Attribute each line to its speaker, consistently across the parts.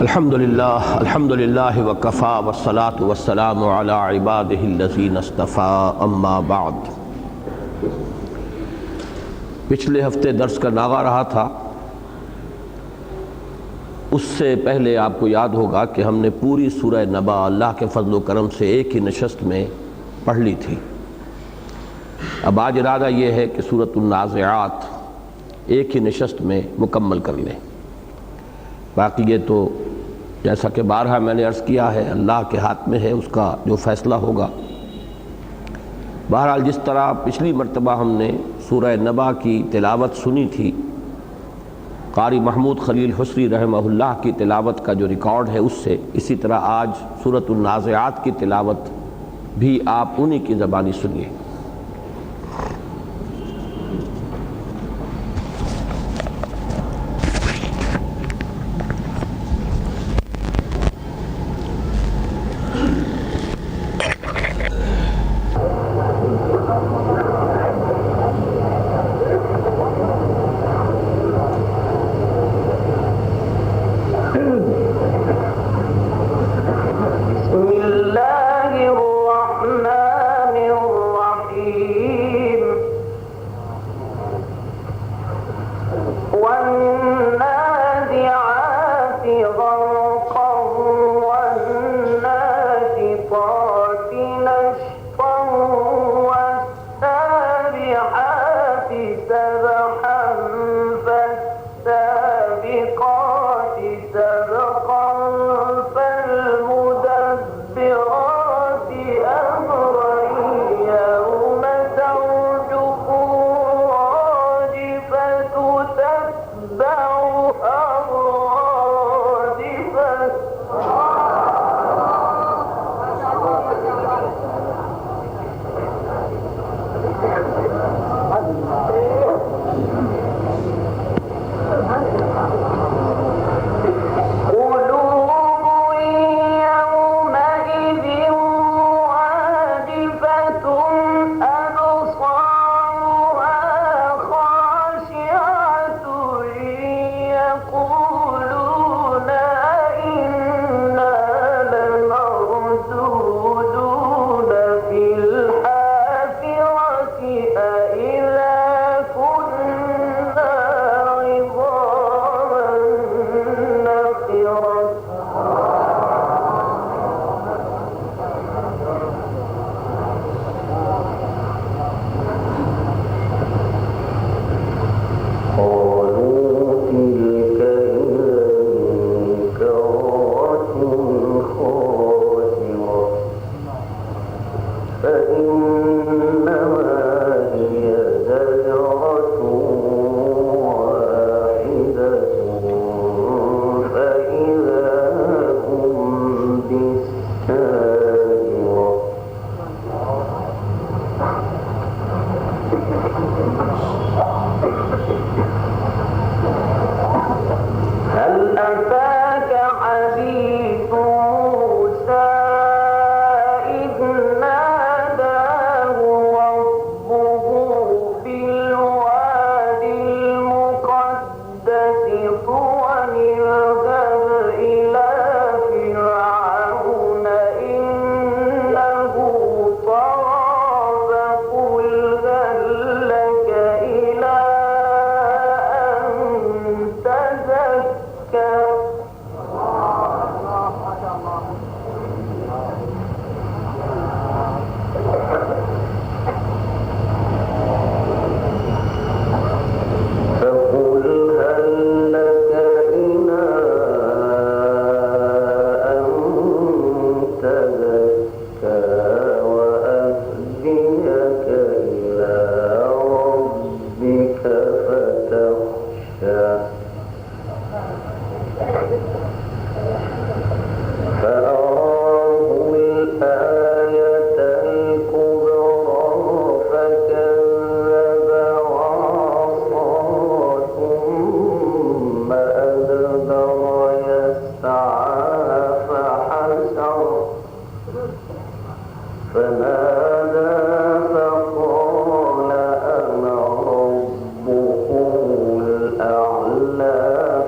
Speaker 1: الحمدللہ وکفا والصلاة والسلام علی عبادہ الذین اصطفیٰ، اما بعد۔ پچھلے ہفتے درس کا ناغہ رہا تھا، اس سے پہلے آپ کو یاد ہوگا کہ ہم نے پوری سورہ نبا اللہ کے فضل و کرم سے ایک ہی نشست میں پڑھ لی تھی۔ اب آج ارادہ یہ ہے کہ سورۃ النازعات ایک ہی نشست میں مکمل کر لیں۔ باقی یہ تو جیسا کہ بارہا میں نے عرض کیا ہے، اللہ کے ہاتھ میں ہے، اس کا جو فیصلہ ہوگا۔ بہرحال جس طرح پچھلی مرتبہ ہم نے سورہ نبا کی تلاوت سنی تھی، قاری محمود خلیل حسری رحمہ اللہ کی تلاوت کا جو ریکارڈ ہے اس سے، اسی طرح آج سورۃ النازعات کی تلاوت بھی آپ انہی کی زبانی سنیے۔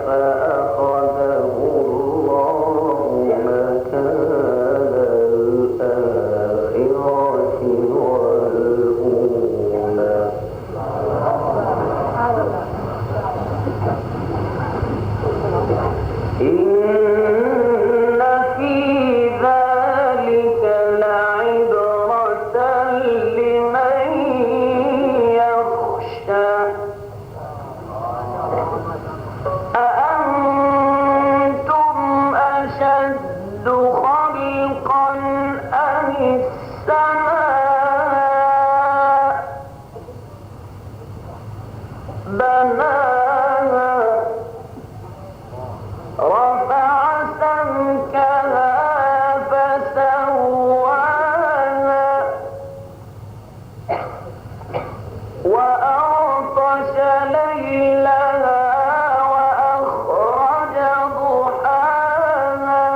Speaker 2: فأخذه إن في ذلك لعبرة لمن يخشى أأنتم أشد خلقا أم السماء بناها رفع سمكها فسواها وأغطش ليلها وأخرج ضحاها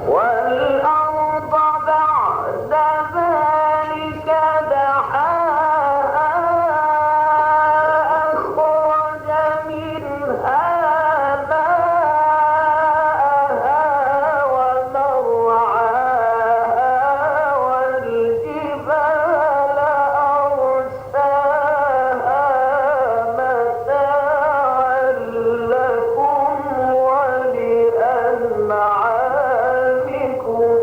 Speaker 2: والأرض بعد ذلك دحاها أخرج منها ماءها ومرعاها والجبال أرساها متاعا لكم ولأنعامكم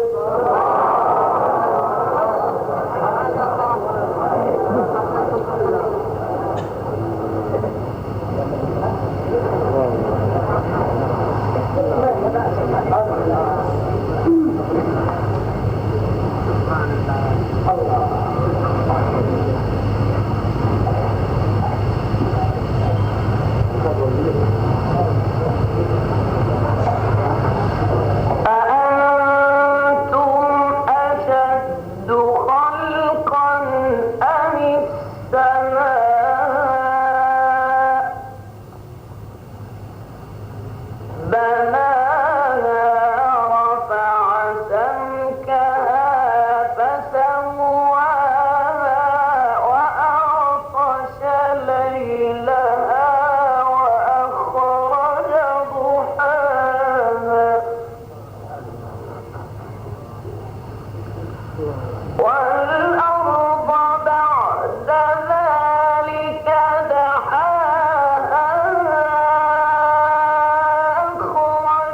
Speaker 2: أأنتم أشد خلقا أم السماء بناها رفع سمكها فسواها وأغطش ليلها وأخرج ضحاها والأرض بعد ذلك دحاها أخرج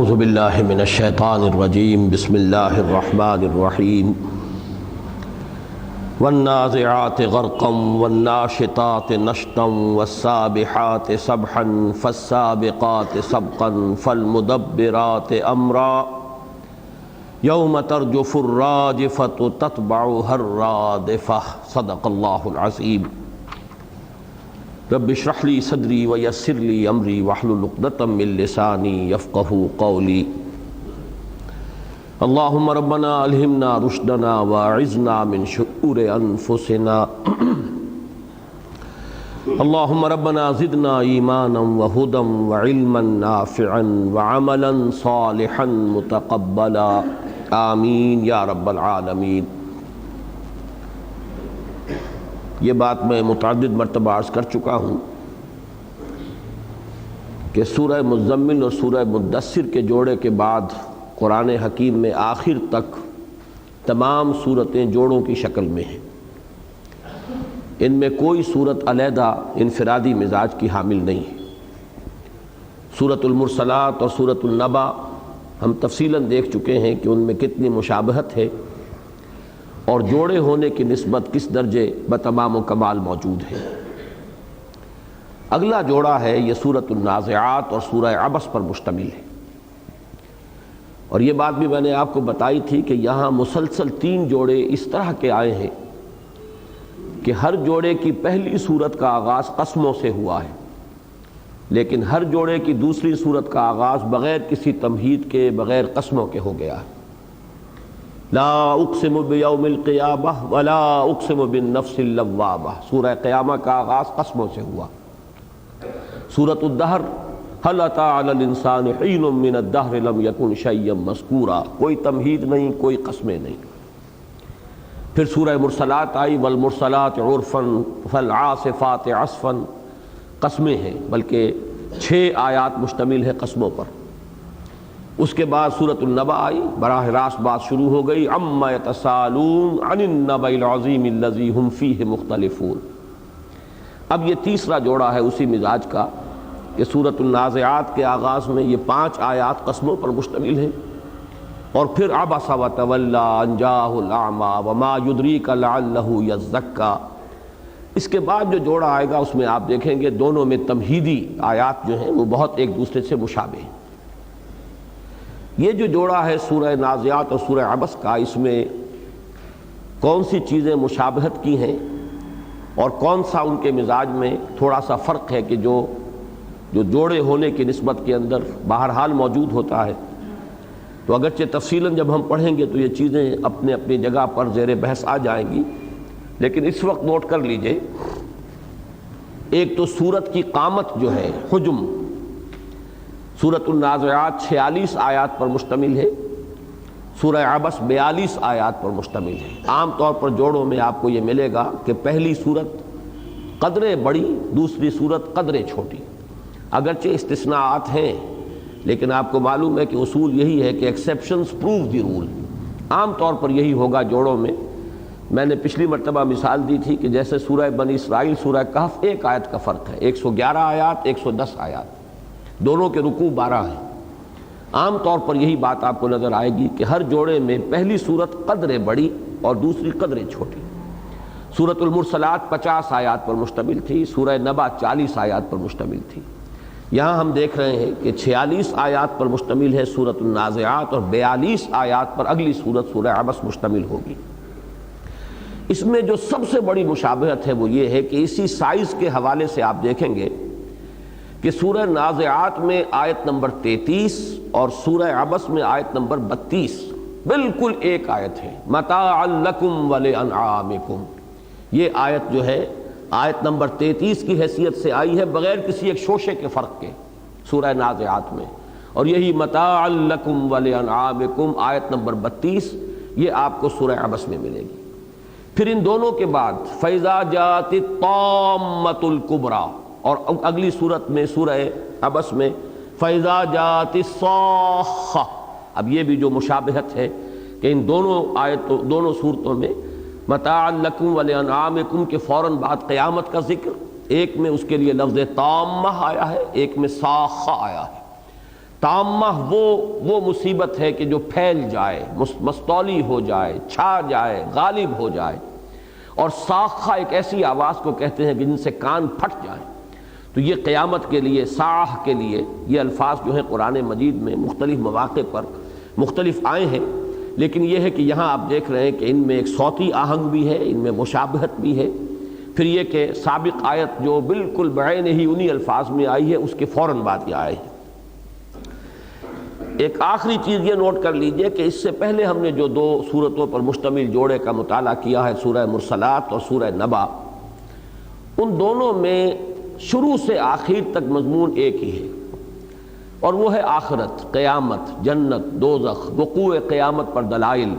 Speaker 1: اعوذ باللہ من الشیطان الرجیم بسم اللہ الرحمن الرحیم والنازعات غرقا والناشطات نشطا والسابحات سبحا فالسابقات سبقا فالمدبرات امرا یوم ترجف الراجفة تتبعها الرادفة صدق اللہ العظیم رب اشرح لی صدری ویسر لی امری واحلل عقدۃ من لسانی یفقہوا قولی اللہم ربنا الہمنا رشدنا واعذنا من شرور انفسنا اللہم ربنا زدنا ایمانا وہدا وعلما نافعا وعملا صالحا متقبلا آمین یا رب العالمین۔ یہ بات میں متعدد مرتبہ عرض کر چکا ہوں کہ سورہ مزمل اور سورہ مدثر کے جوڑے کے بعد قرآن حکیم میں آخر تک تمام صورتیں جوڑوں کی شکل میں ہیں۔ ان میں کوئی صورت علیحدہ انفرادی مزاج کی حامل نہیں ہے۔ سورۃ المرسلات اور سورۃ النبا ہم تفصیلاً دیکھ چکے ہیں کہ ان میں کتنی مشابہت ہے اور جوڑے ہونے کی نسبت کس درجے بتمام و کمال موجود ہے۔ اگلا جوڑا ہے یہ سورۃ النازعات اور سورہ عبس پر مشتمل ہے، اور یہ بات بھی میں نے آپ کو بتائی تھی کہ یہاں مسلسل 3 جوڑے اس طرح کے آئے ہیں کہ ہر جوڑے کی پہلی سورت کا آغاز قسموں سے ہوا ہے، لیکن ہر جوڑے کی دوسری سورت کا آغاز بغیر کسی تمہید کے، بغیر قسموں کے ہو گیا ہے۔ لا اقسم بیوم القیامہ ولا اقسم بالنفس اللوامہ، سورہ قیامہ کا آغاز قسموں سے ہوا۔ سورۃ الدہر هل اتى علی الانسان حین من الدہر لم یکن شیئا مذکورا، کوئی تمہید نہیں، کوئی قسمیں نہیں۔ پھر سورہ مرسلات آئی، والمرسلات عرفا فالعاصفات عصفا، قسمیں ہیں، بلکہ 6 آیات مشتمل ہے قسموں پر۔ اس کے بعد سورۃ النبا آئی، براہ راست بات شروع ہو گئی، عما یتساءلون عن النبأ العظیم الذی هم فیہ مختلفون۔ اب یہ تیسرا جوڑا ہے اسی مزاج کا کہ سورۃ النازعات کے آغاز میں یہ 5 آیات قسموں پر مشتمل ہیں، اور پھر عبس وتولی ان جاءہ الاعمی وما یدریک لعلہ یزکیٰ۔ اس کے بعد جو جوڑا آئے گا اس میں آپ دیکھیں گے دونوں میں تمہیدی آیات جو ہیں وہ بہت ایک دوسرے سے مشابہ ہیں۔ یہ جو جوڑا ہے سورہ نازعات اور سورہ عبس کا، اس میں کون سی چیزیں مشابہت کی ہیں اور کون سا ان کے مزاج میں تھوڑا سا فرق ہے کہ جو جوڑے ہونے کی نسبت کے اندر بہرحال موجود ہوتا ہے، تو اگرچہ تفصیلاً جب ہم پڑھیں گے تو یہ چیزیں اپنے اپنی جگہ پر زیر بحث آ جائیں گی، لیکن اس وقت نوٹ کر لیجئے۔ ایک تو سورت کی قامت جو ہے، حجم، سورۃ النازعات 46 آیات پر مشتمل ہے، سورہ عبس 42 آیات پر مشتمل ہے۔ عام طور پر جوڑوں میں آپ کو یہ ملے گا کہ پہلی سورت قدرے بڑی، دوسری سورت قدرے چھوٹی، اگرچہ استثناءات ہیں، لیکن آپ کو معلوم ہے کہ اصول یہی ہے کہ ایکسیپشنز پروو دی رول۔ عام طور پر یہی ہوگا جوڑوں میں۔ میں نے پچھلی مرتبہ مثال دی تھی کہ جیسے سورہ بنی اسرائیل، سورہ کہف 1 آیت کا فرق ہے، 111 آیات، 110 آیات، دونوں کے رکوع 12 ہیں۔ عام طور پر یہی بات آپ کو نظر آئے گی کہ ہر جوڑے میں پہلی سورت قدرے بڑی اور دوسری قدرے چھوٹی۔ سورۃ المرسلات 50 آیات پر مشتمل تھی، سورہ نبا 40 آیات پر مشتمل تھی۔ یہاں ہم دیکھ رہے ہیں کہ 46 آیات پر مشتمل ہے سورۃ النازعات، اور 42 آیات پر اگلی سورت سورہ عبس مشتمل ہوگی۔ اس میں جو سب سے بڑی مشابہت ہے وہ یہ ہے کہ اسی سائز کے حوالے سے آپ دیکھیں گے کہ سورہ نازعات میں آیت نمبر 33 اور سورہ عبس میں آیت نمبر 32 بالکل ایک آیت ہے، متاعا لکم ولانعامکم۔ یہ آیت جو ہے آیت نمبر 33 کی حیثیت سے آئی ہے بغیر کسی ایک شوشے کے فرق کے سورہ نازعات میں، اور یہی متاعا لکم ولانعامکم آیت نمبر 32 یہ آپ کو سورہ عبس میں ملے گی۔ پھر ان دونوں کے بعد فَإِذَا جَاءَتِ الطَّامَّةُ الْكُبْرَى، اور اگلی صورت میں سورہ عبس میں فَإِذَا جَاءَتِ الصَّاخَّةُ۔ اب یہ بھی جو مشابہت ہے کہ ان دونوں صورتوں میں متاعا لکم ولانعامکم کے فوراً بعد قیامت کا ذکر، ایک میں اس کے لیے لفظ تامہ آیا ہے، ایک میں صاخہ آیا ہے۔ تامہ وہ مصیبت ہے کہ جو پھیل جائے، مستولی ہو جائے، چھا جائے، غالب ہو جائے، اور صاخہ ایک ایسی آواز کو کہتے ہیں کہ جن سے کان پھٹ جائیں۔ تو یہ قیامت کے لیے، ساعہ کے لیے، یہ الفاظ جو ہیں قرآن مجید میں مختلف مواقع پر مختلف آئے ہیں، لیکن یہ ہے کہ یہاں آپ دیکھ رہے ہیں کہ ان میں ایک صوتی آہنگ بھی ہے، ان میں مشابہت بھی ہے، پھر یہ کہ سابق آیت جو بالکل بعین ہی انہی الفاظ میں آئی ہے اس کے فوراً بعد یہ آئے ہیں۔ ایک آخری چیز یہ نوٹ کر لیجئے کہ اس سے پہلے ہم نے جو 2 سورتوں پر مشتمل جوڑے کا مطالعہ کیا ہے، سورہ مرسلات اور سورہ نبا، ان دونوں میں شروع سے آخر تک مضمون ایک ہی ہے، اور وہ ہے آخرت، قیامت، جنت، دوزخ، وقوع قیامت پر دلائل،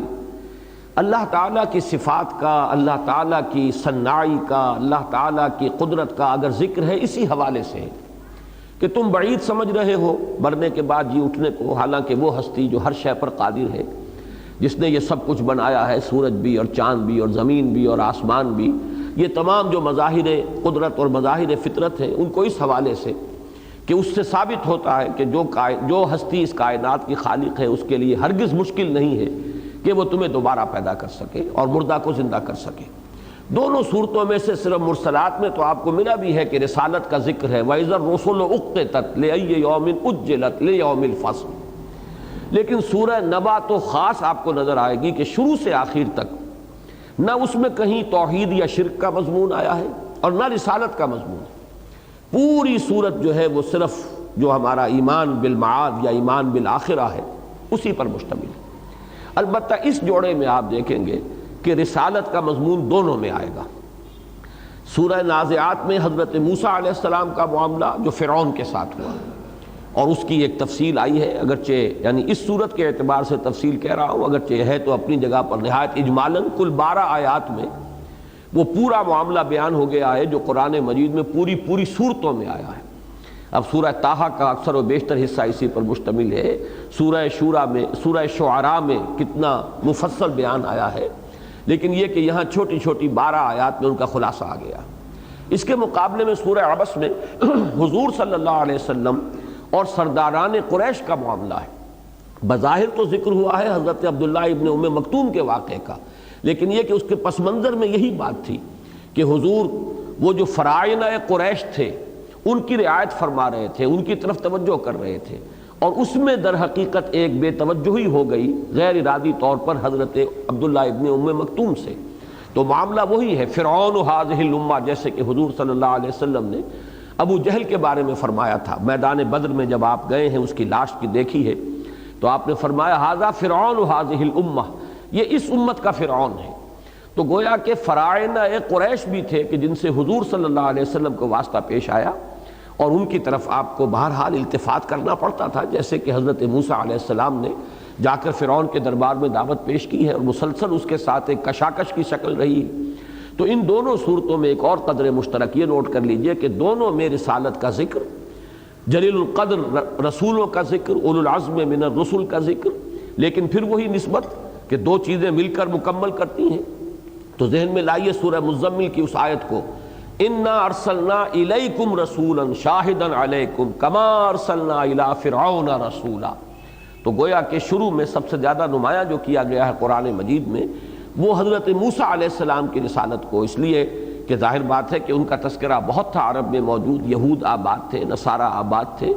Speaker 1: اللہ تعالیٰ کی صفات کا، اللہ تعالیٰ کی صناعی کا، اللہ تعالیٰ کی قدرت کا اگر ذکر ہے اسی حوالے سے ہے کہ تم بعید سمجھ رہے ہو مرنے کے بعد جی اٹھنے کو، حالانکہ وہ ہستی جو ہر شے پر قادر ہے، جس نے یہ سب کچھ بنایا ہے، سورج بھی اور چاند بھی اور زمین بھی اور آسمان بھی، یہ تمام جو مظاہر قدرت اور مظاہر فطرت ہیں، ان کو اس حوالے سے کہ اس سے ثابت ہوتا ہے کہ جو ہستی اس کائنات کی خالق ہے اس کے لیے ہرگز مشکل نہیں ہے کہ وہ تمہیں دوبارہ پیدا کر سکے اور مردہ کو زندہ کر سکے۔ دونوں صورتوں میں سے صرف مرسلات میں تو آپ کو ملا بھی ہے کہ رسالت کا ذکر ہے، وَإِذَا الرُّسُلُ أُقِّتَتْ لِأَيِّ يَوْمٍ أُجِّلَتْ لِيَوْمِ الْفَصْلِ، لیکن سورہ نبا تو خاص آپ کو نظر آئے گی کہ شروع سے آخر تک نہ اس میں کہیں توحید یا شرک کا مضمون آیا ہے اور نہ رسالت کا مضمون ہے۔ پوری صورت جو ہے وہ صرف جو ہمارا ایمان بالمعاد یا ایمان بالآخرہ ہے اسی پر مشتمل ہے۔ البتہ اس جوڑے میں آپ دیکھیں گے کہ رسالت کا مضمون دونوں میں آئے گا۔ سورہ نازعات میں حضرت موسیٰ علیہ السلام کا معاملہ جو فرعون کے ساتھ ہوا اور اس کی ایک تفصیل آئی ہے، اگرچہ یعنی اس صورت کے اعتبار سے تفصیل کہہ رہا ہوں، اگرچہ ہے تو اپنی جگہ پر نہایت اجمالاً کل 12 آیات میں وہ پورا معاملہ بیان ہو گیا ہے جو قرآن مجید میں پوری صورتوں میں آیا ہے۔ اب سورہ طٰہٰ کا اکثر و بیشتر حصہ اسی پر مشتمل ہے، سورہ شعراء میں کتنا مفصل بیان آیا ہے، لیکن یہ کہ یہاں چھوٹی 12 آیات میں ان کا خلاصہ آ گیا۔ اس کے مقابلے میں سورہ عبس میں حضور صلی اللہ علیہ وسلم اور سرداران قریش کا معاملہ ہے۔ بظاہر تو ذکر ہوا ہے حضرت عبداللہ ابن ام مکتوم کے واقعے کا، لیکن یہ کہ اس کے پس منظر میں یہی بات تھی کہ حضور وہ جو فرائض قریش تھے ان کی رعایت فرما رہے تھے، ان کی طرف توجہ کر رہے تھے، اور اس میں در حقیقت ایک بے توجہی ہو گئی غیر ارادی طور پر حضرت عبداللہ ابن ام مکتوم سے۔ تو معاملہ وہی ہے، فرعون هذه الامہ، جیسے کہ حضور صلی اللہ علیہ وسلم نے ابو جہل کے بارے میں فرمایا تھا۔ میدان بدر میں جب آپ گئے ہیں، اس کی لاش کی دیکھی ہے، تو آپ نے فرمایا ھذا فرعون هذه الامہ، یہ اس امت کا فرعون ہے۔ تو گویا کہ فرائض قریش بھی تھے کہ جن سے حضور صلی اللہ علیہ وسلم کو واسطہ پیش آیا، اور ان کی طرف آپ کو بہرحال التفات کرنا پڑتا تھا، جیسے کہ حضرت موسیٰ علیہ السلام نے جا کر فرعون کے دربار میں دعوت پیش کی ہے اور مسلسل اس کے ساتھ ایک کشاکش کی شکل رہی ہے۔ تو ان دونوں صورتوں میں ایک اور قدر مشترک یہ نوٹ کر لیجئے کہ دونوں میں رسالت کا ذکر، جلیل القدر رسولوں کا ذکر، اولو العزم من الرسل کا ذکر، لیکن پھر وہی نسبت کہ 2 چیزیں مل کر مکمل کرتی ہیں۔ تو ذہن میں لائیے سورہ مزمل کی اس آیت کو، انا ارسلنا الیکم رسولا شاہدا علیکم کما ارسلنا الی فرعون رسولا۔ تو گویا کہ شروع میں سب سے زیادہ نمایاں جو کیا گیا ہے قرآن مجید میں وہ حضرت موسیٰ علیہ السلام کی رسالت کو، اس لیے کہ ظاہر بات ہے کہ ان کا تذکرہ بہت تھا عرب میں موجود، یہود آباد تھے، نصارہ آباد تھے،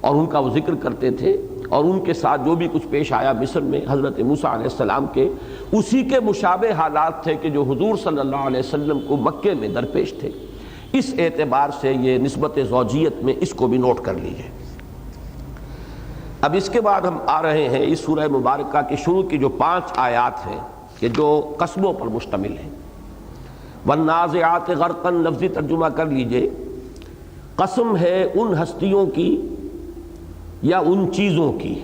Speaker 1: اور ان کا وہ ذکر کرتے تھے، اور ان کے ساتھ جو بھی کچھ پیش آیا مصر میں حضرت موسیٰ علیہ السلام کے اسی کے مشابہ حالات تھے کہ جو حضور صلی اللہ علیہ وسلم کو مکے میں درپیش تھے۔ اس اعتبار سے یہ نسبت زوجیت میں اس کو بھی نوٹ کر لیجیے۔ اب اس کے بعد ہم آ رہے ہیں اس سورہ مبارکہ کے شروع کی جو 5 آیات ہیں کہ جو قسموں پر مشتمل ہیں۔ والنازعات غرقا لفظی ترجمہ کر لیجئے، قسم ہے ان ہستیوں کی یا ان چیزوں کی،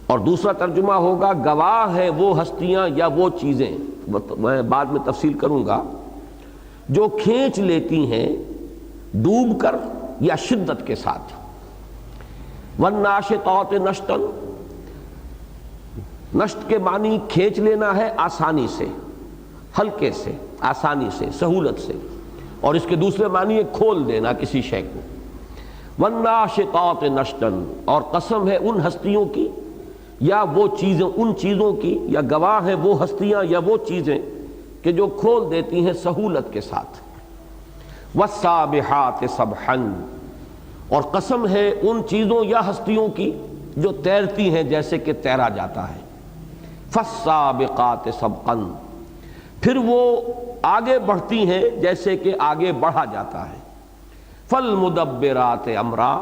Speaker 1: اور دوسرا ترجمہ ہوگا گواہ ہے وہ ہستیاں یا وہ چیزیں، میں بعد میں تفصیل کروں گا، جو کھینچ لیتی ہیں ڈوب کر یا شدت کے ساتھ۔ والناشطات نشطا، نشط کے معنی کھینچ لینا ہے آسانی سے، ہلکے سے، آسانی سے، سہولت سے، اور اس کے دوسرے معنی ہے کھول دینا کسی شے کو۔ والناشطات نشطا، اور قسم ہے ان ہستیوں کی یا وہ چیزیں، ان چیزوں کی، یا گواہ ہیں وہ ہستیاں یا وہ چیزیں کہ جو کھول دیتی ہیں سہولت کے ساتھ۔ والسابحات سبحا، اور قسم ہے ان چیزوں یا ہستیوں کی جو تیرتی ہیں جیسے کہ تیرا جاتا ہے۔ فالسابقات سبقا، پھر وہ آگے بڑھتی ہیں جیسے کہ آگے بڑھا جاتا ہے۔ فالمدبرات امرا،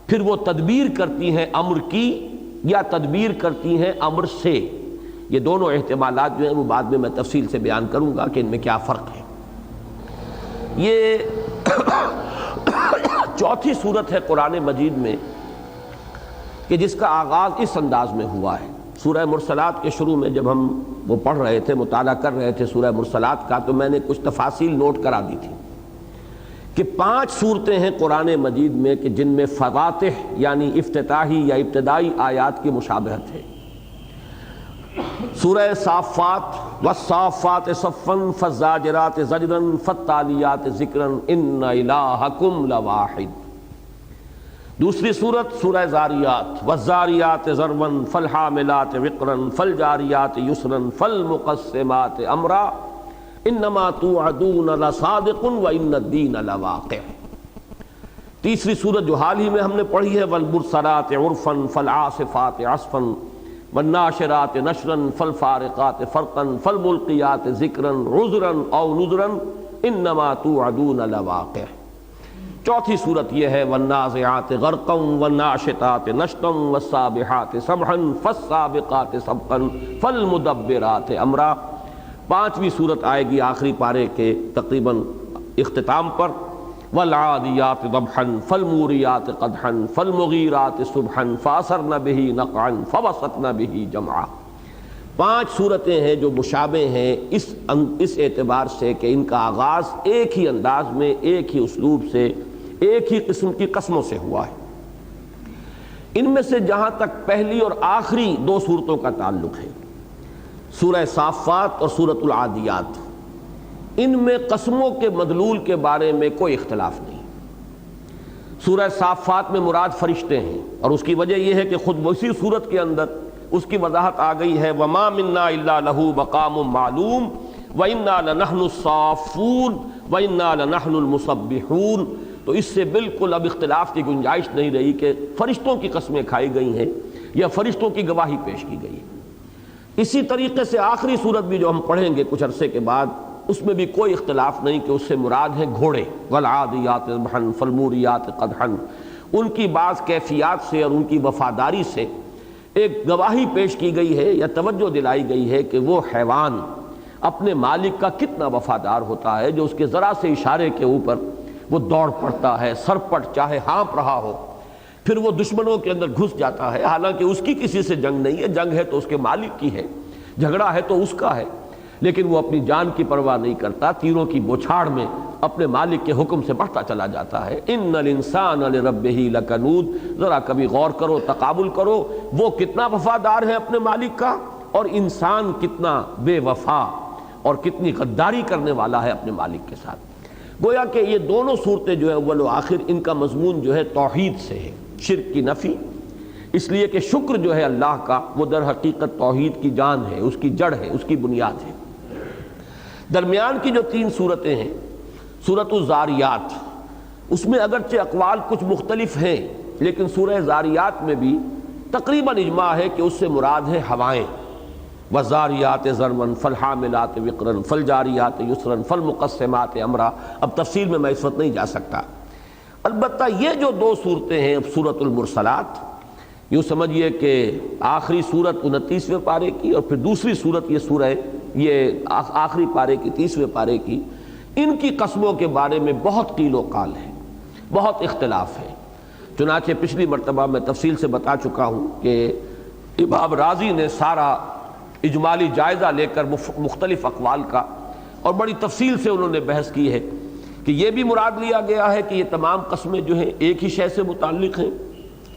Speaker 1: پھر وہ تدبیر کرتی ہیں امر کی یا تدبیر کرتی ہیں امر سے۔ یہ دونوں احتمالات جو ہیں وہ بعد میں میں تفصیل سے بیان کروں گا کہ ان میں کیا فرق ہے۔ یہ چوتھی صورت ہے قرآن مجید میں کہ جس کا آغاز اس انداز میں ہوا ہے۔ سورہ مرسلات کے شروع میں جب ہم وہ پڑھ رہے تھے، مطالعہ کر رہے تھے سورہ مرسلات کا، تو میں نے کچھ تفاصیل نوٹ کرا دی تھی کہ 5 صورتیں ہیں قرآن مجید میں کہ جن میں فواتح یعنی افتتاحی یا ابتدائی آیات کی مشابہت ہے۔ سورہ صافات، والصافات صفا فالزاجرات زجرا فالتالیات ذکرا ان الہکم لواحد۔ دوسری صورت سورہ زاریات، والزاریات ذروا فالحاملات وقرا فالجاریات یسرا فالمقسمات امرا انما توعدون لصادق وان الدین لواقع۔ تیسری صورت جو حال ہی میں ہم نے پڑھی ہے، والمرسلات عرفا فالعاصفات عصفا والناشرات نشرا فالفارقات فرقا فالملقیات ذکرا عذرا او نذرا انما توعدون لواقع۔ چوتھی صورت یہ ہے، والنازعات غرقا والناشطات نشطا والسابحات سبحا فالسابقات سبقا فالمدبرات امرا۔ 5ویں صورت آئے گی آخری پارے کے تقریباً اختتام پر، والعادیات ضبحا فالموریات قدحا فالمغیرات صبحا فاثرن به نقعا فوسطن به جمعا۔ 5 صورتیں ہیں جو مشابہ ہیں اس اعتبار سے کہ ان کا آغاز ایک ہی انداز میں، ایک ہی اسلوب سے، ایک ہی قسم کی قسموں سے ہوا ہے۔ ان میں سے جہاں تک پہلی اور آخری 2 صورتوں کا تعلق ہے، سورہ صافات اور سورۃ العادیات، ان میں قسموں کے مدلول کے بارے میں کوئی اختلاف نہیں۔ سورہ صافات میں مراد فرشتے ہیں، اور اس کی وجہ یہ ہے کہ خود اسی صورت کے اندر اس کی وضاحت آ گئی ہے، وَمَا مِنَّا إِلَّا لَهُ مَقَامٌ مَعْلُومٌ وَإِنَّا لَنَحْنُ الصَّافُّونَ وَإِنَّا لَنَحْنُ الْمُسَبِّحُونَ۔ تو اس سے بالکل اب اختلاف کی گنجائش نہیں رہی کہ فرشتوں کی قسمیں کھائی گئی ہیں یا فرشتوں کی گواہی پیش کی گئی ہے۔ اسی طریقے سے آخری صورت بھی جو ہم پڑھیں گے کچھ عرصے کے بعد، اس میں بھی کوئی اختلاف نہیں کہ اس سے مراد ہیں گھوڑے، والعادیات ضبحا فالموریات قدحا۔ ان کی بعض کیفیات سے اور ان کی وفاداری سے ایک گواہی پیش کی گئی ہے یا توجہ دلائی گئی ہے کہ وہ حیوان اپنے مالک کا کتنا وفادار ہوتا ہے، جو اس کے ذرا سے اشارے کے اوپر وہ دوڑ پڑتا ہے، سرپٹ چاہے ہانپ رہا ہو، پھر وہ دشمنوں کے اندر گھس جاتا ہے، حالانکہ اس کی کسی سے جنگ نہیں ہے، جنگ ہے تو اس کے مالک کی ہے، جھگڑا ہے تو اس کا ہے، لیکن وہ اپنی جان کی پرواہ نہیں کرتا، تیروں کی بوچھاڑ میں اپنے مالک کے حکم سے بڑھتا چلا جاتا ہے۔ ان الانسان لربہ لکنود، ذرا کبھی غور کرو، تقابل کرو، وہ کتنا وفادار ہے اپنے مالک کا، اور انسان کتنا بے وفا اور کتنی غداری کرنے والا ہے اپنے مالک کے ساتھ۔ گویا کہ یہ دونوں صورتیں جو ہے اول و آخر ان کا مضمون جو ہے توحید سے ہے، شرک کی نفی، اس لیے کہ شکر جو ہے اللہ کا وہ در حقیقت توحید کی جان ہے، اس کی جڑ ہے، اس کی بنیاد ہے۔ درمیان کی جو 3 صورتیں ہیں، سورۃ الزاریات، اس میں اگرچہ اقوال کچھ مختلف ہیں، لیکن سورہ زاریات میں بھی تقریباً اجماع ہے کہ اس سے مراد ہے ہوائیں، والزاریات ذروا فالحاملات وقرا فالجاریات یسرا فالمقسمات امرا۔ اب تفصیل میں اس وقت نہیں جا سکتا۔ البتہ یہ جو 2 صورتیں ہیں، سورۃ المرسلات، یوں سمجھیے کہ آخری صورت 29ویں پارے کی، اور پھر دوسری صورت یہ آخری پارے کی 30ویں پارے کی، ان کی قسموں کے بارے میں بہت قیل و قال ہے، بہت اختلاف ہے۔ چنانچہ پچھلی مرتبہ میں تفصیل سے بتا چکا ہوں کہ امام رازی نے سارا اجمالی جائزہ لے کر مختلف اقوال کا اور بڑی تفصیل سے انہوں نے بحث کی ہے کہ یہ بھی مراد لیا گیا ہے کہ یہ تمام قسمیں جو ہیں ایک ہی شے سے متعلق ہیں،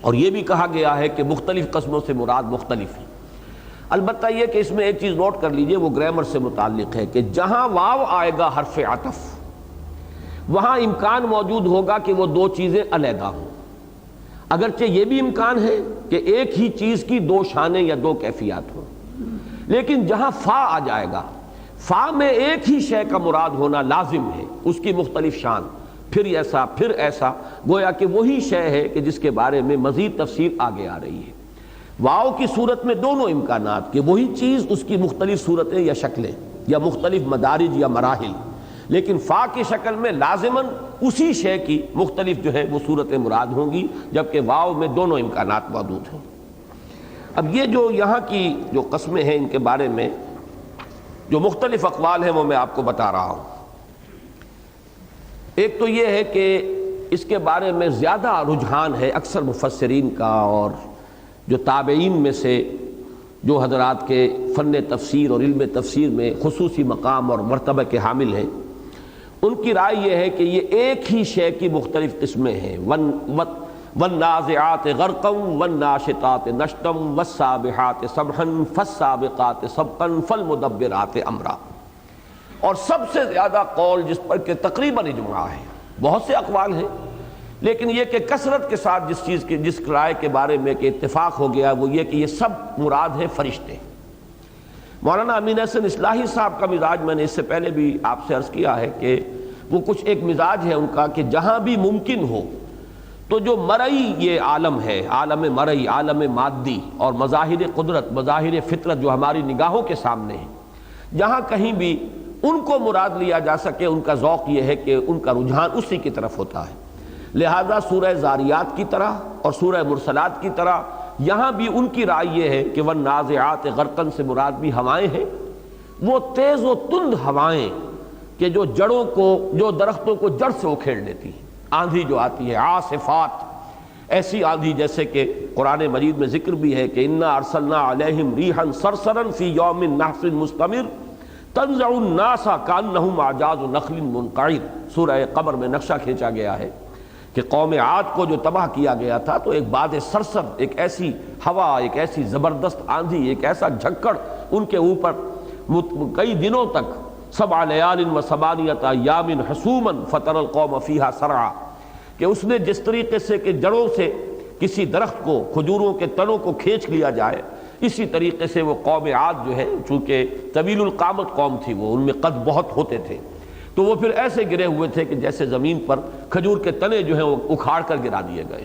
Speaker 1: اور یہ بھی کہا گیا ہے کہ مختلف قسموں سے مراد مختلف ہیں۔ البتہ یہ کہ اس میں ایک چیز نوٹ کر لیجئے، وہ گرامر سے متعلق ہے کہ جہاں واو آئے گا حرف عطف، وہاں امکان موجود ہوگا کہ وہ 2 چیزیں علیحدہ ہوں۔ اگرچہ یہ بھی امکان ہے کہ ایک ہی چیز کی دو شانیں یا دو کیفیات ہوں، لیکن جہاں فا آ جائے گا، فا میں ایک ہی شے کا مراد ہونا لازم ہے، اس کی مختلف شان، پھر ایسا پھر ایسا، گویا کہ وہی شے ہے کہ جس کے بارے میں مزید تفصیل آگے آ رہی ہے۔ واو کی صورت میں دونوں امکانات کہ وہی چیز اس کی مختلف صورتیں یا شکلیں یا مختلف مدارج یا مراحل، لیکن فا کی شکل میں لازماً اسی شے کی مختلف جو ہے وہ صورتیں مراد ہوں گی، جبکہ واو میں دونوں امکانات موجود ہیں۔ اب یہ جو یہاں کی جو قسمیں ہیں ان کے بارے میں جو مختلف اقوال ہیں وہ میں آپ کو بتا رہا ہوں۔ ایک تو یہ ہے کہ اس کے بارے میں زیادہ رجحان ہے اکثر مفسرین کا، اور جو تابعین میں سے جو حضرات کے فن تفسیر اور علم تفسیر میں خصوصی مقام اور مرتبہ کے حامل ہیں، ان کی رائے یہ ہے کہ یہ ایک ہی شے کی مختلف قسمیں ہیں، والنازعات غرقا والناشطات نشطا والسابحات سبحا فالسابقات سبقا فالمدبرات امرا۔ اور سب سے زیادہ قول جس پر کہ تقریباً اجماع ہے، بہت سے اقوال ہیں لیکن یہ کہ کثرت کے ساتھ جس رائے کے بارے میں کہ اتفاق ہو گیا وہ یہ کہ یہ سب مراد ہے فرشتے۔ مولانا امین احسن اصلاحی صاحب کا مزاج میں نے اس سے پہلے بھی آپ سے عرض کیا ہے کہ وہ کچھ ایک مزاج ہے ان کا کہ جہاں بھی ممکن ہو تو جو مرئی یہ عالم ہے، عالم مرئی، عالم مادی اور مظاہر قدرت، مظاہر فطرت جو ہماری نگاہوں کے سامنے ہیں، جہاں کہیں بھی ان کو مراد لیا جا سکے، ان کا ذوق یہ ہے کہ ان کا رجحان اسی کی طرف ہوتا ہے۔ لہذا سورہ زاریات کی طرح اور سورہ مرسلات کی طرح یہاں بھی ان کی رائے یہ ہے کہ والنازعات غرقا سے مراد بھی ہوائیں ہیں، وہ تیز و تند ہوائیں کہ جو جڑوں کو، جو درختوں کو جڑ سے اکھیڑ لیتی ہیں، آندھی جو آتی ہے، عاصفات، ایسی آندھی جیسے کہ قرآن مجید میں ذکر بھی ہے کہ انا ارسلنا علیہم ریحا صرصرا فی یوم نحس مستمر تنزع الناس کانہم اعجاز نخل منقعر۔ سورہ قمر میں نقشہ کھینچا گیا ہے کہ قوم عاد کو جو تباہ کیا گیا تھا تو ایک باد سرسر، ایک ایسی ہوا، ایک ایسی زبردست آندھی، ایک ایسا جھکڑ ان کے اوپر کئی دنوں تک، 7 لیال و 8 ایام حسوما فتر القوم فیہا سرعا، کہ اس نے جس طریقے سے کہ جڑوں سے کسی درخت کو، کھجوروں کے تنوں کو کھینچ لیا جائے، اسی طریقے سے وہ قوم عاد جو ہے، چونکہ طویل القامت قوم تھی، وہ ان میں قد بہت ہوتے تھے، تو وہ پھر ایسے گرے ہوئے تھے کہ جیسے زمین پر کھجور کے تنے جو ہیں وہ اکھاڑ کر گرا دیے گئے۔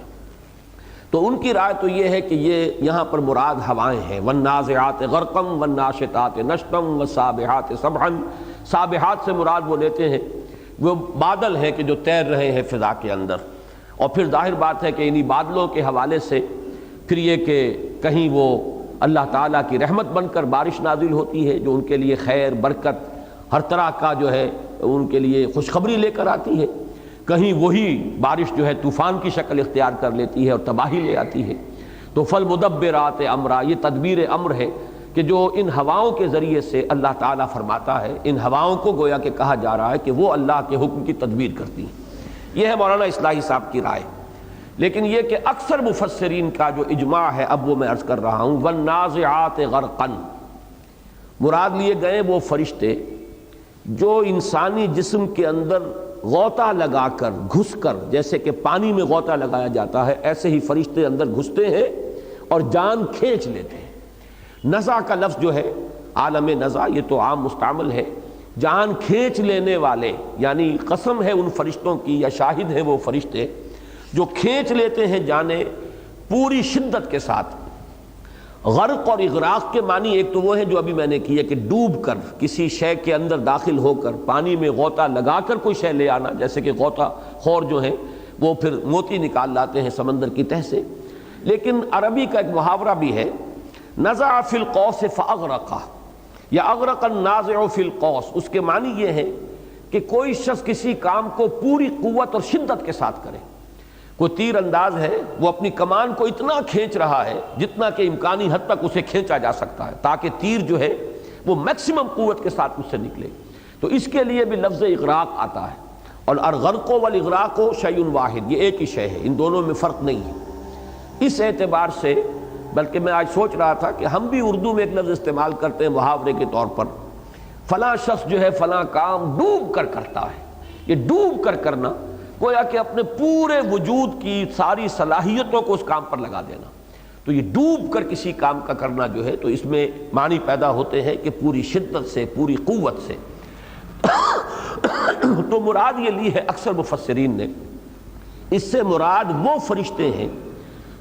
Speaker 1: تو ان کی رائے تو یہ ہے کہ یہ یہاں پر مراد ہوائیں ہیں، والنازعات غرقا والناشطات نشطا والسابحات سبحا۔ سابحات سے مراد وہ لیتے ہیں وہ بادل ہیں کہ جو تیر رہے ہیں فضا کے اندر، اور پھر ظاہر بات ہے کہ انہی بادلوں کے حوالے سے پھر یہ کہ کہیں وہ اللہ تعالیٰ کی رحمت بن کر بارش نازل ہوتی ہے جو ان کے لیے خیر، برکت، ہر طرح کا جو ہے ان کے لیے خوشخبری لے کر آتی ہے، کہیں وہی بارش جو ہے طوفان کی شکل اختیار کر لیتی ہے اور تباہی لے آتی ہے۔ تو فالمدبرات امرا، یہ تدبیر امر ہے کہ جو ان ہواؤں کے ذریعے سے اللہ تعالیٰ فرماتا ہے، ان ہواؤں کو گویا کہ کہا جا رہا ہے کہ وہ اللہ کے حکم کی تدبیر کرتی ہیں۔ یہ ہے مولانا اصلاحی صاحب کی رائے۔ لیکن یہ کہ اکثر مفسرین کا جو اجماع ہے، اب وہ میں عرض کر رہا ہوں، والنازعات غرقا، مراد لیے گئے وہ فرشتے جو انسانی جسم کے اندر غوطہ لگا کر، گھس کر، جیسے کہ پانی میں غوطہ لگایا جاتا ہے ایسے ہی فرشتے اندر گھستے ہیں اور جان کھینچ لیتے ہیں۔ نزع کا لفظ جو ہے، عالم نزع، یہ تو عام مستعمل ہے، جان کھینچ لینے والے، یعنی قسم ہے ان فرشتوں کی یا شاہد ہیں وہ فرشتے جو کھینچ لیتے ہیں جانیں پوری شدت کے ساتھ۔ غرق اور اغراق کے معنی ایک تو وہ ہے جو ابھی میں نے کی ہے کہ ڈوب کر، کسی شے کے اندر داخل ہو کر، پانی میں غوطہ لگا کر کوئی شے لے آنا، جیسے کہ غوطہ خور جو ہیں وہ پھر موتی نکال لاتے ہیں سمندر کی تہ سے۔ لیکن عربی کا ایک محاورہ بھی ہے، نزع فی القوس فاغرقہ، یا اغرق النازع فی القوس، اس کے معنی یہ ہے کہ کوئی شخص کسی کام کو پوری قوت اور شدت کے ساتھ کرے۔ کوئی تیر انداز ہے، وہ اپنی کمان کو اتنا کھینچ رہا ہے جتنا کہ امکانی حد تک اسے کھینچا جا سکتا ہے، تاکہ تیر جو ہے وہ میکسیمم قوت کے ساتھ اس سے نکلے، تو اس کے لیے بھی لفظ اغراق آتا ہے۔ اور الغرق والاغراق شیء واحد، یہ ایک ہی شے ہے، ان دونوں میں فرق نہیں ہے۔ اس اعتبار سے بلکہ میں آج سوچ رہا تھا کہ ہم بھی اردو میں ایک لفظ استعمال کرتے ہیں محاورے کے طور پر، فلاں شخص جو ہے فلاں کام ڈوب کر کرتا ہے۔ یہ ڈوب کر کرنا گویا کہ اپنے پورے وجود کی ساری صلاحیتوں کو اس کام پر لگا دینا. تو یہ ڈوب کر کسی کام کا کرنا جو ہے تو اس میں معنی پیدا ہوتے ہیں کہ پوری شدت سے، پوری قوت سے. تو مراد یہ لی ہے اکثر مفسرین نے، اس سے مراد وہ فرشتے ہیں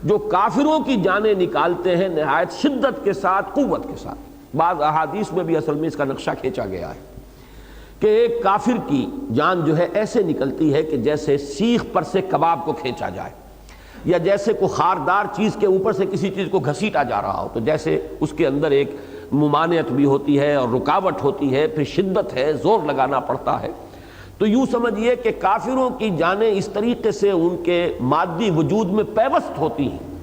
Speaker 1: جو کافروں کی جانیں نکالتے ہیں نہایت شدت کے ساتھ، قوت کے ساتھ. بعض احادیث میں بھی اصل میں اس کا نقشہ کھینچا گیا ہے کہ ایک کافر کی جان جو ہے ایسے نکلتی ہے کہ جیسے سیخ پر سے کباب کو کھینچا جائے، یا جیسے کوئی خاردار چیز کے اوپر سے کسی چیز کو گھسیٹا جا رہا ہو. تو جیسے اس کے اندر ایک ممانعت بھی ہوتی ہے اور رکاوٹ ہوتی ہے، پھر شدت ہے، زور لگانا پڑتا ہے. تو یوں سمجھیے کہ کافروں کی جانیں اس طریقے سے ان کے مادی وجود میں پیوست ہوتی ہیں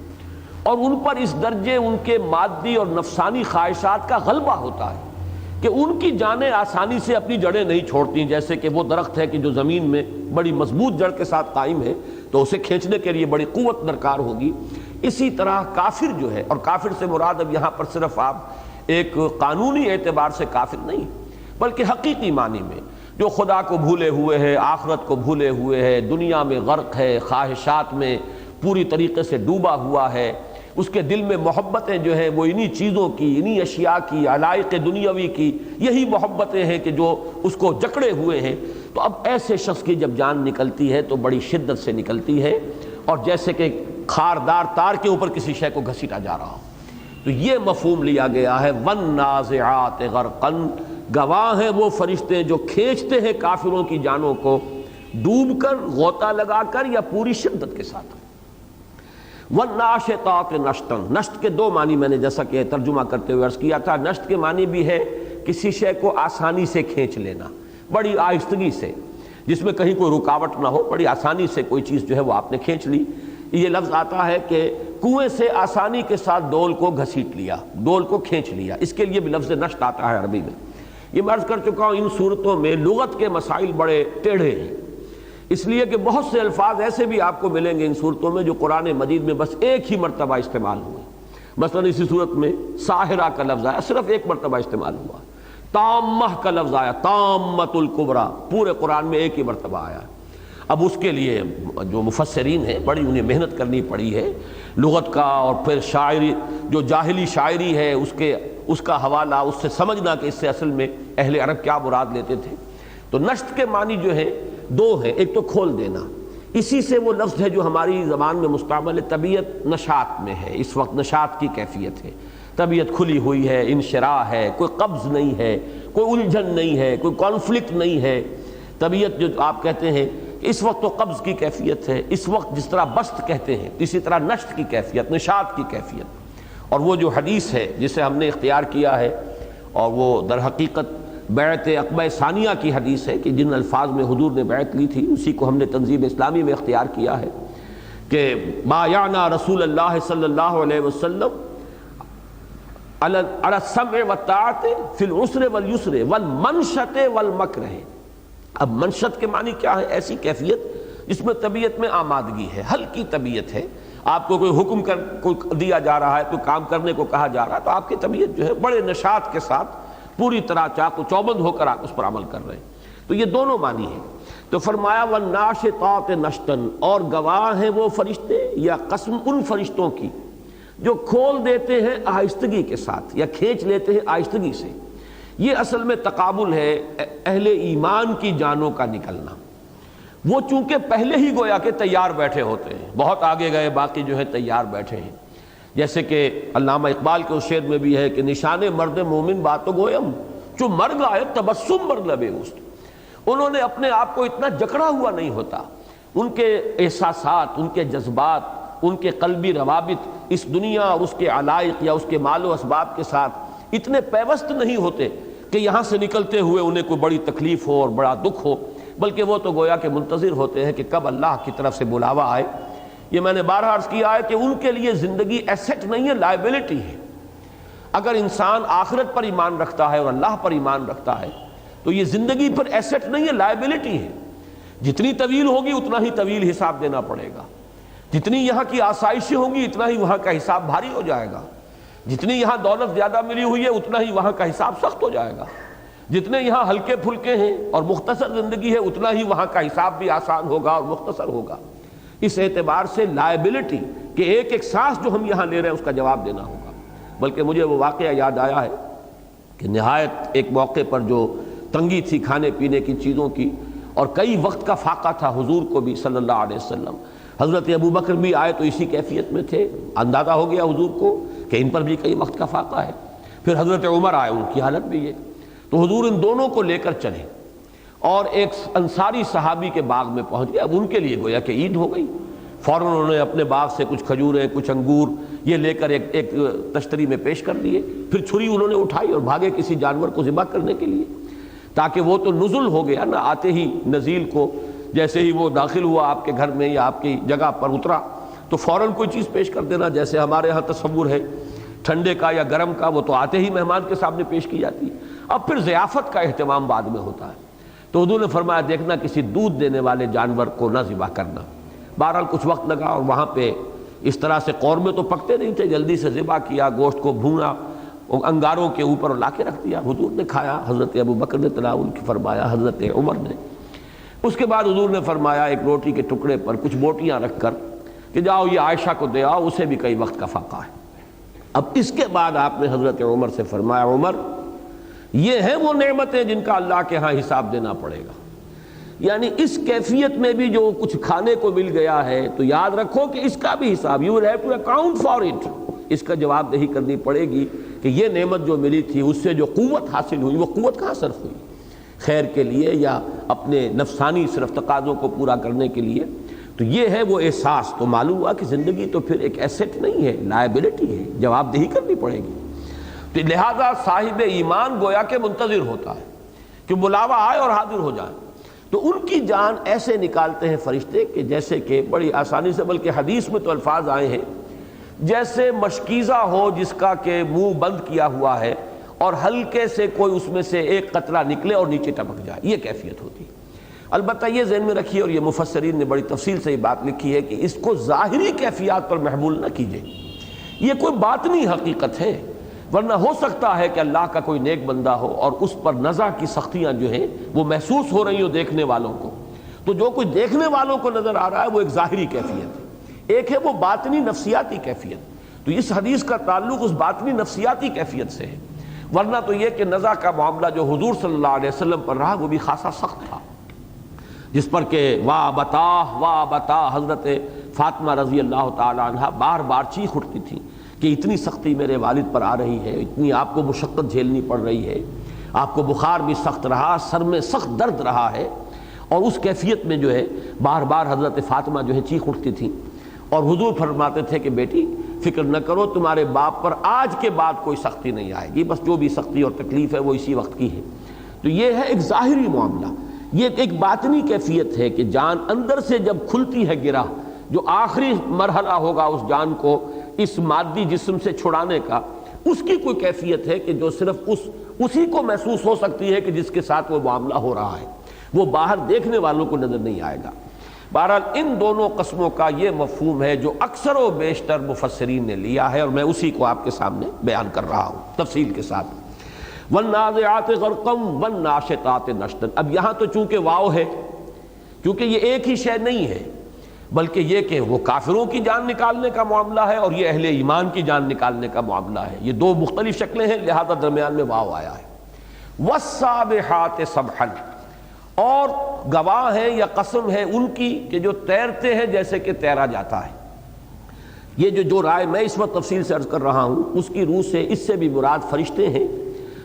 Speaker 1: اور ان پر اس درجے ان کے مادی اور نفسانی خواہشات کا غلبہ ہوتا ہے کہ ان کی جانیں آسانی سے اپنی جڑیں نہیں چھوڑتی. جیسے کہ وہ درخت ہے کہ جو زمین میں بڑی مضبوط جڑ کے ساتھ قائم ہے تو اسے کھینچنے کے لیے بڑی قوت درکار ہوگی. اسی طرح کافر جو ہے، اور کافر سے مراد اب یہاں پر صرف آپ ایک قانونی اعتبار سے کافر نہیں بلکہ حقیقی معنی میں جو خدا کو بھولے ہوئے ہے، آخرت کو بھولے ہوئے ہے، دنیا میں غرق ہے، خواہشات میں پوری طریقے سے ڈوبا ہوا ہے، اس کے دل میں محبتیں جو ہیں وہ انہی چیزوں کی، انہی اشیاء کی، علائق دنیاوی کی، یہی محبتیں ہیں کہ جو اس کو جکڑے ہوئے ہیں. تو اب ایسے شخص کی جب جان نکلتی ہے تو بڑی شدت سے نکلتی ہے اور جیسے کہ خاردار تار کے اوپر کسی شے کو گھسیٹا جا رہا ہو. تو یہ مفہوم لیا گیا ہے وَالنَّازِعَاتِ غَرْقًا. گواہ ہیں وہ فرشتے جو کھینچتے ہیں کافروں کی جانوں کو ڈوب کر، غوطہ لگا کر یا پوری شدت کے ساتھ. وَالنَّاشِطَاتِ نَشْطًا. نشط کے دو معنی میں نے جیسا کہ ترجمہ کرتے ہوئے عرض کیا تھا. نشط کے معنی بھی ہے کسی شے کو آسانی سے کھینچ لینا، بڑی آہستگی سے، جس میں کہیں کوئی رکاوٹ نہ ہو، بڑی آسانی سے کوئی چیز جو ہے وہ آپ نے کھینچ لی. یہ لفظ آتا ہے کہ کنویں سے آسانی کے ساتھ ڈول کو گھسیٹ لیا، ڈول کو کھینچ لیا. اس کے لیے بھی لفظ نشط آتا ہے عربی میں. یہ میں عرض کر چکا ہوں ان صورتوں میں لغت کے مسائل بڑے ٹیڑھے ہیں، اس لیے کہ بہت سے الفاظ ایسے بھی آپ کو ملیں گے ان صورتوں میں جو قرآن مجید میں بس ایک ہی مرتبہ استعمال ہوئے. مثلا اسی صورت میں ساحرہ کا لفظ آیا، صرف ایک مرتبہ استعمال ہوا. تامہ کا لفظ آیا، تامۃ الکبریٰ، پورے قرآن میں ایک ہی مرتبہ آیا. اب اس کے لیے جو مفسرین ہیں بڑی انہیں محنت کرنی پڑی ہے لغت کا، اور پھر شاعری جو جاہلی شاعری ہے اس کا حوالہ، اس سے سمجھنا کہ اس سے اصل میں اہل عرب کیا مراد لیتے تھے. تو نشط کے معنی جو ہے دو ہیں. ایک تو کھول دینا، اسی سے وہ لفظ ہے جو ہماری زبان میں مستعمل ہے. طبیعت نشاط میں ہے، اس وقت نشاط کی کیفیت ہے، طبیعت کھلی ہوئی ہے، انشراح ہے، کوئی قبض نہیں ہے، کوئی الجھن نہیں ہے، کوئی کانفلکٹ نہیں ہے. طبیعت جو آپ کہتے ہیں اس وقت تو قبض کی کیفیت ہے، اس وقت جس طرح بست کہتے ہیں اسی طرح نشط کی کیفیت، نشاط کی کیفیت. اور وہ جو حدیث ہے جسے ہم نے اختیار کیا ہے، اور وہ در حقیقت بیعت عقبہ ثانیہ کی حدیث ہے کہ جن الفاظ میں حضور نے بیعت لی تھی اسی کو ہم نے تنظیم اسلامی میں اختیار کیا ہے کہ بایعنا رسول اللہ صلی اللہ علیہ وسلم علی السمع والطاعۃ فی العسر والیسر والمنشط والمکرہ. اب منشط کے معنی کیا ہے؟ ایسی کیفیت جس میں طبیعت میں آمادگی ہے، ہلکی طبیعت ہے. آپ کو کوئی حکم کوئی دیا جا رہا ہے، کوئی کام کرنے کو کہا جا رہا ہے تو آپ کی طبیعت جو ہے بڑے نشاط کے ساتھ پوری طرح چاق و چوبند ہو کر آپ اس پر عمل کر رہے ہیں. تو یہ دونوں معنی ہیں. تو فرمایا وَالنَّاشِطَاتِ نَشْطًا، اور گواہ ہیں وہ فرشتے یا قسم ان فرشتوں کی جو کھول دیتے ہیں آہستگی کے ساتھ یا کھینچ لیتے ہیں آہستگی سے. یہ اصل میں تقابل ہے اہل ایمان کی جانوں کا نکلنا. وہ چونکہ پہلے ہی گویا کہ تیار بیٹھے ہوتے ہیں، بہت آگے گئے، باقی جو ہے تیار بیٹھے ہیں. جیسے کہ علامہ اقبال کے اس شعر میں بھی ہے کہ نشان مرد مومن باتو گویم جو مر گئے تبسم بر لبے اوست. انہوں نے اپنے آپ کو اتنا جکڑا ہوا نہیں ہوتا، ان کے احساسات، ان کے جذبات، ان کے قلبی روابط اس دنیا اور اس کے علائق یا اس کے مال و اسباب کے ساتھ اتنے پیوست نہیں ہوتے کہ یہاں سے نکلتے ہوئے انہیں کوئی بڑی تکلیف ہو اور بڑا دکھ ہو، بلکہ وہ تو گویا کہ منتظر ہوتے ہیں کہ کب اللہ کی طرف سے بلاوا آئے. یہ میں نے بارہا عرض کیا ہے کہ ان کے لیے زندگی ایسٹ نہیں ہے، لائبلٹی ہے. اگر انسان آخرت پر ایمان رکھتا ہے اور اللہ پر ایمان رکھتا ہے تو یہ زندگی پر ایسٹ نہیں ہے، لائبلٹی ہے. جتنی طویل ہوگی اتنا ہی طویل حساب دینا پڑے گا، جتنی یہاں کی آسائشیں ہوں گی اتنا ہی وہاں کا حساب بھاری ہو جائے گا، جتنی یہاں دولت زیادہ ملی ہوئی ہے اتنا ہی وہاں کا حساب سخت ہو جائے گا، جتنے یہاں ہلکے پھلکے ہیں اور مختصر زندگی ہے اتنا ہی وہاں کا حساب بھی آسان ہوگا اور مختصر ہوگا۔ اس اعتبار سے لائبلٹی کہ ایک ایک سانس جو ہم یہاں لے رہے ہیں اس کا جواب دینا ہوگا۔ بلکہ مجھے وہ واقعہ یاد آیا ہے کہ نہایت ایک موقع پر جو تنگی تھی کھانے پینے کی چیزوں کی اور کئی وقت کا فاقہ تھا حضور کو بھی صلی اللہ علیہ وسلم، حضرت ابو بکر بھی آئے تو اسی کیفیت میں تھے، اندازہ ہو گیا حضور کو کہ ان پر بھی کئی وقت کا فاقہ ہے۔ پھر حضرت عمر آئے، ان کی حالت بھی یہ، تو حضور ان دونوں کو لے کر چلے اور ایک انصاری صحابی کے باغ میں پہنچ گئے۔ اب ان کے لیے گویا کہ عید ہو گئی، فوراً انہوں نے اپنے باغ سے کچھ کھجوریں کچھ انگور یہ لے کر ایک تشتری میں پیش کر دیے، پھر چھری انہوں نے اٹھائی اور بھاگے کسی جانور کو ذبح کرنے کے لیے، تاکہ وہ تو نزل ہو گیا نا، آتے ہی نزیل کو جیسے ہی وہ داخل ہوا آپ کے گھر میں یا آپ کی جگہ پر اترا تو فوراً کوئی چیز پیش کر دینا، جیسے ہمارے ہاں تصور ہے ٹھنڈے کا یا گرم کا، وہ تو آتے ہی مہمان کے سامنے پیش کی جاتی ہے۔ اب پھر ضیافت کا اہتمام بعد میں ہوتا ہے، تو حضور نے فرمایا دیکھنا کسی دودھ دینے والے جانور کو نہ ذبح کرنا۔ بہرحال کچھ وقت لگا اور وہاں پہ اس طرح سے قورمے تو پکتے نہیں تھے، جلدی سے ذبح کیا، گوشت کو بھونا انگاروں کے اوپر لا کے رکھ دیا، حضور نے کھایا، حضرت ابو بکر نے تناول فرمایا، حضرت عمر نے۔ اس کے بعد حضور نے فرمایا ایک روٹی کے ٹکڑے پر کچھ بوٹیاں رکھ کر کہ جاؤ یہ عائشہ کو دے آؤ، اسے بھی کئی وقت کا فاقہ ہے۔ اب اس کے بعد آپ نے حضرت عمر سے فرمایا عمر یہ ہیں وہ نعمتیں جن کا اللہ کے ہاں حساب دینا پڑے گا، یعنی اس کیفیت میں بھی جو کچھ کھانے کو مل گیا ہے تو یاد رکھو کہ اس کا بھی حساب، you have to account for it, اس کا جواب دہی کرنی پڑے گی کہ یہ نعمت جو ملی تھی اس سے جو قوت حاصل ہوئی وہ قوت کہاں صرف ہوئی، خیر کے لیے یا اپنے نفسانی صرف تقاضوں کو پورا کرنے کے لیے۔ تو یہ ہے وہ احساس، تو معلوم ہوا کہ زندگی تو پھر ایک ایسٹ نہیں ہے، لائبلٹی ہے، جواب دہی کرنی پڑے گی۔ تو لہذا صاحب ایمان گویا کہ منتظر ہوتا ہے کہ بلاوا آئے اور حاضر ہو جائے، تو ان کی جان ایسے نکالتے ہیں فرشتے کہ جیسے کہ بڑی آسانی سے، بلکہ حدیث میں تو الفاظ آئے ہیں جیسے مشکیزہ ہو جس کا کہ منہ بند کیا ہوا ہے اور ہلکے سے کوئی اس میں سے ایک قطرہ نکلے اور نیچے ٹپک جائے، یہ کیفیت ہوتی ہے۔ البتہ یہ ذہن میں رکھیے، اور یہ مفسرین نے بڑی تفصیل سے یہ بات لکھی ہے کہ اس کو ظاہری کیفیات پر محمول نہ کیجیے، یہ کوئی باطنی حقیقت ہے، ورنہ ہو سکتا ہے کہ اللہ کا کوئی نیک بندہ ہو اور اس پر نزع کی سختیاں جو ہیں وہ محسوس ہو رہی ہوں دیکھنے والوں کو، تو جو کچھ دیکھنے والوں کو نظر آ رہا ہے وہ ایک ظاہری کیفیت ہے، ایک ہے وہ باطنی نفسیاتی کیفیت۔ تو اس حدیث کا تعلق اس باطنی نفسیاتی کیفیت سے ہے، ورنہ تو یہ کہ نزع کا معاملہ جو حضور صلی اللہ علیہ وسلم پر رہا وہ بھی خاصا سخت تھا، جس پر کہ واہ بتا حضرت فاطمہ رضی اللہ تعالی عنہ بار بار چیخ اٹھتی تھی کہ اتنی سختی میرے والد پر آ رہی ہے، اتنی آپ کو مشقت جھیلنی پڑ رہی ہے، آپ کو بخار بھی سخت رہا، سر میں سخت درد رہا ہے، اور اس کیفیت میں جو ہے بار بار حضرت فاطمہ جو ہے چیخ اٹھتی تھی، اور حضور فرماتے تھے کہ بیٹی فکر نہ کرو، تمہارے باپ پر آج کے بعد کوئی سختی نہیں آئے گی، بس جو بھی سختی اور تکلیف ہے وہ اسی وقت کی ہے۔ تو یہ ہے ایک ظاہری معاملہ، یہ ایک باطنی کیفیت ہے کہ جان اندر سے جب کھلتی ہے گرہ، جو آخری مرحلہ ہوگا اس جان کو اس مادی جسم سے چھڑانے کا، اس کی کوئی کیفیت ہے کہ جو صرف اسی کو محسوس ہو سکتی ہے کہ جس کے ساتھ وہ معاملہ ہو رہا ہے، وہ باہر دیکھنے والوں کو نظر نہیں آئے گا۔ بہرحال ان دونوں قسموں کا یہ مفہوم ہے جو اکثر و بیشتر مفسرین نے لیا ہے، اور میں اسی کو آپ کے سامنے بیان کر رہا ہوں تفصیل کے ساتھ۔ وَالنَّازِعَاتِ غَرْقًا وَالنَّاشِطَاتِ نَشْطًا، اب یہاں تو چونکہ واو ہے، کیونکہ یہ ایک ہی شے نہیں ہے، بلکہ یہ کہ وہ کافروں کی جان نکالنے کا معاملہ ہے اور یہ اہل ایمان کی جان نکالنے کا معاملہ ہے، یہ دو مختلف شکلیں ہیں، لہذا درمیان میں واو آیا ہے۔ وَالسَّابِحَاتِ سَبْحًا، اور گواہ ہیں یا قسم ہے ان کی کہ جو تیرتے ہیں جیسے کہ تیرا جاتا ہے۔ یہ جو رائے میں اس وقت تفصیل سے عرض کر رہا ہوں اس کی روح سے اس سے بھی مراد فرشتے ہیں،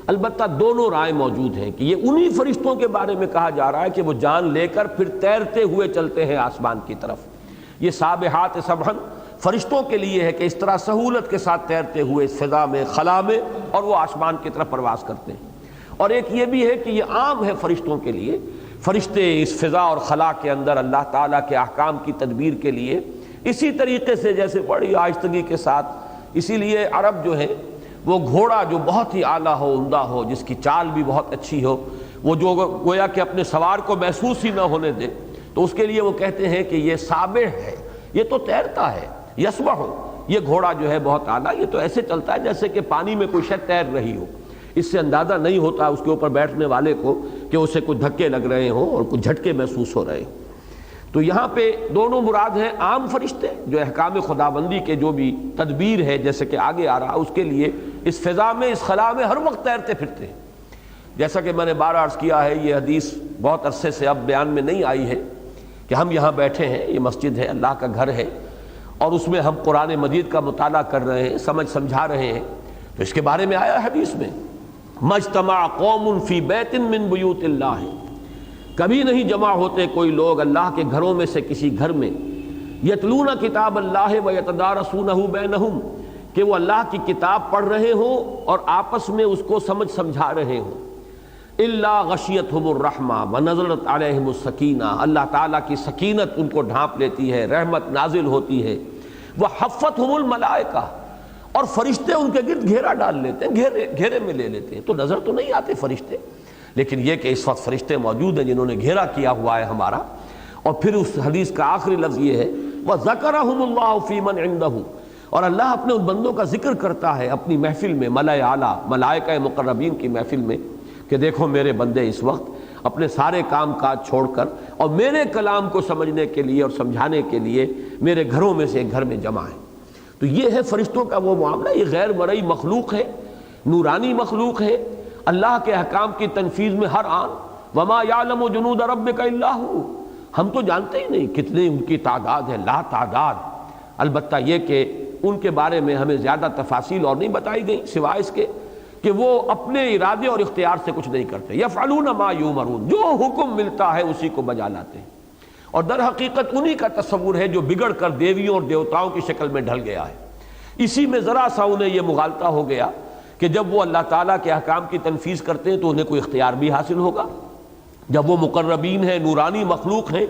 Speaker 1: البتہ دونوں رائے موجود ہیں کہ یہ انہی فرشتوں کے بارے میں کہا جا رہا ہے کہ وہ جان لے کر پھر تیرتے ہوئے چلتے ہیں آسمان کی طرف۔ یہ سابحات سبحن فرشتوں کے لیے ہے کہ اس طرح سہولت کے ساتھ تیرتے ہوئے اس فضا میں خلا میں اور وہ آسمان کی طرف پرواز کرتے ہیں، اور ایک یہ بھی ہے کہ یہ عام ہے فرشتوں کے لیے، فرشتے اس فضا اور خلا کے اندر اللہ تعالیٰ کے احکام کی تدبیر کے لیے اسی طریقے سے جیسے بڑی آہستگی کے ساتھ، اسی لیے عرب جو ہے وہ گھوڑا جو بہت ہی اعلیٰ ہو، عمدہ ہو، جس کی چال بھی بہت اچھی ہو، وہ جو گویا کہ اپنے سوار کو محسوس ہی نہ ہونے دے، تو اس کے لیے وہ کہتے ہیں کہ یہ سابح ہے، یہ تو تیرتا ہے، یسبح، یہ گھوڑا جو ہے بہت اعلیٰ، یہ تو ایسے چلتا ہے جیسے کہ پانی میں کوئی شے تیر رہی ہو، اس سے اندازہ نہیں ہوتا اس کے اوپر بیٹھنے والے کو کہ اسے کچھ دھکے لگ رہے ہوں اور کچھ جھٹکے محسوس ہو رہے ہوں۔ تو یہاں پہ دونوں مراد ہیں عام فرشتے جو احکام خداوندی کے جو بھی تدبیر ہے، جیسے کہ آگے آ رہا اس کے لیے اس فضا میں اس خلا میں ہر وقت تیرتے پھرتے ہیں۔ جیسا کہ میں نے بار عرض کیا ہے، یہ حدیث بہت عرصے سے اب بیان میں نہیں آئی ہے کہ ہم یہاں بیٹھے ہیں، یہ مسجد ہے، اللہ کا گھر ہے، اور اس میں ہم قرآن مجید کا مطالعہ کر رہے ہیں، سمجھا رہے ہیں، تو اس کے بارے میں آیا حدیث میں مجتمع قوم فی بیت من بیوت اللہ، کبھی نہیں جمع ہوتے کوئی لوگ اللہ کے گھروں میں سے کسی گھر میں، یتلون کتاب اللہ ویتدارسونہ بینہم، کہ وہ اللہ کی کتاب پڑھ رہے ہوں اور آپس میں اس کو سمجھا رہے ہوں، الا غشیتہم الرحمہ ونزلت علیہم السکینہ، اللہ تعالیٰ کی سکینت ان کو ڈھانپ لیتی ہے، رحمت نازل ہوتی ہے، وحفتہم الملائکہ، اور فرشتے ان کے گرد گھیرا ڈال لیتے ہیں، گھیرے میں لے لیتے ہیں۔ تو نظر تو نہیں آتے فرشتے، لیکن یہ کہ اس وقت فرشتے موجود ہیں جنہوں نے گھیرا کیا ہوا ہے ہمارا۔ اور پھر اس حدیث کا آخری لفظ یہ ہے وَذَكَرَهُمُ اللَّهُ فِي مَنْ عِنْدَهُ، اور اللہ اپنے ان بندوں کا ذکر کرتا ہے اپنی محفل میں، ملائے اعلیٰ ملائکہ مقربین کی محفل میں، کہ دیکھو میرے بندے اس وقت اپنے سارے کام کاج چھوڑ کر اور میرے کلام کو سمجھنے کے لیے اور سمجھانے کے لیے میرے گھروں میں سے ایک گھر میں جمع ہیں۔ تو یہ ہے فرشتوں کا وہ معاملہ، یہ غیر مرئی مخلوق ہے، نورانی مخلوق ہے، اللہ کے احکام کی تنفیذ میں ہر آن۔ وما یعلم جنود ربک الا ھو، ہم تو جانتے ہی نہیں کتنے ان کی تعداد ہے، لا تعداد۔ البتہ یہ کہ ان کے بارے میں ہمیں زیادہ تفاصیل اور نہیں بتائی گئی سوائے اس کے کہ وہ اپنے ارادے اور اختیار سے کچھ نہیں کرتے، یفعلون ما یؤمرون، جو حکم ملتا ہے اسی کو بجا لاتے ہیں۔ اور در حقیقت انہی کا تصور ہے جو بگڑ کر دیویوں اور دیوتاؤں کی شکل میں ڈھل گیا ہے۔ اسی میں ذرا سا انہیں یہ مغالطہ ہو گیا کہ جب وہ اللہ تعالیٰ کے احکام کی تنفیذ کرتے ہیں تو انہیں کوئی اختیار بھی حاصل ہوگا، جب وہ مقربین ہیں، نورانی مخلوق ہیں،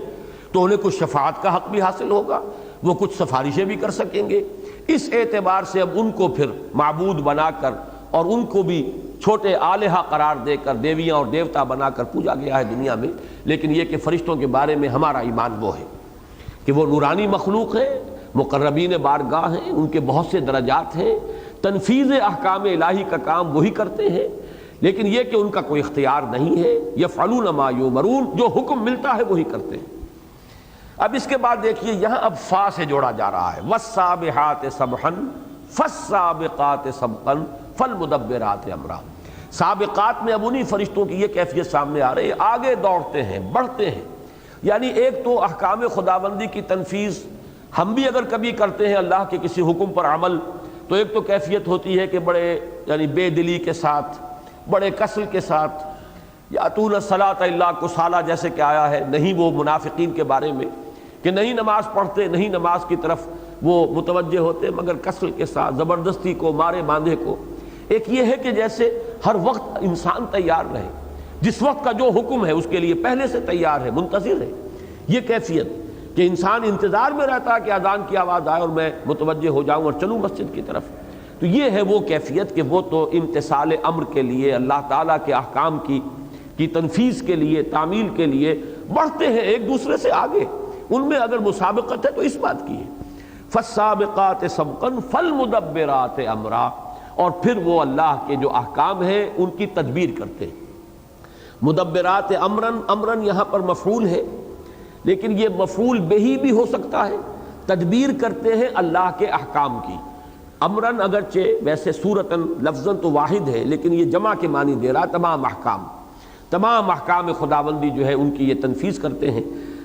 Speaker 1: تو انہیں کچھ شفاعت کا حق بھی حاصل ہوگا، وہ کچھ سفارشیں بھی کر سکیں گے۔ اس اعتبار سے اب ان کو پھر معبود بنا کر اور ان کو بھی چھوٹے آلہہ قرار دے کر دیویاں اور دیوتا بنا کر پوجا گیا ہے دنیا میں۔ لیکن یہ کہ فرشتوں کے بارے میں ہمارا ایمان وہ ہے کہ وہ نورانی مخلوق ہیں، مقربین بارگاہ ہیں، ان کے بہت سے درجات ہیں، تنفیذ احکام الہی کا کام وہی کرتے ہیں، لیکن یہ کہ ان کا کوئی اختیار نہیں ہے، یفعلون ما یؤمرون، جو حکم ملتا ہے وہی کرتے ہیں۔ اب اس کے بعد دیکھیے یہاں اب فا سے جوڑا جا رہا ہے، والسابحات سبحا فالسابقات سبقا فالمدبرات امرا۔ سابقات میں اب انہی فرشتوں کی یہ کیفیت سامنے آ رہی ہے، آگے دوڑتے ہیں، بڑھتے ہیں۔ یعنی ایک تو احکام خداوندی کی تنفیذ ہم بھی اگر کبھی کرتے ہیں اللہ کے کسی حکم پر عمل، تو ایک تو کیفیت ہوتی ہے کہ بڑے یعنی بے دلی کے ساتھ، بڑے کسل کے ساتھ، یاتون الصلاۃ الا کسالى جیسے کہ آیا ہے، نہیں وہ منافقین کے بارے میں کہ نہیں نماز پڑھتے، نہیں نماز کی طرف وہ متوجہ ہوتے، مگر کسل کے ساتھ، زبردستی کو، مارے باندھے کو۔ ایک یہ ہے کہ جیسے ہر وقت انسان تیار رہے، جس وقت کا جو حکم ہے اس کے لیے پہلے سے تیار ہے، منتظر ہے۔ یہ کیفیت کہ انسان انتظار میں رہتا ہے کہ اذان کی آواز آئے اور میں متوجہ ہو جاؤں اور چلوں مسجد کی طرف۔ تو یہ ہے وہ کیفیت کہ وہ تو امتثال امر کے لیے، اللہ تعالیٰ کے احکام کی تنفیذ کے لیے، تعمیل کے لیے بڑھتے ہیں ایک دوسرے سے آگے۔ ان میں اگر مسابقت ہے تو اس بات کی ہے، فالسابقات سبقا فالمدبرات امرا، اور پھر وہ اللہ کے جو احکام ہیں ان کی تدبیر کرتے ہیں۔ مدبرات امرن، امرن یہاں پر مفعول ہے، لیکن یہ مفعول بہی بھی ہو سکتا ہے، تدبیر کرتے ہیں اللہ کے احکام کی۔ امرن اگرچہ ویسے صورتاً لفظاً تو واحد ہے، لیکن یہ جمع کے معنی دے رہا، تمام احکام خداوندی جو ہے ان کی یہ تنفیذ کرتے ہیں۔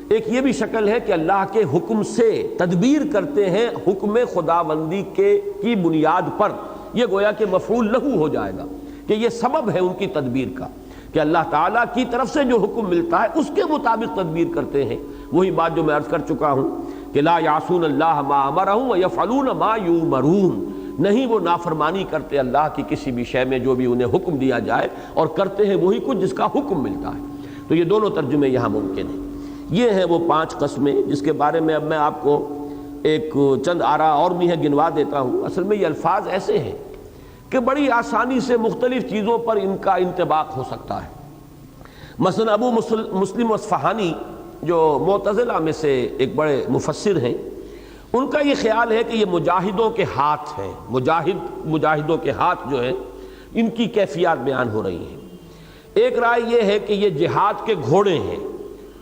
Speaker 1: ایک یہ بھی شکل ہے کہ اللہ کے حکم سے تدبیر کرتے ہیں، حکم خداوندی کی بنیاد پر، یہ گویا کہ مفعول لہو ہو جائے گا کہ یہ سبب ہے ان کی تدبیر کا، کہ اللہ تعالیٰ کی طرف سے جو حکم ملتا ہے اس کے مطابق تدبیر کرتے ہیں۔ وہی بات جو میں عرض کر چکا ہوں کہ لا یعصون اللہ ما امرہم ویفعلون ما یؤمرون، نہیں وہ نافرمانی کرتے اللہ کی کسی بھی شے میں جو بھی انہیں حکم دیا جائے، اور کرتے ہیں وہی کچھ جس کا حکم ملتا ہے۔ تو یہ دونوں ترجمے یہاں ممکن ہیں۔ یہ ہیں وہ 5 قسمیں جس کے بارے میں اب میں آپ کو ایک چند آراء اور بھی ہیں گنوا دیتا ہوں۔ اصل میں یہ الفاظ ایسے ہیں کہ بڑی آسانی سے مختلف چیزوں پر ان کا انطباق ہو سکتا ہے۔ مثلا ابو مسلم اصفہانی جو معتزلہ میں سے ایک بڑے مفسر ہیں، ان کا یہ خیال ہے کہ یہ مجاہدوں کے ہاتھ ہیں، مجاہدوں کے ہاتھ جو ہیں ان کی کیفیات بیان ہو رہی ہیں۔ ایک رائے یہ ہے کہ یہ جہاد کے گھوڑے ہیں،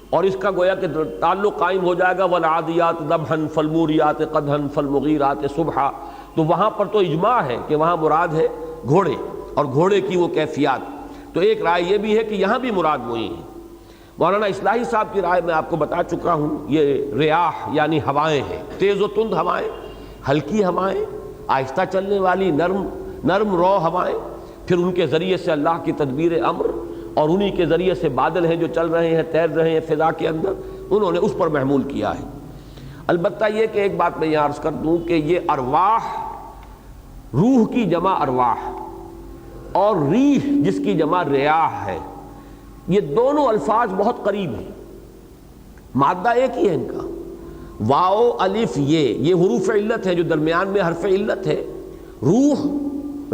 Speaker 1: اور اس کا گویا کہ تعلق قائم ہو جائے گا والعادیات ضبحا فالموریات قدحا فالمغیرات صبحا، تو وہاں پر تو اجماع ہے کہ وہاں مراد ہے گھوڑے اور گھوڑے کی وہ کیفیات۔ تو ایک رائے یہ بھی ہے کہ یہاں بھی مراد وہی ہے۔ مولانا اصلاحی صاحب کی رائے میں آپ کو بتا چکا ہوں، یہ ریاح یعنی ہوائیں ہیں، تیز و تند ہوائیں، ہلکی ہوائیں، آہستہ چلنے والی نرم رو ہوائیں، پھر ان کے ذریعے سے اللہ کی تدبیر امر، اور انہی کے ذریعے سے بادل ہیں جو چل رہے ہیں، تیر رہے ہیں فضا کے اندر، انہوں نے اس پر محمول کیا ہے۔ البتہ یہ کہ ایک بات میں یہ عرض کر دوں کہ یہ ارواح، روح کی جمع ارواح اور ریح جس کی جمع ریاح ہے، یہ دونوں الفاظ بہت قریب ہیں، مادہ ایک ہی ہے ان کا، واو الف یہ حروف علت ہے جو درمیان میں حرف علت ہے، روح،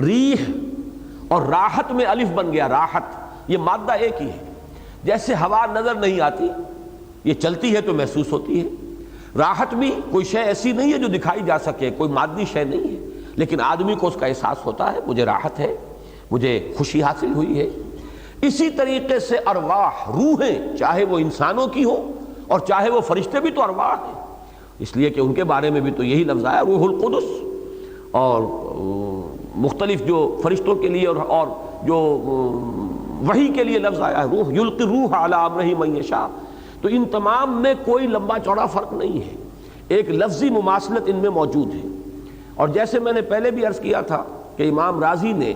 Speaker 1: ریح اور راحت میں الف بن گیا راحت، یہ مادہ ایک ہی ہے۔ جیسے ہوا نظر نہیں آتی، یہ چلتی ہے تو محسوس ہوتی ہے، راحت بھی کوئی شے ایسی نہیں ہے جو دکھائی جا سکے، کوئی مادی شے نہیں ہے، لیکن آدمی کو اس کا احساس ہوتا ہے، مجھے راحت ہے، مجھے خوشی حاصل ہوئی ہے۔ اسی طریقے سے ارواح، روحیں، چاہے وہ انسانوں کی ہو اور چاہے وہ فرشتے بھی تو ارواح ہیں، اس لیے کہ ان کے بارے میں بھی تو یہی لفظ آیا روح القدس، اور مختلف جو فرشتوں کے لیے اور جو وحی کے لیے لفظ آیا ہے روح، یلقی الروح علی امرہ من یشاء، تو ان تمام میں کوئی لمبا چوڑا فرق نہیں ہے، ایک لفظی مماثلت ان میں موجود ہے۔ اور جیسے میں نے پہلے بھی عرض کیا تھا کہ امام رازی نے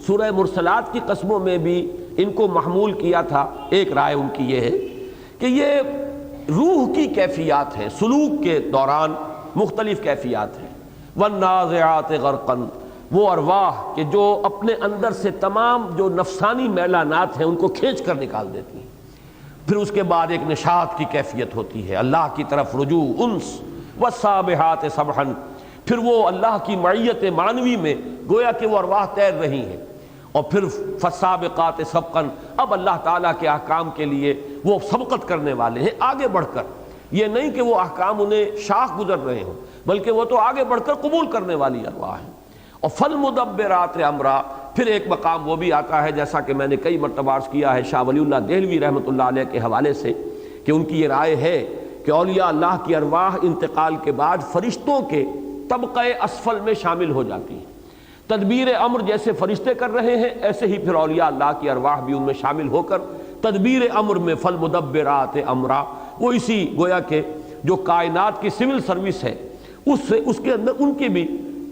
Speaker 1: سورہ مرسلات کی قسموں میں بھی ان کو محمول کیا تھا، ایک رائے ان کی یہ ہے کہ یہ روح کی کیفیات ہیں، سلوک کے دوران مختلف کیفیات ہیں۔ والنازعات غرقا، وہ ارواح کہ جو اپنے اندر سے تمام جو نفسانی میلانات ہیں ان کو کھینچ کر نکال دیتی ہیں، پھر اس کے بعد ایک نشاط کی کیفیت ہوتی ہے، اللہ کی طرف رجوع، انس، والسابحات سبحا، پھر وہ اللہ کی معیت معنوی میں گویا کہ وہ ارواح تیر رہی ہیں، اور پھر فالسابقات سبقا، اب اللہ تعالیٰ کے احکام کے لیے وہ سبقت کرنے والے ہیں آگے بڑھ کر، یہ نہیں کہ وہ احکام انہیں شاخ گزر رہے ہوں، بلکہ وہ تو آگے بڑھ کر قبول کرنے والی ارواح ہیں۔ اور فالمدبرات امرا، پھر ایک مقام وہ بھی آتا ہے جیسا کہ میں نے کئی مرتبہ عرض کیا ہے شاہ ولی اللہ دہلوی رحمۃ اللہ علیہ کے حوالے سے کہ ان کی یہ رائے ہے کہ اولیاء اللہ کی ارواح انتقال کے بعد فرشتوں کے طبقہ اسفل میں شامل ہو جاتی ہیں، تدبیر امر جیسے فرشتے کر رہے ہیں ایسے ہی پھر اولیاء اللہ کی ارواح بھی ان میں شامل ہو کر تدبیر امر میں فالمدبرات امرا، وہ اسی گویا کہ جو کائنات کی سول سروس ہے اس کے اندر ان کی بھی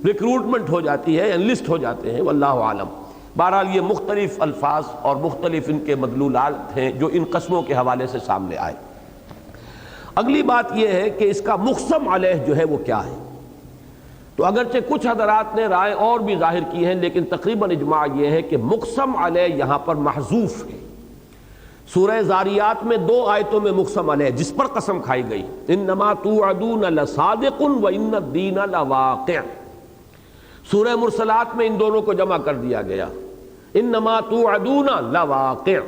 Speaker 1: ریکروٹمنٹ ہو جاتی ہے، انلسٹ ہو جاتے ہیں، واللہ عالم۔ بہرحال یہ مختلف الفاظ اور مختلف ان کے مدلولات ہیں جو ان قسموں کے حوالے سے سامنے آئے۔ اگلی بات یہ ہے کہ اس کا مقسم علیہ جو ہے وہ کیا ہے، تو اگرچہ کچھ حضرات نے رائے اور بھی ظاہر کی ہیں لیکن تقریباً اجماع یہ ہے کہ مقسم علیہ یہاں پر محذوف ہے۔ سورہ زاریات میں 2 آیتوں میں مقسم علیہ جس پر قسم کھائی گئی، انما توعدون لصادق وان الدین لواقع، سورہ مرسلات میں ان دونوں کو جمع کر دیا گیا، انما توعدون لواقع،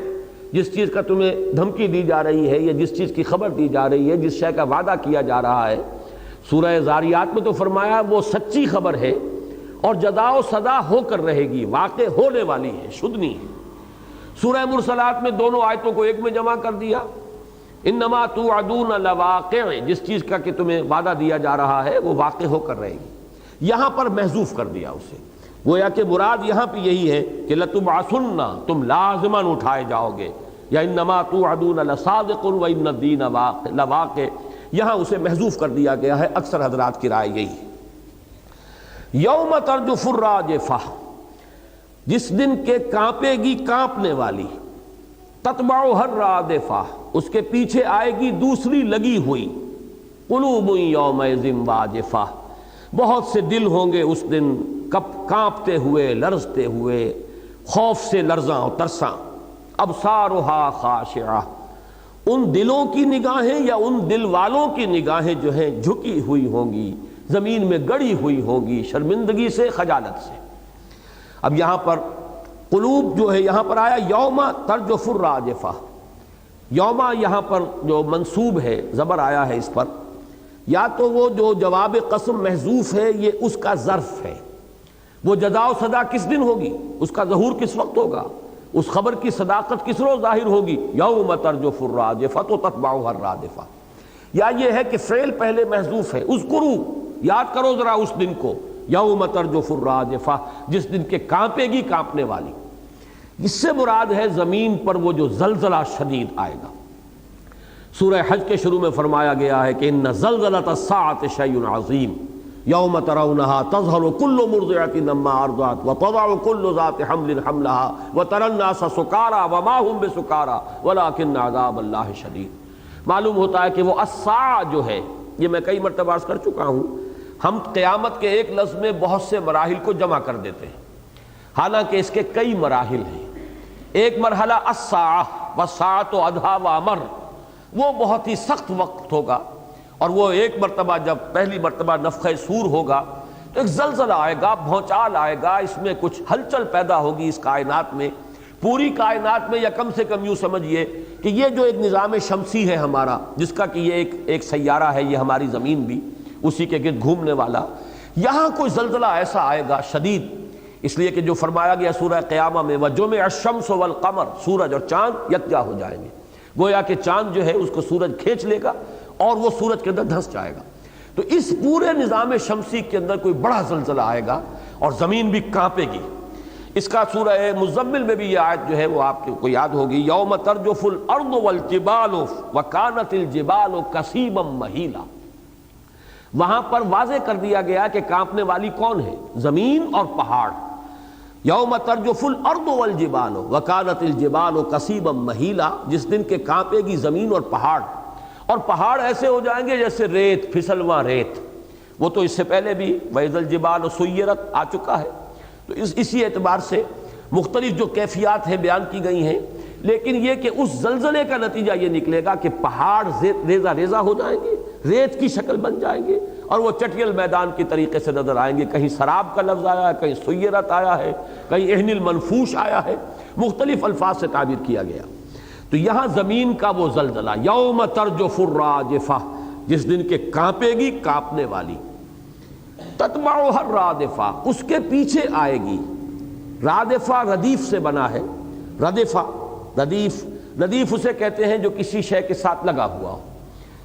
Speaker 1: جس چیز کا تمہیں دھمکی دی جا رہی ہے یا جس چیز کی خبر دی جا رہی ہے، جس شے کا وعدہ کیا جا رہا ہے، سورہ زاریات میں تو فرمایا وہ سچی خبر ہے اور جزا و سزا ہو کر رہے گی، واقع ہونے والی ہے، شدنی ہے۔ سورہ مرسلات میں دونوں آیتوں کو ایک میں جمع کر دیا، انما توعدون لواقع، جس چیز کا کہ تمہیں وعدہ دیا جا رہا ہے وہ واقع ہو کر رہے گی، یہاں پر محذوف کر دیا اسے، گویا کہ مراد یہاں پہ یہی ہے کہ لتبعثن، تم لازماً اٹھائے جاؤ گے، یا انما توعدون لصادق وان الدین لواقع، یہاں اسے محذوف کر دیا گیا ہے، اکثر حضرات کی رائے یہی ہے۔ یوم ترجف الراجفہ، جس دن کے کانپے گی کانپنے والی، تتبعها الرادفہ، اس کے پیچھے آئے گی دوسری لگی ہوئی، قلوب یومئذ واجفہ، بہت سے دل ہوں گے اس دن کانپتے ہوئے، لرزتے ہوئے، خوف سے لرزاں اور ترساں، ابصارها خاشعہ، ان دلوں کی نگاہیں یا ان دل والوں کی نگاہیں جو ہیں جھکی ہوئی ہوں گی، زمین میں گڑی ہوئی ہوں گی، شرمندگی سے، خجالت سے۔ اب یہاں پر قلوب جو ہے یہاں پر آیا یوم ترجف الراجفہ، یوم یہاں پر جو منصوب ہے زبر آیا ہے اس پر، یا تو وہ جو جواب قسم محذوف ہے یہ اس کا ظرف ہے، وہ جزا و سزا کس دن ہوگی، اس کا ظہور کس وقت ہوگا، اس خبر کی صداقت کس روز ظاہر ہوگی، یوم ترجف الراجفۃ تتبعها الرادفہ۔ یا یہ ہے کہ فعل پہلے محذوف ہے، اذکروا، یاد کرو ذرا اس دن کو، یوم ترجف الراجفہ، جس دن کے کانپے گی کانپنے والی۔ اس سے مراد ہے زمین پر وہ جو زلزلہ شدید آئے گا۔ سورہ حج کے شروع میں فرمایا گیا ہے کہ ان زلزلۃ الساعۃ شیء عظیم یوم ترونہا تذہل کل مرضعۃ عما ارضعت وتضع کل ذات حمل حملها وتری الناس سکارى وما هم بسکارى ولکن عذاب اللہ شدید۔ معلوم ہوتا ہے کہ وہ الساعہ جو ہے، یہ میں کئی مرتبہ عرض کر چکا ہوں، ہم قیامت کے ایک لفظ میں بہت سے مراحل کو جمع کر دیتے ہیں، حالانکہ اس کے کئی مراحل ہیں۔ ایک مرحلہ الساعہ والساعۃ ادھیٰ وامر، وہ بہت ہی سخت وقت ہوگا، اور وہ ایک مرتبہ جب پہلی مرتبہ نفخہ صور ہوگا تو ایک زلزلہ آئے گا، بھونچال آئے گا، اس میں کچھ ہلچل پیدا ہوگی اس کائنات میں، پوری کائنات میں، یا کم سے کم یوں سمجھیے کہ یہ جو ایک نظام شمسی ہے ہمارا، جس کا کہ یہ ایک سیارہ ہے، یہ ہماری زمین بھی اسی کے گرد گھومنے والا، یہاں کوئی زلزلہ ایسا آئے گا شدید، اس لیے کہ جو فرمایا گیا سورہ قیامہ میں وَجُمِعَ الشَّمْسُ وَالْقَمَرُ، سورج اور چاند یکجا ہو جائیں گے، گویا کہ چاند جو ہے اس کو سورج کھینچ لے گا اور وہ سورج کے اندر دھنس جائے گا۔ تو اس پورے نظام شمسی کے اندر کوئی بڑا زلزلہ آئے گا اور زمین بھی کانپے گی۔ اس کا سورہ مزمل میں بھی یہ آیت جو ہے وہ آپ کو یاد ہوگی، یوم ترجف الارض والجبال وکانت الجبال کثیبا مہیلا۔ وہاں پر واضح کر دیا گیا کہ کانپنے والی کون ہے، زمین اور پہاڑ۔ یوم ترجف الارض والجبال وکانت الجبال کثیبا مہیلا، جس دن کے کانپے گی زمین اور پہاڑ، اور پہاڑ ایسے ہو جائیں گے جیسے ریت، پھسلواں ریت۔ وہ تو اس سے پہلے بھی وَإِذَا الْجِبَالُ سُيِّرَتْ آ چکا ہے، تو اسی اعتبار سے مختلف جو کیفیات ہیں بیان کی گئی ہیں، لیکن یہ کہ اس زلزلے کا نتیجہ یہ نکلے گا کہ پہاڑ ریزہ ریزہ ہو جائیں گے، ریت کی شکل بن جائیں گے، اور وہ چٹیل میدان کی طریقے سے نظر آئیں گے۔ کہیں سراب کا لفظ آیا ہے، کہیں سیرت آیا ہے، کہیں اہن المنفوش آیا ہے، مختلف الفاظ سے تعبیر کیا گیا۔ تو یہاں زمین کا وہ زلزلہ یوم ترجف الراجفہ، جس دن کے کانپے گی کانپنے والی، تتبعها الرادفہ، اس کے پیچھے آئے گی۔ رادفہ ردیف سے بنا ہے، ردفہ، ردیف اسے کہتے ہیں جو کسی شے کے ساتھ لگا ہوا ہو،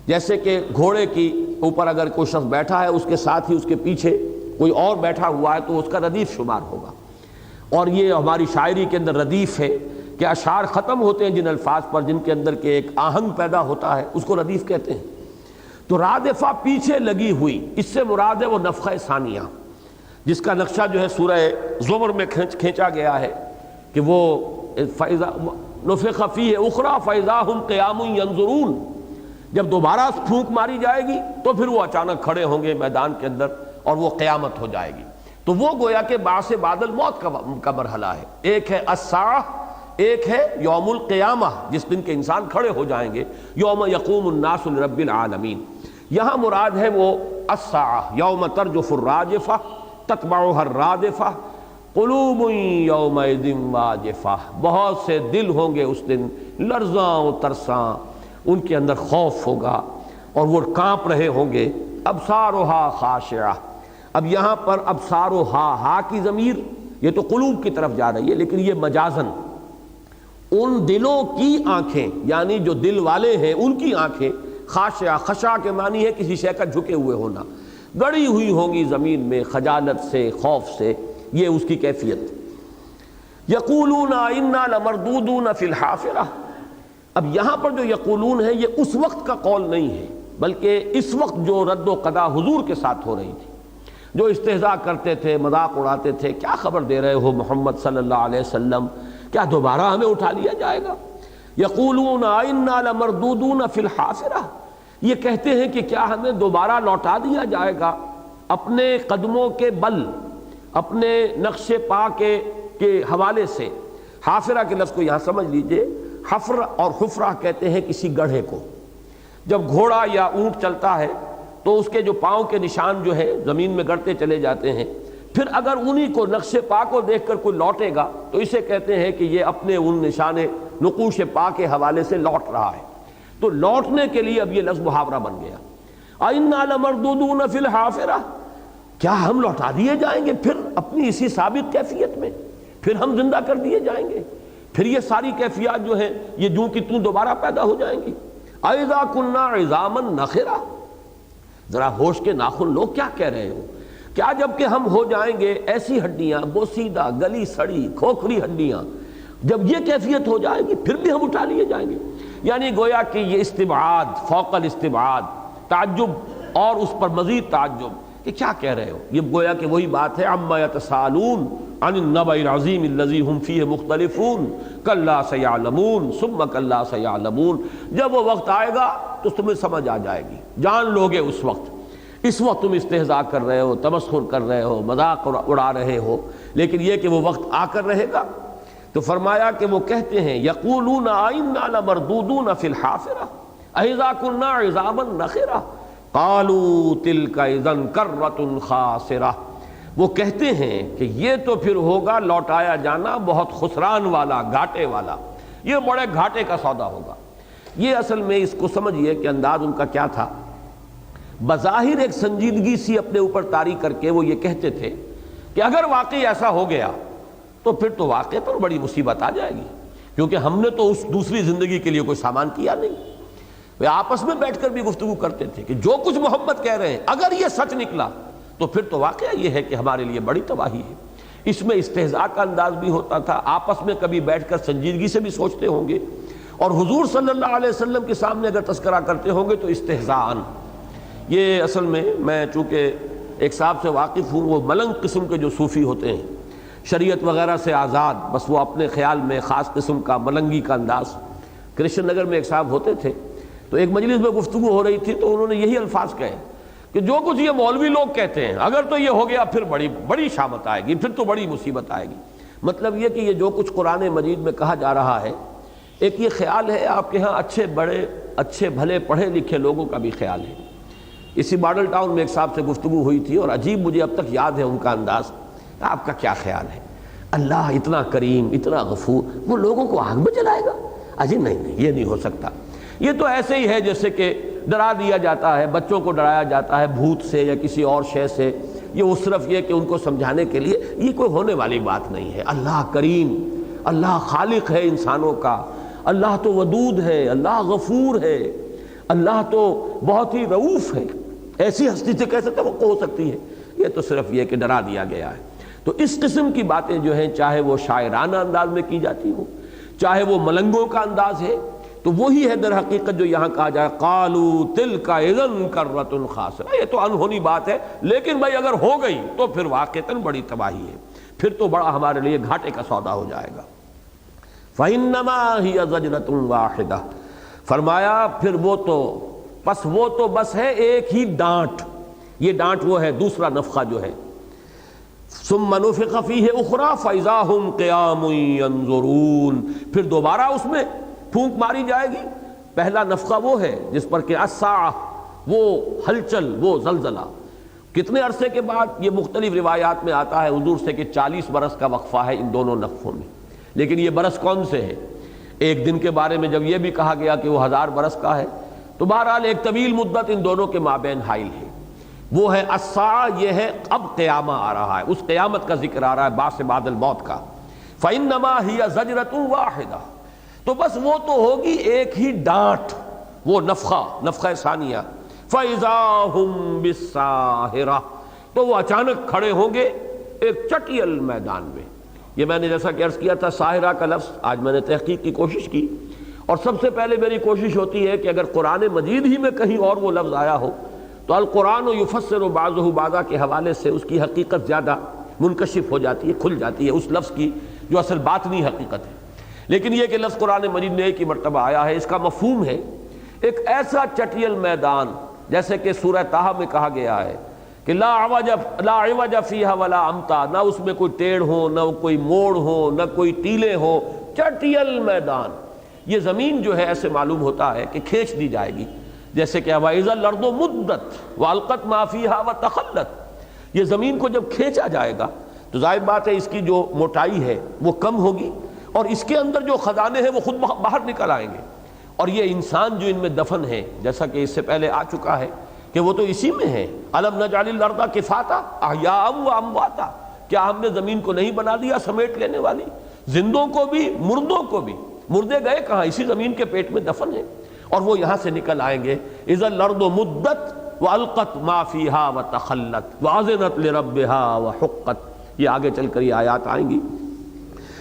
Speaker 1: جیسے کہ گھوڑے کی اوپر اگر کوئی شخص بیٹھا ہے، اس کے ساتھ ہی اس کے پیچھے کوئی اور بیٹھا ہوا ہے تو اس کا ردیف شمار ہوگا۔ اور یہ ہماری شاعری کے اندر ردیف ہے کہ اشعار ختم ہوتے ہیں جن الفاظ پر جن کے اندر کے ایک آہنگ پیدا ہوتا ہے، اس کو ردیف کہتے ہیں۔ تو رادفہ پیچھے لگی ہوئی، اس سے مراد ہے وہ نفخہ ثانیہ، جس کا نقشہ جو ہے سورہ زمر میں کھینچا گیا ہے کہ وہ نفخ فیہ اخری فاذا ھم قیام ینظرون، جب دوبارہ پھونک ماری جائے گی تو پھر وہ اچانک کھڑے ہوں گے میدان کے اندر اور وہ قیامت ہو جائے گی۔ تو وہ گویا کہ بعث بعد الموت کا مرحلہ ہے۔ ایک ہے الساعہ، ایک ہے یوم القیامہ، جس دن کے انسان کھڑے ہو جائیں گے، یوم یقوم الناس لرب العالمین۔ یہاں مراد ہے وہ الساعہ، یوم ترجف الراجفہ تتبعها الرادفہ قلوب یومئذ واجفہ، بہت سے دل ہوں گے اس دن لرزاں و ترساں، ان کے اندر خوف ہوگا اور وہ کانپ رہے ہوں گے۔ ابصارها خاشعہ، اب یہاں پر ابصارها، ہا کی ضمیر یہ تو قلوب کی طرف جا رہی ہے، لیکن یہ مجازن ان دلوں کی آنکھیں، یعنی جو دل والے ہیں ان کی آنکھیں، خاشعہ، خشع کے معنی ہے کسی شے کا جھکے ہوئے ہونا، گڑی ہوئی ہوں گی زمین میں خجالت سے، خوف سے، یہ اس کی کیفیت۔ یقولون انا لمردودون فی الحافرہ، اب یہاں پر جو یقولون ہے یہ اس وقت کا قول نہیں ہے، بلکہ اس وقت جو رد و قضا حضور کے ساتھ ہو رہی تھی، جو استہزاء کرتے تھے، مذاق اڑاتے تھے، کیا خبر دے رہے ہو محمد صلی اللہ علیہ وسلم، کیا دوبارہ ہمیں اٹھا لیا جائے گا؟ یقولون انا لمردودون فی الحافرہ، یہ کہتے ہیں کہ کیا ہمیں دوبارہ لوٹا دیا جائے گا اپنے قدموں کے بل، اپنے نقش پا کے حوالے سے۔ حافرہ کے لفظ کو یہاں سمجھ لیجئے، حفر اور حفرہ کہتے ہیں کسی گڑھے کو۔ جب گھوڑا یا اونٹ چلتا ہے تو اس کے جو پاؤں کے نشان جو ہے زمین میں گڑتے چلے جاتے ہیں، پھر اگر انہی کو نقش پا کو دیکھ کر کوئی لوٹے گا تو اسے کہتے ہیں کہ یہ اپنے ان نشان نقوش پا کے حوالے سے لوٹ رہا ہے۔ تو لوٹنے کے لیے اب یہ لفظ محاورہ بن گیا۔ اَإِنَّا لَمَرْدُودُونَ فِي الْحَافِرَةِ، کیا ہم لوٹا دیے جائیں گے پھر اپنی اسی سابق کیفیت میں؟ پھر ہم زندہ کر دیے جائیں گے؟ پھر یہ ساری کیفیات جو ہیں یہ جوں کی توں دوبارہ پیدا ہو جائیں گی؟ اَإِذَا كُنَّا عِظَامًا نَخِرَةً، ذرا ہوش کے ناخن لوگ کیا کہہ رہے ہو؟ کیا جب کہ ہم ہو جائیں گے ایسی ہڈیاں بوسیدہ گلی سڑی کھوکھری ہڈیاں، جب یہ کیفیت ہو جائے گی پھر بھی ہم اٹھا لیے جائیں گے؟ یعنی گویا کہ یہ استبعاد فوق الاستبعاد، تعجب اور اس پر مزید تعجب کہ کیا کہہ رہے ہو؟ یہ گویا کہ وہی بات ہے عما یتساءلون عن النبأ العظیم الذی ہم فیہ مختلفون کلا سیعلمون ثم کلا سیعلمون۔ جب وہ وقت آئے گا تو تمہیں سمجھ آ جائے گی، جان لوگے اس وقت۔ اس وقت تم استہزاء کر رہے ہو، تمسخر کر رہے ہو، مذاق اڑا رہے ہو، لیکن یہ کہ وہ وقت آ کر رہے گا۔ تو فرمایا کہ وہ کہتے ہیں یقولون ائنا لمردودون فی الحافرہ اذا کنا عظاما نخرہ قالوا تلک اذا کرۃ خاسرہ۔ وہ کہتے ہیں کہ یہ تو پھر ہوگا لوٹایا جانا بہت خسران والا، گھاٹے والا، یہ بڑے گھاٹے کا سودا ہوگا۔ یہ اصل میں اس کو سمجھیے کہ انداز ان کا کیا تھا، بظاہر ایک سنجیدگی سی اپنے اوپر طاری کر کے وہ یہ کہتے تھے کہ اگر واقعی ایسا ہو گیا تو پھر تو واقعی پر بڑی مصیبت آ جائے گی، کیونکہ ہم نے تو اس دوسری زندگی کے لیے کوئی سامان کیا نہیں۔ وہ آپس میں بیٹھ کر بھی گفتگو کرتے تھے کہ جو کچھ محمد کہہ رہے ہیں اگر یہ سچ نکلا تو پھر تو واقعہ یہ ہے کہ ہمارے لیے بڑی تباہی ہے۔ اس میں استہزاء کا انداز بھی ہوتا تھا، آپس میں کبھی بیٹھ کر سنجیدگی سے بھی سوچتے ہوں گے، اور حضور صلی اللہ علیہ وسلم کے سامنے اگر تذکرہ کرتے ہوں گے تو استہزاءً۔ یہ اصل میں چونکہ ایک صاحب سے واقف ہوں، وہ ملنگ قسم کے جو صوفی ہوتے ہیں، شریعت وغیرہ سے آزاد، بس وہ اپنے خیال میں خاص قسم کا ملنگی کا انداز۔ کرشن نگر میں ایک صاحب ہوتے تھے، تو ایک مجلس میں گفتگو ہو رہی تھی تو انہوں نے یہی الفاظ کہے کہ جو کچھ یہ مولوی لوگ کہتے ہیں اگر تو یہ ہو گیا پھر بڑی شامت آئے گی، پھر تو بڑی مصیبت آئے گی۔ مطلب یہ کہ یہ جو کچھ قرآن مجید میں کہا جا رہا ہے، ایک یہ خیال ہے آپ کے ہاں اچھے بھلے پڑھے لکھے لوگوں کا بھی خیال ہے۔ اسی ماڈل ٹاؤن میں ایک صاحب سے گفتگو ہوئی تھی اور عجیب مجھے اب تک یاد ہے ان کا انداز، آپ کا کیا خیال ہے؟ اللہ اتنا کریم اتنا غفور، وہ لوگوں کو آگ میں جلائے گا؟ اجی نہیں، یہ نہیں ہو سکتا۔ یہ تو ایسے ہی ہے جیسے کہ ڈرا دیا جاتا ہے، بچوں کو ڈرایا جاتا ہے بھوت سے یا کسی اور شے سے، یہ وہ صرف یہ کہ ان کو سمجھانے کے لیے، یہ کوئی ہونے والی بات نہیں ہے۔ اللہ کریم، اللہ خالق ہے انسانوں کا، اللہ تو ودود ہے، اللہ غفور ہے، اللہ تو بہت ہی رؤوف ہے، ایسی ہستی سے کیسے توقع ہو سکتی ہے؟ یہ تو صرف یہ کہ ڈرا دیا گیا ہے۔ تو اس قسم کی باتیں جو ہیں چاہے وہ شاعرانہ انداز میں کی جاتی ہوں، چاہے وہ ملنگوں کا انداز ہے، تو وہی ہے در حقیقت جو یہاں کہا جائے قالوا تلک اذا کرۃ خاسرہ۔ یہ تو انہونی بات ہے، لیکن بھائی اگر ہو گئی تو پھر واقعتاً بڑی تباہی ہے، پھر تو بڑا ہمارے لیے گھاٹے کا سودا ہو جائے گا۔ فإنما ہی زجرۃ واحدہ، فرمایا پھر وہ تو بس ہے ایک ہی ڈانٹ۔ یہ ڈانٹ وہ ہے دوسرا نفخہ جو ہے، ثم نفخ فیہ اخری فاذا ھم قیام ینظرون، پھر دوبارہ اس میں پھونک ماری جائے گی۔ پہلا نفخہ وہ ہے جس پر کہ الساعہ، وہ ہلچل، وہ زلزلہ، کتنے عرصے کے بعد؟ یہ مختلف روایات میں آتا ہے حضور سے کہ 40 برس کا وقفہ ہے ان دونوں نفخوں میں، لیکن یہ برس کون سے ہے؟ ایک دن کے بارے میں جب یہ بھی کہا گیا کہ وہ 1000 برس کا ہے، تو بہرحال ایک طویل مدت ان دونوں کے مابین حائل ہے۔ وہ ہے الساعہ، یہ ہے اب قیامہ آ رہا ہے، اس قیامت کا ذکر آ رہا ہے بعث بعد الموت کا۔ فإنما ہی زجرۃ واحدہ، تو بس وہ تو ہوگی ایک ہی ڈانٹ، وہ نفخہ ثانیہ۔ فإذا ھم بالساہرہ، تو وہ اچانک کھڑے ہوں گے ایک چٹیل میدان میں۔ یہ میں نے جیسا کہ عرض کیا تھا، ساحرہ کا لفظ آج میں نے تحقیق کی کوشش کی، اور سب سے پہلے میری کوشش ہوتی ہے کہ اگر قرآن مجید ہی میں کہیں اور وہ لفظ آیا ہو تو القرآن یفسر بعضہ بعضا کے حوالے سے اس کی حقیقت زیادہ منکشف ہو جاتی ہے، کھل جاتی ہے اس لفظ کی جو اصل باطنی حقیقت ہے۔ لیکن یہ کہ لفظ قرآن مجید میں ایک ہی مرتبہ آیا ہے، اس کا مفہوم ہے ایک ایسا چٹیل میدان، جیسے کہ سورہ طٰہٰ میں کہا گیا ہے کہ لا عوج فیہا ولا امتا، نہ اس میں کوئی ٹیڑھ ہو، نہ کوئی موڑ ہو، نہ کوئی ٹیلے ہو، چٹیل میدان۔ یہ زمین جو ہے ایسے معلوم ہوتا ہے کہ کھینچ دی جائے گی، جیسے کہ وَإِذَا الْأَرْضُ مُدَّتْ وَأَلْقَتْ مَا فِيهَا وَتَخَلَّتْ۔ یہ زمین کو جب کھینچا جائے گا تو ظاہر بات ہے اس کی جو موٹائی ہے وہ کم ہوگی، اور اس کے اندر جو خزانے ہیں وہ خود باہر نکل آئیں گے۔ اور یہ انسان جو ان میں دفن ہے، جیسا کہ اس سے پہلے آ چکا ہے کہ وہ تو اسی میں ہے. الم نجعل الارض کفاتا احیاء و امواتا، کیا ہم نے زمین کو نہیں بنا دیا سمیٹ لینے والی، زندوں کو بھی مردوں کو بھی. مردے گئے کہاں؟ اسی زمین کے پیٹ میں دفن ہیں، اور وہ یہاں سے نکل آئیں گے. اذا الارض مدت والقت ما فیہا وتخلت واذنت لربها وحقت. یہ آگے چل کر یہ آیات آئیں گی.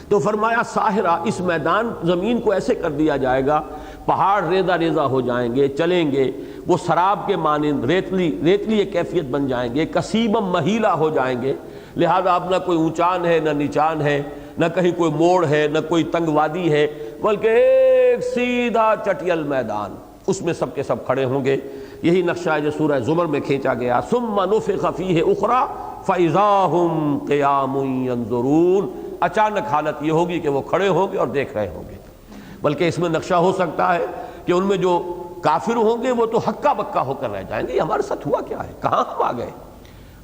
Speaker 1: تو فرمایا ساحرہ، اس میدان زمین کو ایسے کر دیا جائے گا، پہاڑ ریزہ ریزہ ہو جائیں گے، چلیں گے، وہ سراب کے مانند ریتلی ایک کیفیت بن جائیں گے، کسیبم مہیلا ہو جائیں گے. لہذا اب نہ کوئی اونچان ہے، نہ نیچان ہے، نہ کہیں کوئی موڑ ہے، نہ کوئی تنگ وادی ہے، بلکہ ایک سیدھا چٹیل میدان، اس میں سب کے سب کھڑے ہوں گے. یہی نقشہ ہے جو سورہ زمر میں کھینچا گیا. ثم نفخ فیہ اخری فاذا ہم قیام ینظرون. اچانک حالت یہ ہوگی کہ وہ کھڑے ہوں گے اور دیکھ رہے ہوں گے. بلکہ اس میں نقشہ ہو سکتا ہے کہ ان میں جو کافر ہوں گے وہ تو ہکا بکا ہو کر رہ جائیں گے، یہ ہمارے ساتھ ہوا کیا ہے، کہاں ہم آ گئے،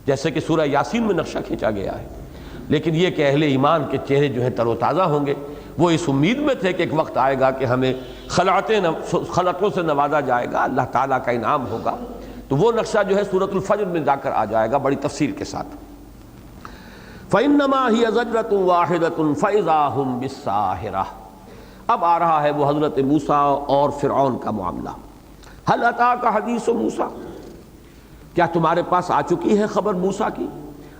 Speaker 1: جیسے کہ سورہ یاسین میں نقشہ کھینچا گیا ہے. لیکن یہ کہ اہل ایمان کے چہرے جو ہیں تر و تازہ ہوں گے، وہ اس امید میں تھے کہ ایک وقت آئے گا کہ ہمیں خلعتوں سے نوازا جائے گا، اللہ تعالیٰ کا انعام ہوگا. تو وہ نقشہ جو ہے سورۃ الفجر میں جا کر آ جائے گا بڑی تفصیل کے ساتھ. فَإِنَّمَا هِيَ زَجْرَةٌ وَاحِدَةٌ فَإِذَا هُمْ بِالسَّاهِرَةِ. اب آ رہا ہے وہ حضرت موسیٰ اور فرعون کا معاملہ. هَلْ أَتَاكَ حَدِيثُ موسیٰ، کیا تمہارے پاس آ چکی ہے خبر موسیٰ کی؟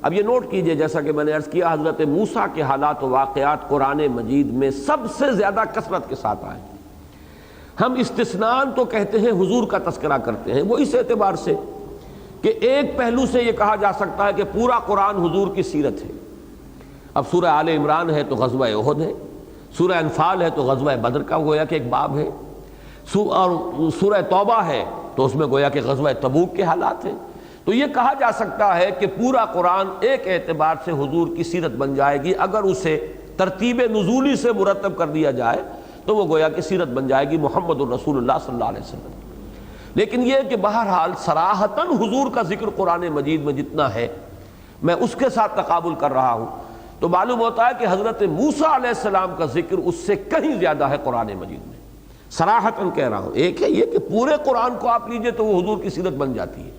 Speaker 1: اب یہ نوٹ کیجئے، جیسا کہ میں نے عرض کیا، حضرت موسیٰ کے حالات و واقعات قرآن مجید میں سب سے زیادہ کثرت کے ساتھ آئے. ہم استثناءً تو کہتے ہیں حضور کا تذکرہ کرتے ہیں، وہ اس اعتبار سے کہ ایک پہلو سے یہ کہا جا سکتا ہے کہ پورا قرآن حضور کی سیرت ہے. اب سورہ آل عمران ہے تو غزوہ احد ہے، سورہ انفال ہے تو غزوہ بدر کا گویا کہ ایک باب ہے، اور سورہ توبہ ہے تو اس میں گویا کہ غزوہ تبوک کے حالات ہیں. تو یہ کہا جا سکتا ہے کہ پورا قرآن ایک اعتبار سے حضور کی سیرت بن جائے گی. اگر اسے ترتیب نزولی سے مرتب کر دیا جائے تو وہ گویا کہ سیرت بن جائے گی محمد الرسول اللہ صلی اللہ علیہ وسلم. لیکن یہ کہ بہرحال صراحتاً حضور کا ذکر قرآن مجید میں جتنا ہے میں اس کے ساتھ تقابل کر رہا ہوں، تو معلوم ہوتا ہے کہ حضرت موسیٰ علیہ السلام کا ذکر اس سے کہیں زیادہ ہے قرآن مجید میں. صراحتاً کہہ رہا ہوں. ایک ہے یہ کہ پورے قرآن کو آپ لیجئے تو وہ حضور کی سیرت بن جاتی ہے،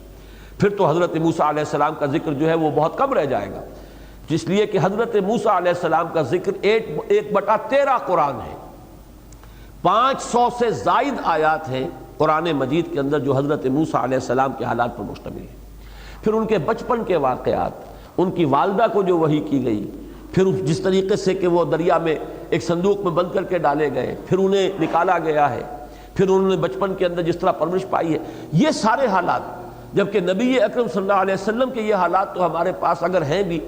Speaker 1: پھر تو حضرت موسیٰ علیہ السلام کا ذکر جو ہے وہ بہت کم رہ جائے گا، جس لیے کہ حضرت موسیٰ علیہ السلام کا ذکر 1/13 قرآن ہے. 500 سے زائد آیات ہیں قرآن مجید کے اندر جو حضرت موسیٰ علیہ السلام کے حالات پر مشتمل ہیں. پھر ان کے بچپن کے واقعات، ان کی والدہ کو جو وحی کی گئی، پھر جس طریقے سے کہ وہ دریا میں ایک صندوق میں بند کر کے ڈالے گئے، پھر انہیں نکالا گیا ہے، پھر انہوں نے بچپن کے اندر جس طرح پرورش پائی ہے، یہ سارے حالات. جبکہ نبی اکرم صلی اللہ علیہ وسلم کے یہ حالات تو ہمارے پاس اگر ہیں بھی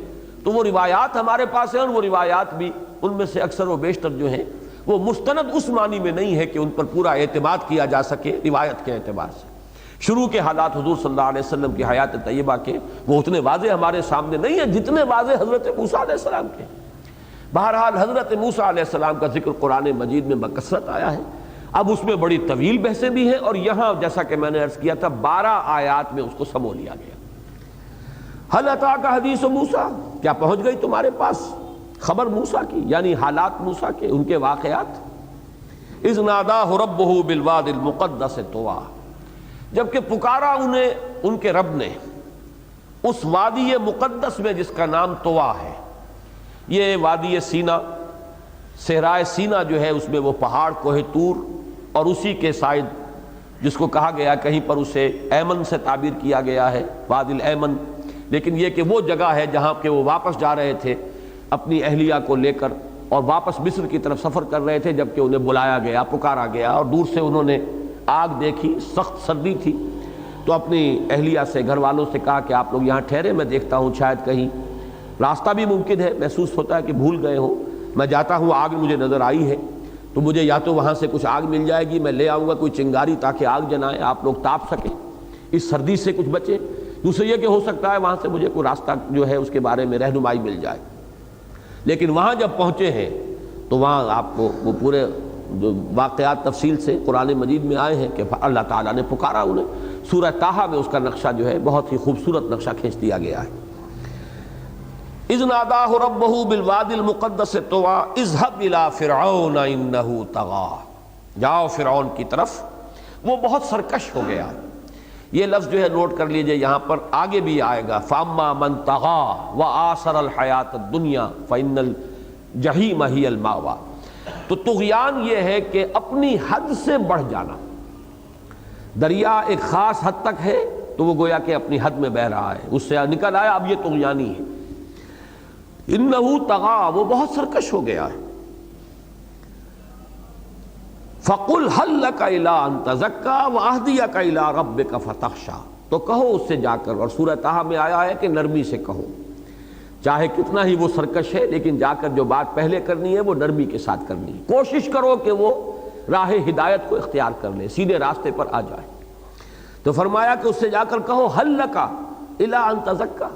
Speaker 1: تو وہ روایات ہمارے پاس ہیں، اور وہ روایات بھی ان میں سے اکثر و بیشتر جو ہیں وہ مستند اس معنی میں نہیں ہے کہ ان پر پورا اعتماد کیا جا سکے روایت کے اعتبار سے. شروع کے حالات حضور صلی اللہ علیہ وسلم کی حیات طیبہ کے وہ اتنے واضح ہمارے سامنے نہیں ہیں جتنے واضح حضرت موسیٰ علیہ السلام کے. بہرحال حضرت موسیٰ علیہ السلام کا ذکر قرآن مجید میں بکثرت آیا ہے. اب اس میں بڑی طویل بحثیں بھی ہیں، اور یہاں جیسا کہ میں نے عرض کیا تھا 12 آیات میں اس کو سمو لیا گیا. هل اتاک حدیث موسیٰ، کیا پہنچ گئی تمہارے پاس خبر موسیٰ کی، یعنی حالات موسیٰ کے، ان کے واقعات. اذ ناداہ ربہ بالواد المقدس طویٰ، جبکہ پکارا انہیں ان کے رب نے اس وادی مقدس میں جس کا نام طویٰ ہے. یہ وادی سینا، صحرائے سینا جو ہے اس میں وہ پہاڑ کوہ طور اور اسی کے سائد جس کو کہا گیا کہیں پر اسے ایمن سے تعبیر کیا گیا ہے، وادی الایمن. لیکن یہ کہ وہ جگہ ہے جہاں کہ وہ واپس جا رہے تھے اپنی اہلیہ کو لے کر، اور واپس مصر کی طرف سفر کر رہے تھے، جبکہ انہیں بلایا گیا، پکارا گیا، اور دور سے انہوں نے آگ دیکھی، سخت سردی تھی، تو اپنی اہلیہ سے، گھر والوں سے کہا کہ آپ لوگ یہاں ٹھہرے، میں دیکھتا ہوں شاید کہیں راستہ بھی ممکن ہے، محسوس ہوتا ہے کہ بھول گئے ہوں. میں جاتا ہوں، آگ مجھے نظر آئی ہے، تو مجھے یا تو وہاں سے کچھ آگ مل جائے گی، میں لے آؤں گا کوئی چنگاری تاکہ آگ جلائیں، آپ لوگ تاپ سکیں، اس سردی سے کچھ بچیں. دوسرے یہ کہ ہو سکتا ہے وہاں سے مجھے کوئی راستہ جو ہے اس کے بارے میں رہنمائی مل جائے. لیکن وہاں جب پہنچے ہیں تو وہاں آپ کو وہ پورے جو واقعات تفصیل سے قرآن مجید میں آئے ہیں کہ اللہ تعالیٰ نے پکارا انہیں. سورہ طٰہٰ میں اس کا نقشہ جو ہے بہت ہی خوبصورت نقشہ کھینچ دیا گیا ہے. اذ ناداہ ربہ بالوادی المقدس طویٰ اذهب الی فرعون انہ طغیٰ، جاؤ فرعون کی طرف، وہ بہت سرکش ہو گیا. یہ لفظ جو ہے نوٹ کر لیجئے، یہاں پر آگے بھی آئے گا فَأَمَّا مَنْ طَغَىٰ وَآثَرَ الْحَيَاةَ الدُّنْيَا فَإِنَّ الْجَحِيمَ هِيَ الْمَأْوَىٰ۔ تو طغیان یہ ہے کہ اپنی حد سے بڑھ جانا۔ دریا ایک خاص حد تک ہے تو وہ گویا کہ اپنی حد میں بہہ رہا ہے، اس سے نکل آیا، اب یہ طغیانی ہے۔ إِنَّهُ طَغَىٰ، وہ بہت سرکش ہو گیا ہے۔ فَقُلْ هَلْ لَكَ إِلَىٰ أَن تَزَكَّىٰ وَأَهْدِيَكَ إِلَىٰ رَبِّكَ فَتَخْشَىٰ، تو کہو اس سے جا کر، اور سورہ طٰہٰ میں آیا ہے کہ نرمی سے کہو، چاہے کتنا ہی وہ سرکش ہے لیکن جا کر جو بات پہلے کرنی ہے وہ نرمی کے ساتھ کرنی ہے۔ کوشش کرو کہ وہ راہ ہدایت کو اختیار کر لے، سیدھے راستے پر آ جائے۔ تو فرمایا کہ اس سے جا کر کہو هَلْ لَكَ إِلَىٰ أَن تَزَكَّىٰ۔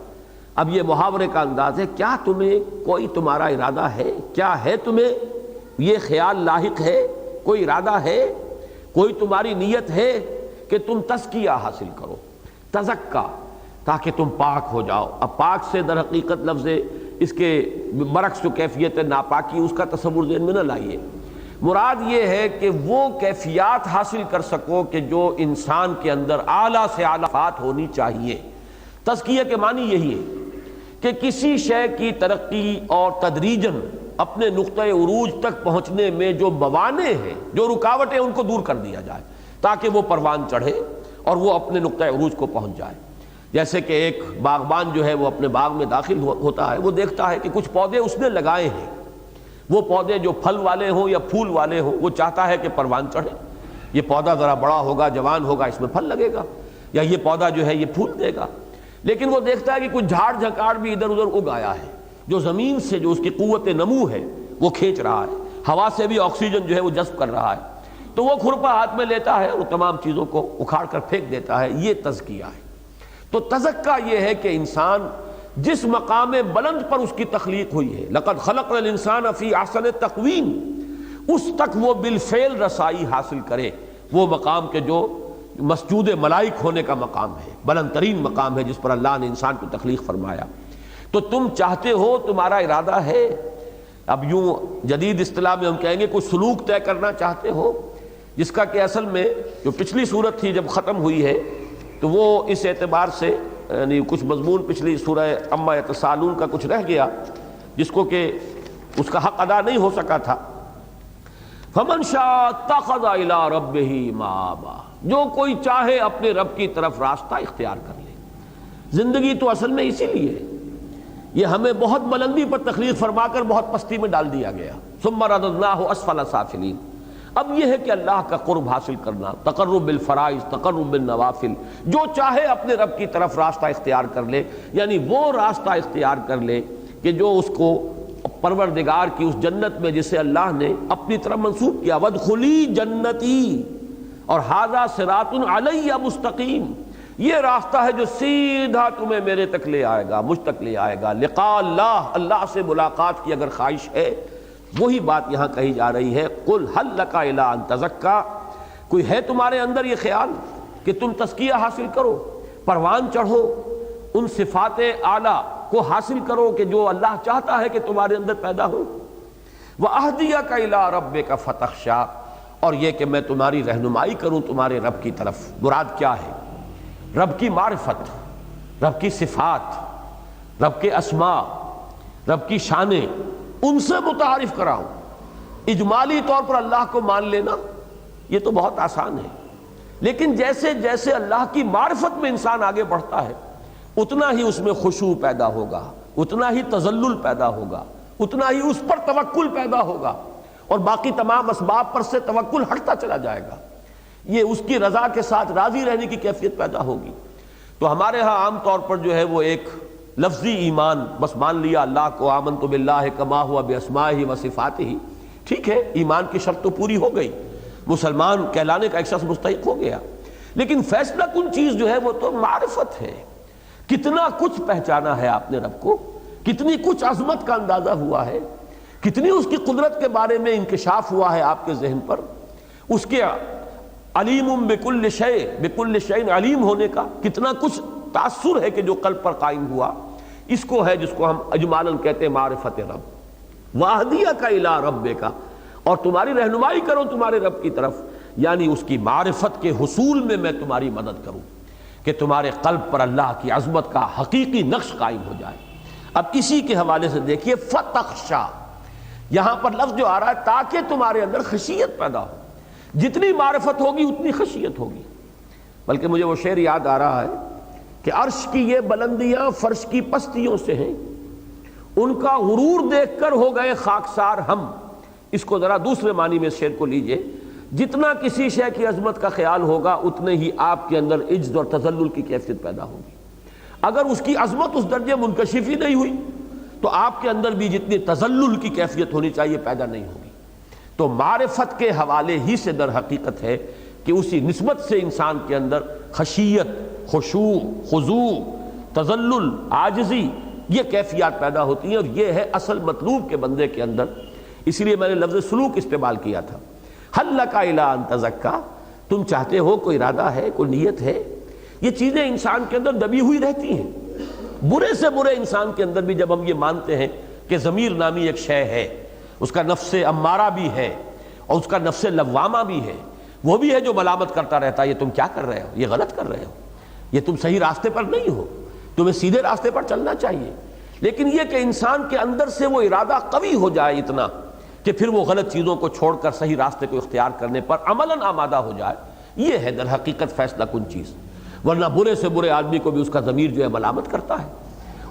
Speaker 1: اب یہ محاورے کا انداز ہے، کیا تمہیں کوئی تمہارا ارادہ ہے، کیا ہے تمہیں یہ خیال لاحق ہے، کوئی ارادہ ہے، کوئی تمہاری نیت ہے کہ تم تزکیہ حاصل کرو، تزکا، تاکہ تم پاک ہو جاؤ۔ اب پاک سے در حقیقت لفظ اس کے برعکس جو کیفیت ناپاکی اس کا تصور ذہن میں نہ لائیے، مراد یہ ہے کہ وہ کیفیات حاصل کر سکو کہ جو انسان کے اندر اعلیٰ سے اعلیٰ صفات ہونی چاہیے۔ تزکیہ کے معنی یہی ہے کہ کسی شے کی ترقی اور تدریجاً اپنے نقطۂ عروج تک پہنچنے میں جو موانع ہیں، جو رکاوٹیں، ان کو دور کر دیا جائے تاکہ وہ پروان چڑھے اور وہ اپنے نقطۂ عروج کو پہنچ جائے۔ جیسے کہ ایک باغبان جو ہے وہ اپنے باغ میں داخل ہوتا ہے، وہ دیکھتا ہے کہ کچھ پودے اس نے لگائے ہیں، وہ پودے جو پھل والے ہوں یا پھول والے ہوں، وہ چاہتا ہے کہ پروان چڑھے، یہ پودا ذرا بڑا ہوگا، جوان ہوگا، اس میں پھل لگے گا، یا یہ پودا جو ہے یہ پھول دے گا۔ لیکن وہ دیکھتا ہے کہ کچھ جھاڑ جھکاڑ بھی ادھر ادھر اگ آیا ہے، جو زمین سے جو اس کی قوت نمو ہے وہ کھینچ رہا ہے، ہوا سے بھی آکسیجن جو ہے وہ جذب کر رہا ہے، تو وہ کھرپا ہاتھ میں لیتا ہے اور تمام چیزوں کو اکھاڑ کر پھینک دیتا ہے۔ یہ تزکیہ ہے۔ تو تزکیہ یہ ہے کہ انسان جس مقام بلند پر اس کی تخلیق ہوئی ہے، لقد خلقنا الانسان فی احسن تقویم، اس تک وہ بالفعل رسائی حاصل کرے، وہ مقام کے جو مسجود ملائک ہونے کا مقام ہے، بلند ترین مقام ہے جس پر اللہ نے انسان کو تخلیق فرمایا۔ تو تم چاہتے ہو، تمہارا ارادہ ہے، اب یوں جدید اصطلاح میں ہم کہیں گے کوئی سلوک طے کرنا چاہتے ہو، جس کا کہ اصل میں جو پچھلی صورت تھی جب ختم ہوئی ہے تو وہ اس اعتبار سے یعنی کچھ مضمون پچھلی سورہ عما یتساءلون کا کچھ رہ گیا جس کو کہ اس کا حق ادا نہیں ہو سکا تھا۔ فمن شاء اتخذ الی ربہ مآبا، جو کوئی چاہے اپنے رب کی طرف راستہ اختیار کر لے۔ زندگی تو اصل میں اسی لیے ہے، یہ ہمیں بہت بلندی پر تخلیق فرما کر بہت پستی میں ڈال دیا گیا، ثم رددناہ اسفل سافلین۔ اب یہ ہے کہ اللہ کا قرب حاصل کرنا، تقرب بالفرائض، تقرب بالنوافل، جو چاہے اپنے رب کی طرف راستہ اختیار کر لے، یعنی وہ راستہ اختیار کر لے کہ جو اس کو پروردگار کی اس جنت میں جسے اللہ نے اپنی طرف منسوب کیا، وادخلی جنتی، اور ھذا صراط علی مستقیم، یہ راستہ ہے جو سیدھا تمہیں میرے تک لے آئے گا، مجھ تک لے آئے گا۔ لقاء اللہ، اللہ سے ملاقات کی اگر خواہش ہے، وہی بات یہاں کہی جا رہی ہے، قل هل لک الی ان تزکا، کوئی ہے تمہارے اندر یہ خیال کہ تم تزکیہ حاصل کرو، پروان چڑھو، ان صفات اعلیٰ کو حاصل کرو کہ جو اللہ چاہتا ہے کہ تمہارے اندر پیدا ہو۔ وَأَهْدِيَكَ إِلَىٰ رَبِّكَ فَتَخْشَىٰ، اور یہ کہ میں تمہاری رہنمائی کروں تمہارے رب کی طرف۔ مراد کیا ہے؟ رب کی معرفت، رب کی صفات، رب کے اسماء، رب کی شانیں، ان سے متعارف کراؤں۔ اجمالی طور پر اللہ کو مان لینا یہ تو بہت آسان ہے، لیکن جیسے جیسے اللہ کی معرفت میں انسان آگے بڑھتا ہے اتنا ہی اس میں خشوع پیدا ہوگا، اتنا ہی تذلل پیدا ہوگا، اتنا ہی اس پر توکل پیدا ہوگا، اور باقی تمام اسباب پر سے توکل ہٹتا چلا جائے گا، یہ اس کی رضا کے ساتھ راضی رہنے کی کیفیت پیدا ہوگی۔ تو ہمارے ہاں عام طور پر جو ہے وہ ایک لفظی ایمان بس مان لیا، اللہ کو آمنت باللہ کما ہوا باسمائہ و صفاتہ، ٹھیک ہے، ایمان کی شرط تو پوری ہو گئی، مسلمان کہلانے کا ایک شخص مستحق ہو گیا، لیکن فیصلہ کن چیز جو ہے وہ تو معرفت ہے۔ کتنا کچھ پہچانا ہے آپ نے رب کو، کتنی کچھ عظمت کا اندازہ ہوا ہے، کتنی اس کی قدرت کے بارے میں انکشاف ہوا ہے آپ کے ذہن پر، اس کے علیم بکل شیء، بکل شیء علیم ہونے کا کتنا کچھ تاثر ہے کہ جو قلب پر قائم ہوا، اس کو ہے جس کو ہم اجمالاً کہتے ہیں معرفت رب۔ وَأَهْدِيَكَ إِلَىٰ رَبِّكَ، اور تمہاری رہنمائی کروں تمہارے رب کی طرف، یعنی اس کی معرفت کے حصول میں میں تمہاری مدد کروں۔ کہ تمہارے قلب پر اللہ کی عظمت کا حقیقی نقش قائم ہو جائے۔ اب اسی کے حوالے سے دیکھیے فتخشا، یہاں پر لفظ جو آ رہا ہے تاکہ تمہارے اندر خشیت پیدا ہو، جتنی معرفت ہوگی اتنی خشیت ہوگی۔ بلکہ مجھے وہ شعر یاد آ رہا ہے کہ عرش کی یہ بلندیاں فرش کی پستیوں سے ہیں، ان کا غرور دیکھ کر ہو گئے خاکسار ہم۔ اس کو ذرا دوسرے معنی میں شعر کو لیجئے، جتنا کسی شے کی عظمت کا خیال ہوگا اتنے ہی آپ کے اندر عجز اور تذلل کی کیفیت پیدا ہوگی۔ اگر اس کی عظمت اس درجے منکشف ہی نہیں ہوئی تو آپ کے اندر بھی جتنی تذلل کی کیفیت ہونی چاہیے پیدا نہیں ہوگی۔ تو معرفت کے حوالے ہی سے در حقیقت ہے کہ اسی نسبت سے انسان کے اندر خشیت، خشوع، خضوع، تذلل، عاجزی، یہ کیفیات پیدا ہوتی ہیں، اور یہ ہے اصل مطلوب کے بندے کے اندر۔ اسی لیے میں نے لفظ سلوک استعمال کیا تھا۔ حل لک الی ان تزکا، تم چاہتے ہو، کوئی ارادہ ہے، کوئی نیت ہے۔ یہ چیزیں انسان کے اندر دبی ہوئی رہتی ہیں۔ برے سے برے انسان کے اندر بھی جب ہم یہ مانتے ہیں کہ ضمیر نامی ایک شے ہے، اس کا نفس امارہ بھی ہے اور اس کا نفس لوامہ بھی ہے، وہ بھی ہے جو ملامت کرتا رہتا ہے، یہ تم کیا کر رہے ہو، یہ غلط کر رہے ہو، یہ تم صحیح راستے پر نہیں ہو، تمہیں سیدھے راستے پر چلنا چاہیے۔ لیکن یہ کہ انسان کے اندر سے وہ ارادہ قوی ہو جائے اتنا کہ پھر وہ غلط چیزوں کو چھوڑ کر صحیح راستے کو اختیار کرنے پر عملاً آمادہ ہو جائے، یہ ہے در حقیقت فیصلہ کن چیز۔ ورنہ برے سے برے آدمی کو بھی اس کا ضمیر جو ہے ملامت کرتا ہے،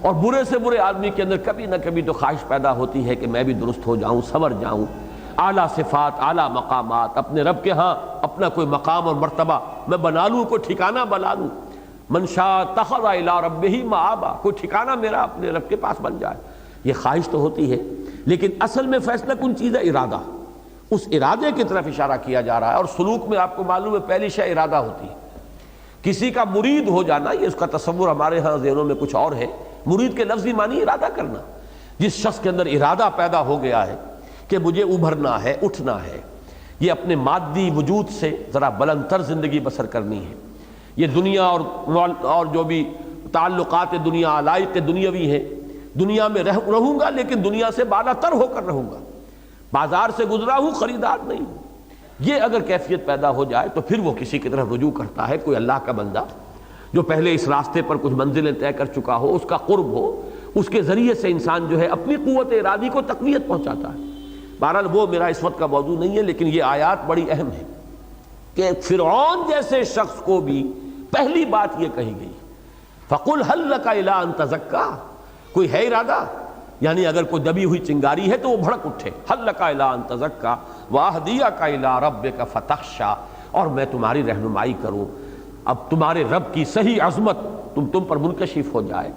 Speaker 1: اور برے سے برے آدمی کے اندر کبھی نہ کبھی تو خواہش پیدا ہوتی ہے کہ میں بھی درست ہو جاؤں، سنور جاؤں، اعلیٰ صفات، اعلیٰ مقامات اپنے رب کے ہاں اپنا کوئی مقام اور مرتبہ میں بنا لوں، کوئی ٹھکانہ بنا لوں۔ من شاء اتخذ الی ربہ مآبا، کوئی ٹھکانہ میرا اپنے رب کے پاس بن جائے، یہ خواہش تو ہوتی ہے۔ لیکن اصل میں فیصلہ کن چیز ہے ارادہ، اس ارادے کی طرف اشارہ کیا جا رہا ہے۔ اور سلوک میں آپ کو معلوم ہے پہلی شے ارادہ ہوتی ہے۔ کسی کا مرید ہو جانا، یہ اس کا تصور ہمارے ہاں ذہنوں میں کچھ اور ہے۔ مرید کے لفظی معنی ارادہ کرنا۔ جس شخص کے اندر ارادہ پیدا ہو گیا ہے کہ مجھے ابھرنا ہے، اٹھنا ہے، یہ اپنے مادی وجود سے ذرا بلند تر زندگی بسر کرنی ہے، یہ دنیا اور جو بھی تعلقات دنیا، علائق دنیاوی ہیں، دنیا میں رہوں گا لیکن دنیا سے بالا تر ہو کر رہوں گا، بازار سے گزرا ہوں، خریدار نہیں ہوں۔ یہ اگر کیفیت پیدا ہو جائے تو پھر وہ کسی کی طرف رجوع کرتا ہے، کوئی اللہ کا بندہ جو پہلے اس راستے پر کچھ منزلیں طے کر چکا ہو، اس کا قرب ہو، اس کے ذریعے سے انسان جو ہے اپنی قوت ارادی کو تقویت پہنچاتا ہے۔ بہرحال وہ میرا اس وقت کا موضوع نہیں ہے، لیکن یہ آیات بڑی اہم ہے کہ فرعون جیسے شخص کو بھی پہلی بات یہ کہی گئی، فَقُلْ هَلْ لَكَ إِلَىٰ أَن تَزَكَّىٰ، کوئی ہے ارادہ، یعنی اگر کوئی دبی ہوئی چنگاری ہے تو وہ بھڑک اٹھے، هَلْ لَكَ إِلَىٰ أَن تَزَكَّىٰ وَأَهْدِيَكَ إِلَىٰ رَبِّكَ فَتَخْشَىٰ، اور میں تمہاری رہنمائی کروں، اب تمہارے رب کی صحیح عظمت تم پر منکشف ہو جائے،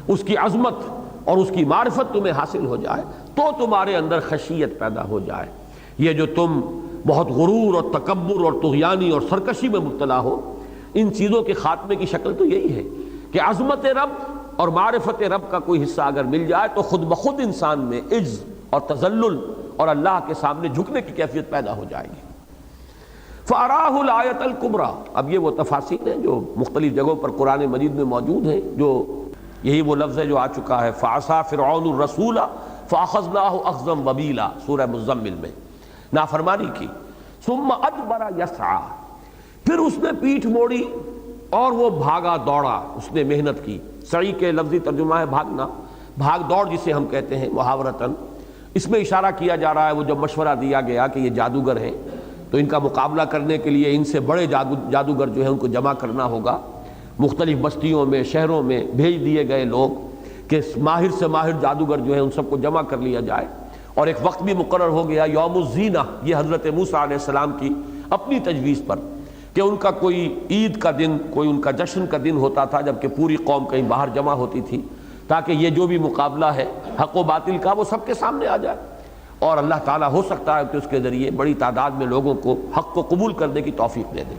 Speaker 1: اس کی عظمت اور اس کی معرفت تمہیں حاصل ہو جائے تو تمہارے اندر خشیت پیدا ہو جائے۔ یہ جو تم بہت غرور اور تکبر اور طغیانی اور سرکشی میں مبتلا ہو، ان چیزوں کے خاتمے کی شکل تو یہی ہے کہ عظمت رب اور معرفت رب کا کوئی حصہ اگر مل جائے تو خود بخود انسان میں عجز اور تذلل اور اللہ کے سامنے جھکنے کی کیفیت پیدا ہو جائے گی۔ فَأَرَاهُ الْآيَةَ الْكُبْرَىٰ، اب یہ وہ تفاصیل ہیں جو مختلف جگہوں پر قرآن مجید میں موجود ہیں، جو یہی وہ لفظ ہے جو آ چکا ہے فَعَصَىٰ فِرْعَوْنُ الرَّسُولَ فَأَخَذْنَاهُ أَخْذًا وَبِيلًا، سورہ مزمل میں نافرمانی کی۔ ثُمَّ أَدْبَرَ يَسْعَىٰ، پھر اس نے پیٹھ موڑی اور وہ بھاگا دوڑا، اس نے محنت کی۔ سعی کے لفظی ترجمہ ہے بھاگنا، بھاگ دوڑ جسے ہم کہتے ہیں محاورتاً۔ اس میں اشارہ کیا جا رہا ہے وہ جب مشورہ دیا گیا کہ یہ جادوگر ہیں تو ان کا مقابلہ کرنے کے لیے ان سے بڑے جادوگر جو ہیں ان کو جمع کرنا ہوگا، مختلف بستیوں میں، شہروں میں بھیج دیے گئے لوگ کہ ماہر سے ماہر جادوگر جو ہیں ان سب کو جمع کر لیا جائے، اور ایک وقت بھی مقرر ہو گیا یوم الزینہ، یہ حضرت موسیٰ علیہ السلام کی اپنی تجویز پر کہ ان کا کوئی عید کا دن، کوئی ان کا جشن کا دن ہوتا تھا جبکہ پوری قوم کہیں باہر جمع ہوتی تھی، تاکہ یہ جو بھی مقابلہ ہے حق و باطل کا وہ سب کے سامنے آ جائے، اور اللہ تعالیٰ ہو سکتا ہے کہ اس کے ذریعے بڑی تعداد میں لوگوں کو حق کو قبول کرنے کی توفیق دے دے۔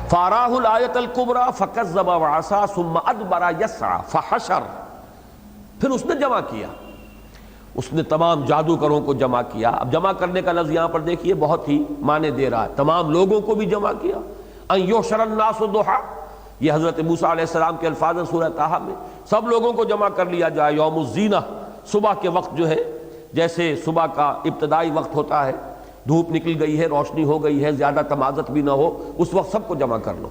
Speaker 1: فَأَرَاهُ الْآيَةَ الْكُبْرَىٰ فَكَذَّبَ وَعَصَىٰ ثُمَّ أَدْبَرَ يَسْعَىٰ فَحَشَرَ، پھر اس نے جمع کیا، اس نے تمام جادوگروں کو جمع کیا۔ اب جمع کرنے کا لفظ یہاں پر دیکھیے بہت ہی معنی دے رہا ہے، تمام لوگوں کو بھی جمع کیا۔ أَن يُحْشَرَ النَّاسُ ضُحًى، یہ حضرت موسیٰ علیہ السلام کے الفاظ ہیں سورہ طٰہٰ میں، سب لوگوں کو جمع کر لیا جائے یوم الزینہ، صبح کے وقت جو ہے، جیسے صبح کا ابتدائی وقت ہوتا ہے، دھوپ نکل گئی ہے، روشنی ہو گئی ہے، زیادہ تمازت بھی نہ ہو، اس وقت سب کو جمع کر لو۔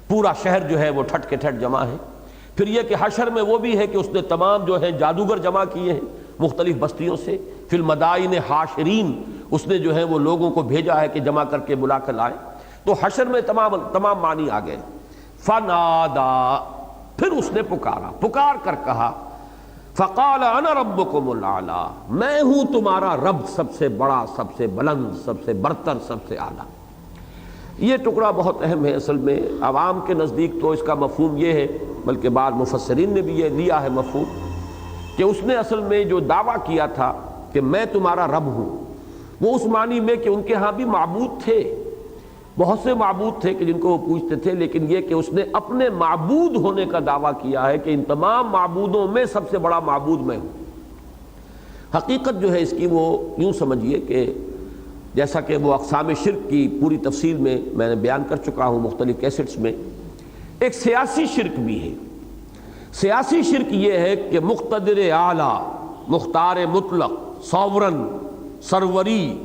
Speaker 1: پورا شہر جو ہے وہ ٹھٹ کے ٹھٹ جمع ہے۔ پھر یہ کہ حشر میں وہ بھی ہے کہ اس نے تمام جو ہے جادوگر جمع کیے ہیں مختلف بستیوں سے، فی المدائن حاشرین، اس نے جو ہے وہ لوگوں کو بھیجا ہے کہ جمع کر کے بلا کر لائیں۔ تو حشر میں تمام معنی آ گئے۔ فنادا، پھر اس نے پکار کر کہا، فقال انا ربکم الاعلی، میں ہوں تمہارا رب، سب سے بڑا، سب سے بلند، سب سے برتر، سب سے اعلیٰ۔ یہ ٹکڑا بہت اہم ہے اصل میں۔ عوام کے نزدیک تو اس کا مفہوم یہ ہے، بلکہ بعض مفسرین نے بھی یہ لیا ہے مفہوم، کہ اس نے اصل میں جو دعویٰ کیا تھا کہ میں تمہارا رب ہوں، وہ اس معنی میں کہ ان کے ہاں بھی معبود تھے، بہت سے معبود تھے کہ جن کو وہ پوجتے تھے، لیکن یہ کہ اس نے اپنے معبود ہونے کا دعویٰ کیا ہے کہ ان تمام معبودوں میں سب سے بڑا معبود میں ہوں۔ حقیقت جو ہے اس کی وہ یوں سمجھیے کہ جیسا کہ وہ اقسام شرک کی پوری تفصیل میں نے بیان کر چکا ہوں مختلف کیسٹس میں، ایک سیاسی شرک بھی ہے۔ سیاسی شرک یہ ہے کہ مقتدر اعلیٰ، مختار مطلق، ساورن، سروری،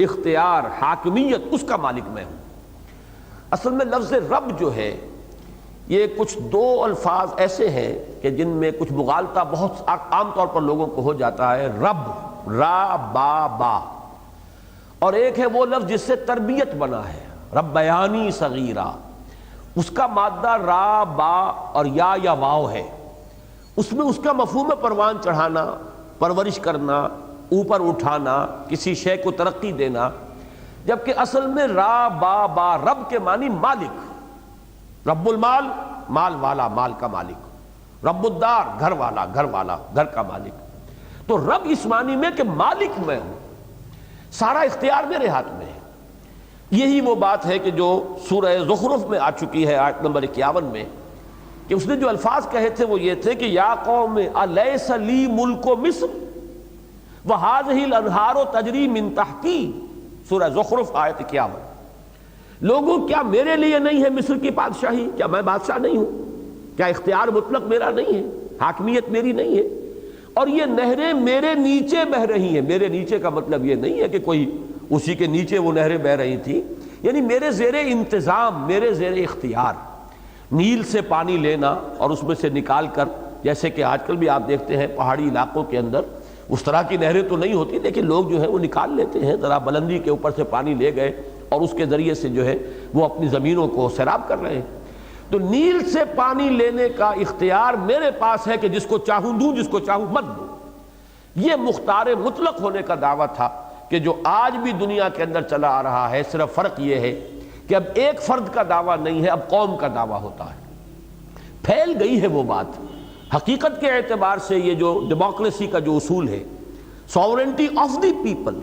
Speaker 1: اختیار، حاکمیت، اس کا مالک میں ہوں۔ اصل میں لفظ رب جو ہے یہ کچھ دو الفاظ ایسے ہیں کہ جن میں کچھ مغالطہ بہت عام طور پر لوگوں کو ہو جاتا ہے۔ رب، را با با، اور ایک ہے وہ لفظ جس سے تربیت بنا ہے، ربیانی صغیرہ، اس کا مادہ را با اور یا واو ہے، اس میں اس کا مفہوم پروان چڑھانا، پرورش کرنا، اوپر اٹھانا، کسی شے کو ترقی دینا، جبکہ اصل میں را با با رب کے معنی مالک، رب المال، مال والا، مال کا مالک، رب الدار، گھر والا، گھر والا، گھر کا مالک۔ تو رب اس معنی میں کہ مالک میں ہوں، سارا اختیار میرے ہاتھ میں ہے۔ یہی وہ بات ہے کہ جو سورہ زخرف میں آ چکی ہے آیت نمبر 51 میں، کہ اس نے جو الفاظ کہے تھے وہ یہ تھے کہ یا قوم الیس لی ملک مصر وہذہ الانہار تجری من تحتی، سورہ زخرف آیت 51۔ لوگوں کیا میرے لیے نہیں ہے مصر کی بادشاہی؟ کیا میں بادشاہ نہیں ہوں؟ کیا اختیار مطلق میرا نہیں ہے؟ حاکمیت میری نہیں ہے؟ اور یہ نہریں میرے نیچے بہہ رہی ہیں۔ میرے نیچے کا مطلب یہ نہیں ہے کہ کوئی اسی کے نیچے وہ نہریں بہہ رہی تھی، یعنی میرے زیر انتظام، میرے زیر اختیار۔ نیل سے پانی لینا اور اس میں سے نکال کر، جیسے کہ آج کل بھی آپ دیکھتے ہیں پہاڑی علاقوں کے اندر اس طرح کی نہریں تو نہیں ہوتی، لیکن لوگ جو ہے وہ نکال لیتے ہیں، ذرا بلندی کے اوپر سے پانی لے گئے اور اس کے ذریعے سے جو ہے وہ اپنی زمینوں کو سیراب کر رہے ہیں۔ تو نیل سے پانی لینے کا اختیار میرے پاس ہے کہ جس کو چاہوں دوں، جس کو چاہوں مت دوں۔ یہ مختار مطلق ہونے کا دعویٰ تھا کہ جو آج بھی دنیا کے اندر چلا آ رہا ہے، صرف فرق یہ ہے کہ اب ایک فرد کا دعویٰ نہیں ہے، اب قوم کا دعویٰ ہوتا ہے۔ پھیل گئی ہے وہ بات۔ حقیقت کے اعتبار سے یہ جو ڈیموکریسی کا جو اصول ہے، ساورنٹی آف دی پیپل،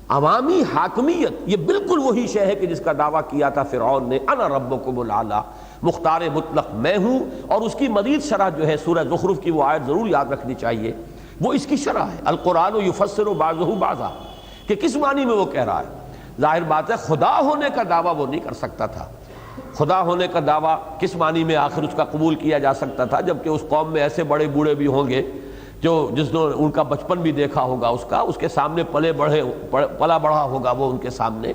Speaker 1: عوامی حاکمیت، یہ بالکل وہی شے ہے کہ جس کا دعویٰ کیا تھا فرعون نے، انا ربکم الاعلی، مختار مطلق میں ہوں۔ اور اس کی مزید شرح جو ہے سورہ زخرف کی وہ آیت ضرور یاد رکھنی چاہیے، وہ اس کی شرح ہے، القرآن یفسر بعضہ بعضا، کہ کس معنی میں وہ کہہ رہا ہے۔ ظاہر بات ہے خدا ہونے کا دعویٰ وہ نہیں کر سکتا تھا۔ خدا ہونے کا دعویٰ کس معنی میں آخر اس کا قبول کیا جا سکتا تھا، جبکہ اس قوم میں ایسے بڑے بوڑھے بھی ہوں گے جو جس نے ان کا بچپن بھی دیکھا ہوگا، اس کے سامنے پلا بڑھا ہوگا وہ ان کے سامنے۔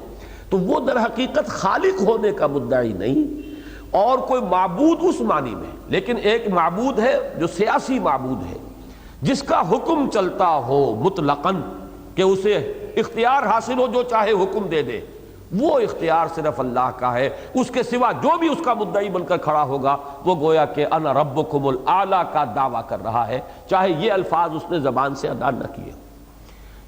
Speaker 1: تو وہ در حقیقت خالق ہونے کا مدعی نہیں اور کوئی معبود اس معنی میں، لیکن ایک معبود ہے جو سیاسی معبود ہے، جس کا حکم چلتا ہو مطلقاً، کہ اسے اختیار حاصل ہو، جو چاہے حکم دے دے۔ وہ اختیار صرف اللہ کا ہے، اس کے سوا جو بھی اس کا مدعی بن کر کھڑا ہوگا وہ گویا کہ انا ربکم الاعلی کا دعویٰ کر رہا ہے، چاہے یہ الفاظ اس نے زبان سے ادا نہ کیے۔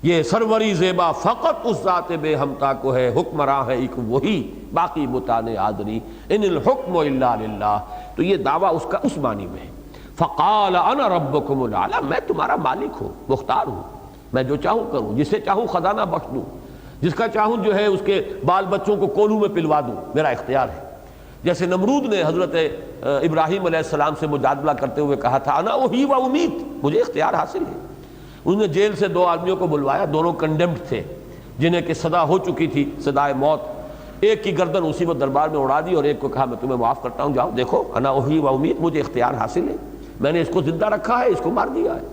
Speaker 1: یہ سروری زیبا فقط اس ذات بے ہمتا کو ہے، حکمراں ہے ایک وہی، باقی متانے آدری، ان الحکم الا للہ۔ تو یہ دعویٰ اس کا اس معنی میں ہے۔ فقال انا ربکم الاعلی، میں تمہارا مالک ہوں، مختار ہوں، میں جو چاہوں کروں، جسے چاہوں خزانہ بخش دوں، جس کا چاہوں جو ہے اس کے بال بچوں کو کولوں میں پلوا دوں، میرا اختیار ہے۔ جیسے نمرود نے حضرت ابراہیم علیہ السلام سے مجادلہ کرتے ہوئے کہا تھا انا احیی و امیت، مجھے اختیار حاصل ہے۔ انہوں نے جیل سے دو آدمیوں کو بلوایا، دونوں کنڈیمڈ تھے، جنہیں کہ سزا ہو چکی تھی، سزائے موت۔ ایک کی گردن اسی وقت دربار میں اڑا دی اور ایک کو کہا میں تمہیں معاف کرتا ہوں، جاؤ دیکھو انا احیی و امیت، مجھے اختیار حاصل ہے، میں نے اس کو زندہ رکھا ہے، اس کو مار دیا ہے۔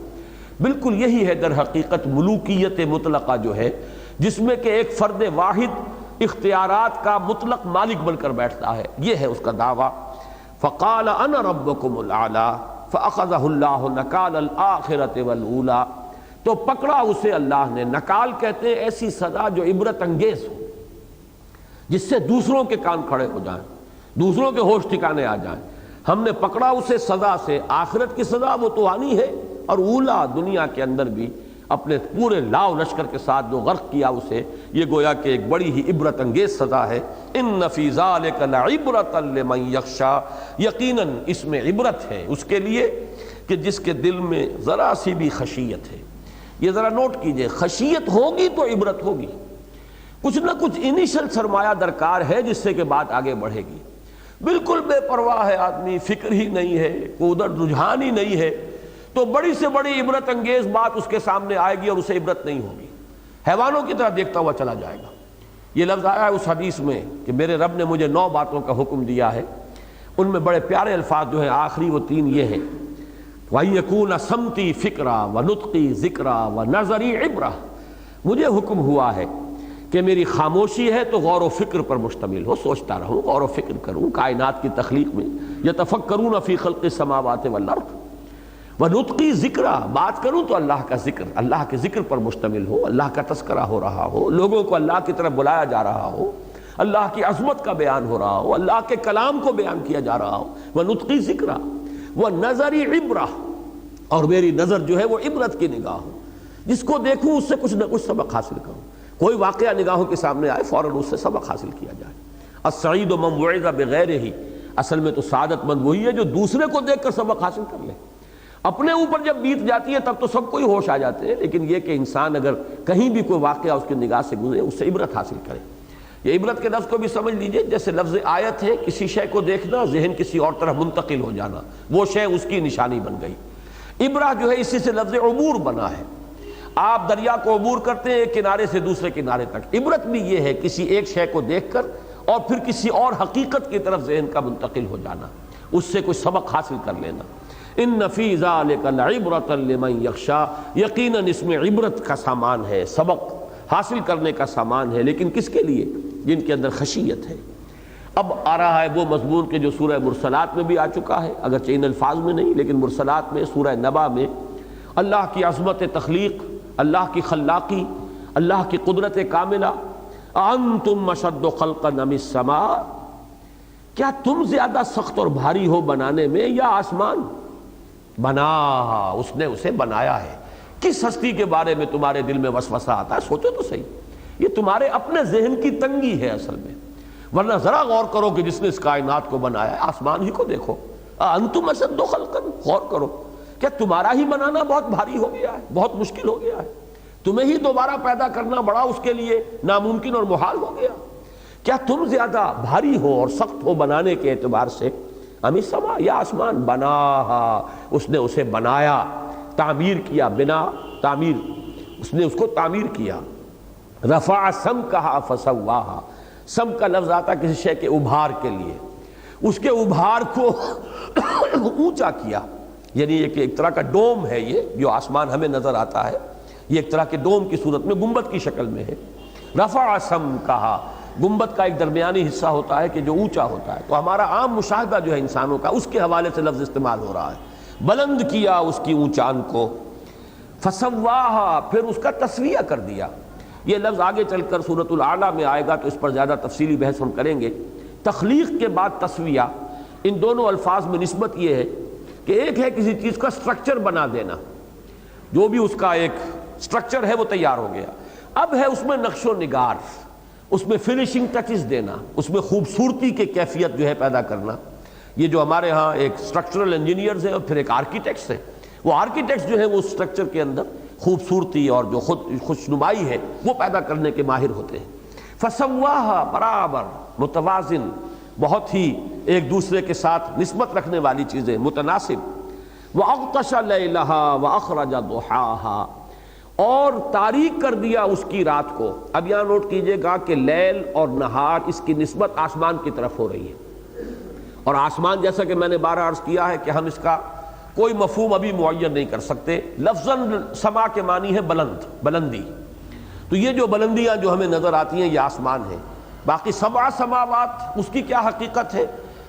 Speaker 1: بالکل یہی ہے در حقیقت ملوکیت مطلقہ جو ہے، جس میں کہ ایک فرد واحد اختیارات کا مطلق مالک بن کر بیٹھتا ہے، یہ ہے اس کا دعویٰ۔ فقال انا ربکم الاعلی فاخذہ اللہ نکال الآخرۃ والأولی، تو پکڑا اسے اللہ نے۔ نکال کہتے ہیں ایسی سزا جو عبرت انگیز ہو، جس سے دوسروں کے کان کھڑے ہو جائیں، دوسروں کے ہوش ٹھکانے آ جائیں۔ ہم نے پکڑا اسے سزا سے، آخرت کی سزا وہ تو آنی ہے، اور اولا دنیا کے اندر بھی اپنے پورے لاؤ لشکر کے ساتھ جو غرق کیا اسے، یہ گویا کہ ایک بڑی ہی عبرت انگیز سزا ہے۔ ان فی ذلک لعبرۃ لمن یخشی، یقیناً اس میں عبرت ہے اس کے لیے کہ جس کے دل میں ذرا سی بھی خشیت ہے۔ یہ ذرا نوٹ کیجئے، خشیت ہوگی تو عبرت ہوگی، کچھ نہ کچھ انیشل سرمایہ درکار ہے جس سے کہ بات آگے بڑھے گی۔ بالکل بے پرواہ ہے آدمی، فکر ہی نہیں ہے، کوئی ادھر رجحان ہی نہیں ہے، تو بڑی سے بڑی عبرت انگیز بات اس کے سامنے آئے گی اور اسے عبرت نہیں ہوگی، حیوانوں کی طرح دیکھتا ہوا چلا جائے گا۔ یہ لفظ آیا ہے اس حدیث میں کہ میرے رب نے مجھے 9 باتوں کا حکم دیا ہے، ان میں بڑے پیارے الفاظ جو ہیں آخری وہ 3 یہ ہیں، وَأَن يَكُونَ صَمْتِي فِكْرًا وَنُطْقِي ذِكْرًا وَنَظَرِي عِبْرَةً، مجھے حکم ہوا ہے کہ میری خاموشی ہے تو غور و فکر پر مشتمل ہو، سوچتا رہوں، غور و فکر کروں کائنات کی تخلیق میں، یتفکرون فی خلق السماوات والارض، ونطقی ذکرہ، بات کروں تو اللہ کا ذکر، اللہ کے ذکر پر مشتمل ہو، اللہ کا تذکرہ ہو رہا ہو، لوگوں کو اللہ کی طرف بلایا جا رہا ہو، اللہ کی عظمت کا بیان ہو رہا ہو، اللہ کے کلام کو بیان کیا جا رہا ہو، ونطقی ذکرہ ونظری عبرہ، اور میری نظر جو ہے وہ عبرت کی نگاہ ہو، جس کو دیکھوں اس سے کچھ نہ کچھ سبق حاصل کروں، کوئی واقعہ نگاہوں کے سامنے آئے فوراً اس سے سبق حاصل کیا جائے۔ السعید من وعظ بغیرہ، اصل میں تو سعادت مند وہی ہے جو دوسرے کو دیکھ کر سبق حاصل کر لے، اپنے اوپر جب بیت جاتی ہے تب تو سب کو ہی ہوش آ جاتے ہیں، لیکن یہ کہ انسان اگر کہیں بھی کوئی واقعہ اس کی نگاہ سے گزرے اس سے عبرت حاصل کرے۔ یہ عبرت کے لفظ کو بھی سمجھ لیجئے، جیسے لفظ آیت ہے کسی شے کو دیکھنا، ذہن کسی اور طرف منتقل ہو جانا، وہ شے اس کی نشانی بن گئی۔ عبرہ جو ہے اسی سے لفظ عبور بنا ہے، آپ دریا کو عبور کرتے ہیں ایک کنارے سے دوسرے کنارے تک، عبرت بھی یہ ہے کسی ایک شے کو دیکھ کر اور پھر کسی اور حقیقت کی طرف ذہن کا منتقل ہو جانا، اس سے کوئی سبق حاصل کر لینا۔ ان فی ذلک لعبرۃ لمن یخشی، یقیناً اس میں عبرت کا سامان ہے، سبق حاصل کرنے کا سامان ہے، لیکن کس کے لیے؟ جن کے اندر خشیت ہے۔ اب آ رہا ہے وہ مضمون کہ جو سورہ مرسلات میں بھی آ چکا ہے، اگرچہ ان الفاظ میں نہیں لیکن مرسلات میں، سورہ نبا میں اللہ کی عظمت تخلیق، اللہ کی خلاقی، اللہ کی قدرت کاملہ۔ انتم اشد خلقا ام السماء، کیا تم زیادہ سخت اور بھاری ہو بنانے میں یا آسمان؟ بنا، اس نے اسے بنایا ہے۔ کس ہستی کے بارے میں تمہارے دل میں وسوسہ آتا ہے؟ سوچو تو صحیح، یہ تمہارے اپنے ذہن کی تنگی ہے اصل میں، ورنہ ذرا غور کرو کہ جس نے اس کائنات کو بنایا ہے، آسمان ہی کو دیکھو، انتم اشد خلقا، غور کرو، کیا تمہارا ہی بنانا بہت بھاری ہو گیا ہے، بہت مشکل ہو گیا ہے؟ تمہیں ہی دوبارہ پیدا کرنا بڑا اس کے لیے ناممکن اور محال ہو گیا؟ کیا تم زیادہ بھاری ہو اور سخت ہو بنانے کے اعتبار سے؟ ام السماء، یا آسمان؟ بناہا، اس نے اسے بنایا، تعمیر کیا، بنا تعمیر، اس نے اس کو تعمیر کیا۔ رفع سمکہا فسواہا، سم کا لفظ آتا کسی شے کے ابھار کے لیے، اس کے ابھار کو اونچا کیا، یعنی ایک طرح کا ڈوم ہے یہ جو آسمان ہمیں نظر آتا ہے، یہ ایک طرح کے ڈوم کی صورت میں گنبد کی شکل میں ہے۔ رفع سمکہا، گنبد کا ایک درمیانی حصہ ہوتا ہے کہ جو اونچا ہوتا ہے، تو ہمارا عام مشاہدہ جو ہے انسانوں کا اس کے حوالے سے لفظ استعمال ہو رہا ہے، بلند کیا اس کی اونچان کو، فسواہا، پھر اس کا تسویہ کر دیا۔ یہ لفظ آگے چل کر سورۃ الاعلیٰ میں آئے گا تو اس پر زیادہ تفصیلی بحث ہم کریں گے۔ تخلیق کے بعد تسویہ، ان دونوں الفاظ میں نسبت یہ ہے کہ ایک ہے کسی چیز کا سٹرکچر بنا دینا، جو بھی اس کا ایک سٹرکچر ہے وہ تیار ہو گیا، اب ہے اس میں نقش و نگار، اس میں فنیشنگ ٹچز دینا، اس میں خوبصورتی کی کیفیت جو ہے پیدا کرنا۔ یہ جو ہمارے ہاں ایک سٹرکچرل انجینئرز ہیں اور پھر ایک آرکیٹیکٹس ہیں، وہ آرکیٹیکٹس جو ہیں وہ سٹرکچر کے اندر خوبصورتی اور جو خوشنمائی ہے وہ پیدا کرنے کے ماہر ہوتے ہیں۔ فسواہا، برابر، متوازن، بہت ہی ایک دوسرے کے ساتھ نسبت رکھنے والی چیزیں، متناسب۔ وَأَغْطَشَ لَيْلَهَا وَأَخْرَجَ ضُحَاهَا، اور تاریک کر دیا اس کی رات کو۔ اب یہاں نوٹ کیجئے گا کہ لیل اور نہار اس کی نسبت آسمان کی طرف ہو رہی ہے، اور آسمان جیسا کہ میں نے بارہ عرض کیا ہے کہ ہم اس کا کوئی مفہوم ابھی معین نہیں کر سکتے۔ لفظاً سما کے معنی ہے بلند، بلندی، تو یہ جو بلندیاں جو ہمیں نظر آتی ہیں یہ آسمان ہے۔ باقی سبع سماوات اس کی کیا حقیقت ہے،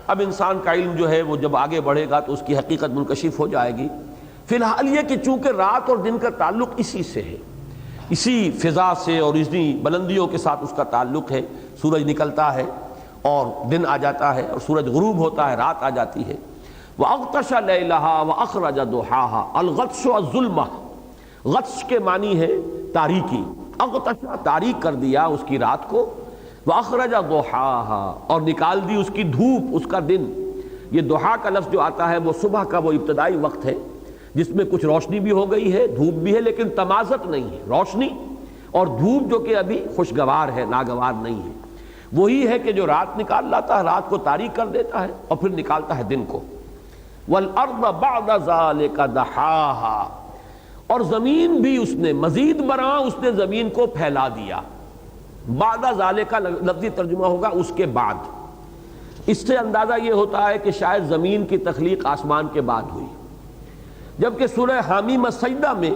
Speaker 1: اب انسان کا علم جو ہے وہ جب آگے بڑھے گا تو اس کی حقیقت منکشف ہو جائے گی۔ فی الحال یہ کہ چونکہ رات اور دن کا تعلق اسی سے ہے، اسی فضا سے اور اسی بلندیوں کے ساتھ اس کا تعلق ہے، سورج نکلتا ہے اور دن آ جاتا ہے، اور سورج غروب ہوتا ہے، رات آ جاتی ہے۔ وَأَغْطَشَ لَيْلَهَا وَأَخْرَجَ ضُحَاهَا، الغطش الظلمہ، غطش کے معنی ہے تاریکی، اغطش تاریک کر دیا اس کی رات کو، وَأَخْرَجَ ضُحَاهَا اور نکال دی اس کی دھوپ، اس کا دن۔ یہ ضحیٰ کا لفظ جو آتا ہے وہ صبح کا وہ ابتدائی وقت ہے جس میں کچھ روشنی بھی ہو گئی ہے، دھوپ بھی ہے، لیکن تمازت نہیں ہے، روشنی اور دھوپ جو کہ ابھی خوشگوار ہے، ناگوار نہیں ہے۔ وہی ہے کہ جو رات نکال لاتا ہے، رات کو تاریک کر دیتا ہے اور پھر نکالتا ہے دن کو۔ وَالْأَرْضَ بَعْدَ ذَلِكَ دَحَاهَا اور زمین بھی اس نے مزید برآں اس نے زمین کو پھیلا دیا۔ بعد ذالک کا لفظی ترجمہ ہوگا اس کے بعد۔ اس سے اندازہ یہ ہوتا ہے کہ شاید زمین کی تخلیق آسمان کے بعد ہوئی، جبکہ سورہ حامیم السجدہ میں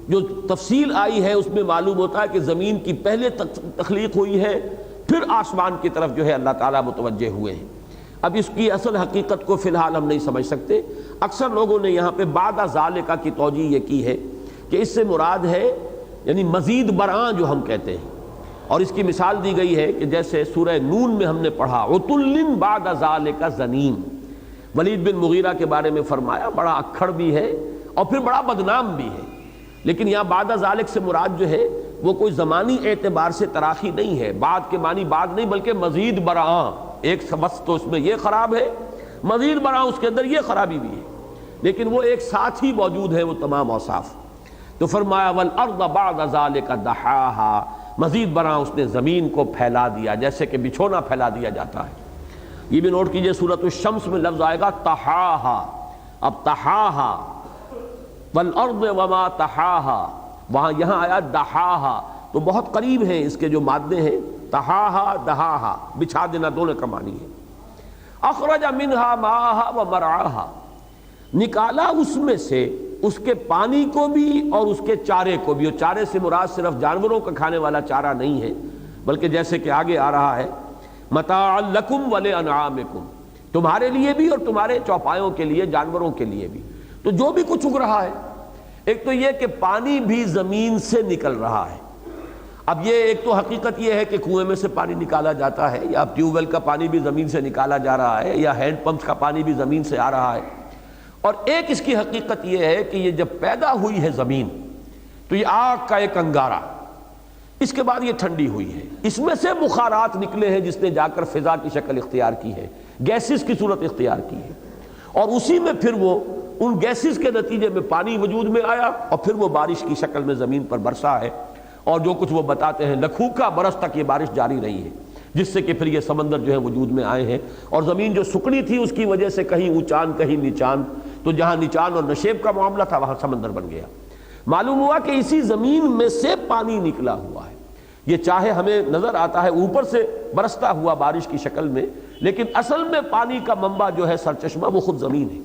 Speaker 1: جو تفصیل آئی ہے اس میں معلوم ہوتا ہے کہ زمین کی پہلے تخلیق ہوئی ہے، پھر آسمان کی طرف جو ہے اللہ تعالیٰ متوجہ ہوئے ہیں۔ اب اس کی اصل حقیقت کو فی الحال ہم نہیں سمجھ سکتے۔ اکثر لوگوں نے یہاں پہ بعد ذالک کی توجیہ یہ کی ہے کہ اس سے مراد ہے یعنی مزید برآں جو ہم کہتے ہیں، اور اس کی مثال دی گئی ہے کہ جیسے سورہ نون میں ہم نے پڑھا عتل بعد ذالک زنیم، ولید بن مغیرہ کے بارے میں فرمایا بڑا اکھڑ بھی ہے اور پھر بڑا بدنام بھی ہے، لیکن یہاں بعد ذالک سے مراد جو ہے وہ کوئی زمانی اعتبار سے تراخی نہیں ہے، بعد کے معنی بعد نہیں بلکہ مزید برآں، ایک سبس تو اس میں یہ خراب ہے، مزید برآں اس کے اندر یہ خرابی بھی ہے، لیکن وہ ایک ساتھ ہی موجود ہے وہ تمام اوصاف۔ تو فرمایا والارض بعد ذالک دحاہا، مزید برآں اس نے زمین کو پھیلا دیا جیسے کہ بچھونا پھیلا دیا جاتا ہے۔ یہ بھی نوٹ کیجئے سورۃ الشمس میں لفظ آئے گا تحاہا، اب تحاہا والارض وما تحاہا، وہاں یہاں آیا دحاہا، تو بہت قریب ہیں اس کے جو مادے ہیں، تحاہا دہاہا، بچھا دینا دونوں کا معنی ہے۔ اخرج منہا ماہا ومرعاہا، نکالا اس میں سے اس کے پانی کو بھی اور اس کے چارے کو بھی، اور چارے سے مراد صرف جانوروں کا کھانے والا چارہ نہیں ہے بلکہ جیسے کہ آگے آ رہا ہے متاعا لکم ولانعامکم، تمہارے لیے بھی اور تمہارے چوپایوں کے لیے، جانوروں کے لیے بھی۔ تو جو بھی کچھ اگ رہا ہے، ایک تو یہ کہ پانی بھی زمین سے نکل رہا ہے۔ اب یہ ایک تو حقیقت یہ ہے کہ کنویں میں سے پانی نکالا جاتا ہے، یا ٹیوب ویل کا پانی بھی زمین سے نکالا جا رہا ہے، یا ہینڈ پمپ کا پانی بھی زمین سے آ رہا ہے۔ اور ایک اس کی حقیقت یہ ہے کہ یہ جب پیدا ہوئی ہے زمین تو یہ آگ کا ایک انگارہ، اس کے بعد یہ ٹھنڈی ہوئی ہے، اس میں سے بخارات نکلے ہیں جس نے جا کر فضا کی شکل اختیار کی ہے، گیسز کی صورت اختیار کی ہے، اور اسی میں پھر وہ ان گیسز کے نتیجے میں پانی وجود میں آیا اور پھر وہ بارش کی شکل میں زمین پر برسا ہے، اور جو کچھ وہ بتاتے ہیں لکھوکا برس تک یہ بارش جاری رہی ہے، جس سے کہ پھر یہ سمندر جو ہے وجود میں آئے ہیں، اور زمین جو سکڑی تھی اس کی وجہ سے کہیں اونچان کہیں نیچان، تو جہاں نیچان اور نشیب کا معاملہ تھا وہاں سمندر بن گیا۔ معلوم ہوا کہ اسی زمین میں سے پانی نکلا ہوا ہے، یہ چاہے ہمیں نظر آتا ہے اوپر سے برستا ہوا بارش کی شکل میں، لیکن اصل میں پانی کا منبع جو ہے سرچشمہ وہ خود زمین ہے۔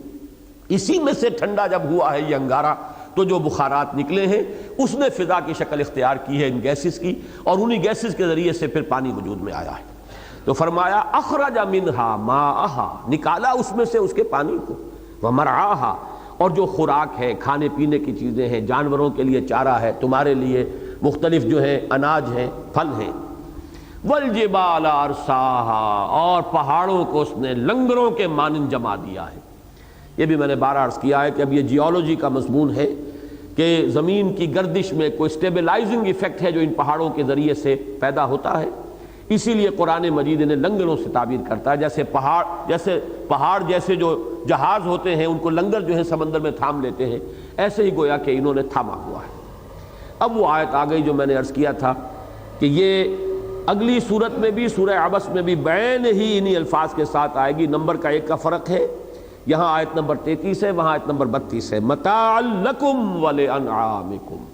Speaker 1: اسی میں سے ٹھنڈا جب ہوا ہے یہ انگارہ تو جو بخارات نکلے ہیں اس نے فضا کی شکل اختیار کی ہے ان گیسز کی، اور انہی گیسز کے ذریعے سے پھر پانی وجود میں آیا ہے۔ تو فرمایا اخرج منہا ماءہا، نکالا اس میں سے اس کے پانی کو، ومرعاہا اور جو خوراک ہے، کھانے پینے کی چیزیں ہیں، جانوروں کے لیے چارہ ہے، تمہارے لیے مختلف جو ہے اناج ہیں، پھل ہیں، والجبال ارساہا اور پہاڑوں کو اس نے لنگروں کے مانند جما دیا ہے۔ یہ بھی میں نے بار عرض کیا ہے کہ اب یہ جیولوجی کا مضمون ہے کہ زمین کی گردش میں کوئی سٹیبلائزنگ ایفیکٹ ہے جو ان پہاڑوں کے ذریعے سے پیدا ہوتا ہے، اسی لیے قرآن مجید نے لنگروں سے تعبیر کرتا ہے، جیسے پہاڑ جیسے جو جہاز ہوتے ہیں ان کو لنگر جو ہے سمندر میں تھام لیتے ہیں، ایسے ہی گویا کہ انہوں نے تھاما ہوا ہے۔ اب وہ آیت آ گئی جو میں نے عرض کیا تھا کہ یہ اگلی صورت میں بھی سورہ عبس میں بھی بعین ہی انہی الفاظ کے ساتھ آئے گی، نمبر کا ایک کا فرق ہے، یہاں آیت نمبر 33 ہے، وہاں آیت نمبر 32 ہے، متاع لکم ولانعامکم،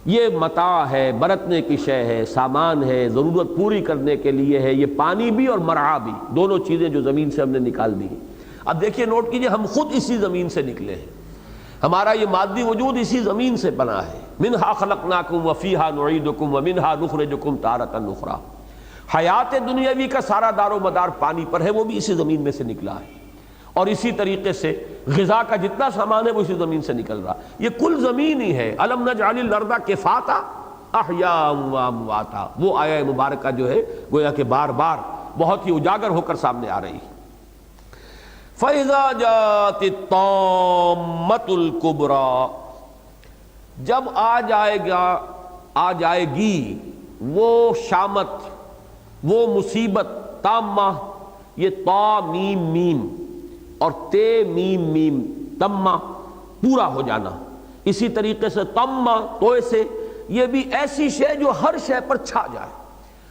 Speaker 1: یہ متاع ہے، برتنے کی شے ہے، سامان ہے، ضرورت پوری کرنے کے لیے ہے، یہ پانی بھی اور مرعا بھی، دونوں چیزیں جو زمین سے ہم نے نکال دی ہیں۔ اب دیکھیے نوٹ کیجئے ہم خود اسی زمین سے نکلے ہیں، ہمارا یہ مادی وجود اسی زمین سے بنا ہے، منہا خلقناکم وفیہا نعیدکم ومنہا نخرجکم تارۃ اخری، حیات دنیاوی کا سارا دار و مدار پانی پر ہے، وہ بھی اسی زمین میں سے نکلا ہے، اور اسی طریقے سے غذا کا جتنا سامان ہے وہ اسی زمین سے نکل رہا، یہ کل زمین ہی ہے۔ الم نجعل الارض کفاتا احیاء و امواتا، وہ آیہ مبارکہ جو ہے گویا کہ بار بار بہت ہی اجاگر ہو کر سامنے آ رہی ہے۔ فَإِذَا جَاءَتِ الطَّامَّةُ الْكُبْرَى، جب آ جائے گی وہ شامت، وہ مصیبت، تامہ، یہ تا میم میم اور تے میم میم، تمہ پورا ہو جانا، اسی طریقے سے تمہ توئے سے، یہ بھی ایسی شے جو ہر شے پر چھا جائے،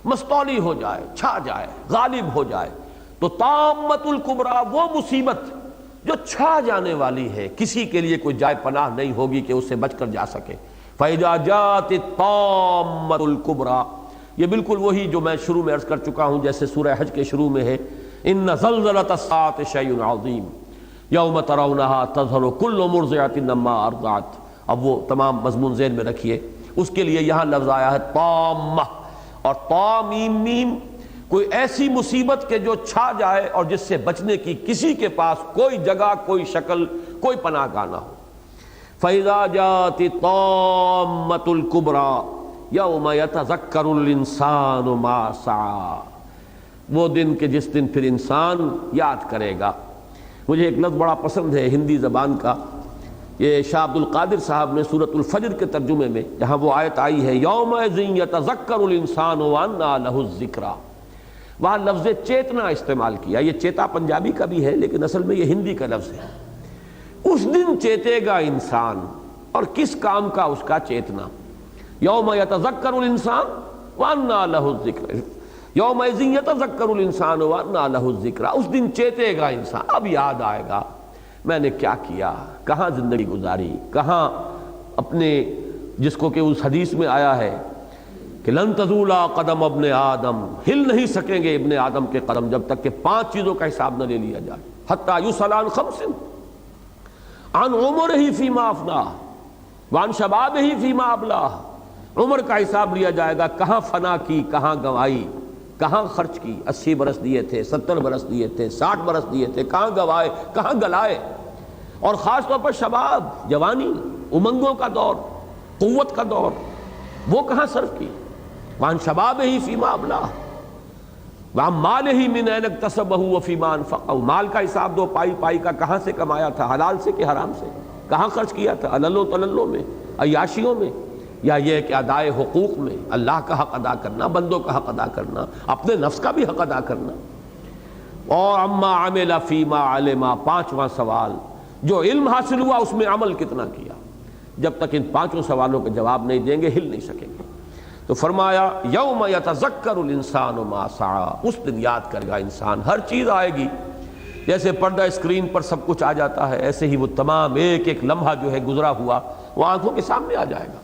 Speaker 1: مستولی ہو جائے، چھا جائے، غالب ہو جائے۔ تو تامۃ الکبریٰ وہ مصیبت جو چھا جانے والی ہے، کسی کے لیے کوئی جائے پناہ نہیں ہوگی کہ اس سے بچ کر جا سکے۔ فَإِذَا جَاءَتِ الطَّامَّةُ الْكُبْرَى، یہ بالکل وہی جو میں شروع میں عرض کر چکا ہوں، جیسے سورہ حج کے شروع میں ہے إِنَّ زَلْزَلَةَ السَّاعَةِ شَيْءٌ عَظِيمٌ يَوْمَ تَرَوْنَهَا تَذْهَلُ كُلُّ مُرْضِعَةٍ عَمَّا أَرْضَعَتْ۔ اب وہ تمام مضمون ذہن میں رکھیے، اس کے لیے یہاں لفظ آیا ہے طامہ، اور تا میم میم، کوئی ایسی مصیبت کہ جو چھا جائے اور جس سے بچنے کی کسی کے پاس کوئی جگہ، کوئی شکل، کوئی پناہ گاہ نہ ہو۔ فَإِذَا جَاءَتِ الطَّامَّةُ الْكُبْرَى يَوْمَ يَتَذَكَّرُ الْإِنسَانُ مَا سَعَى، وہ دن کہ جس دن پھر انسان یاد کرے گا۔ مجھے ایک لفظ بڑا پسند ہے ہندی زبان کا، یہ شاہ عبد القادر صاحب نے سورۃ الفجر کے ترجمے میں جہاں وہ آیت آئی ہے یومئذ یتذکر الانسان وانیٰ لہ الذکریٰ، وہاں لفظ چیتنا استعمال کیا۔ یہ چیتا پنجابی کا بھی ہے لیکن اصل میں یہ ہندی کا لفظ ہے۔ اس دن چیتے گا انسان، اور کس کام کا اس کا چیتنا؟ یوم یتذکر الانسان وانیٰ لہ الذکریٰ، یومئذ یتذکر الانسان وانیٰ لہ الذکریٰ، اس دن چیتے گا انسان، اب یاد آئے گا میں نے کیا کیا، کہاں زندگی گزاری، کہاں اپنے، جس کو کہ اس حدیث میں آیا ہے کہ لن تزولا قدم ابن آدم، ہل نہیں سکیں گے ابن آدم کے قدم جب تک کہ 5 چیزوں کا حساب نہ لے لیا جائے، حتی یسأل عن 5، عن عمرہ فیما افناہ وعن شبابہ فیما ابلاہ، عمر کا حساب لیا جائے گا، کہاں فنا کی، کہاں گنوائی، کہاں خرچ کی، 80 برس دیے تھے، 70 برس دیے تھے، 60 برس دیے تھے، کہاں گوائے، کہاں گلائے، اور خاص طور پر شباب، جوانی، امنگوں کا دور، قوت کا دور، وہ کہاں صرف کی، وعن شبابہ فیما ابلاہ وعن مالہ من این اکتسبہ وفیما انفقہ، مال کا حساب دو، پائی پائی کا کہاں سے کمایا تھا، حلال سے کہ حرام سے، کہاں خرچ کیا تھا، علل و تللوں میں، عیاشیوں میں، یا یہ کہ ادائے حقوق میں، اللہ کا حق ادا کرنا، بندوں کا حق ادا کرنا، اپنے نفس کا بھی حق ادا کرنا، اور اما عمل فیما علم، 5واں سوال، جو علم حاصل ہوا اس میں عمل کتنا کیا۔ جب تک ان 5 سوالوں کے جواب نہیں دیں گے ہل نہیں سکیں گے۔ تو فرمایا یوم یتذکر الانسان ما سعی، اس دن یاد کرے گا انسان، ہر چیز آئے گی، جیسے پردہ اسکرین پر سب کچھ آ جاتا ہے، ایسے ہی وہ تمام ایک ایک لمحہ جو ہے گزرا ہوا وہ آنکھوں کے سامنے آ جائے گا۔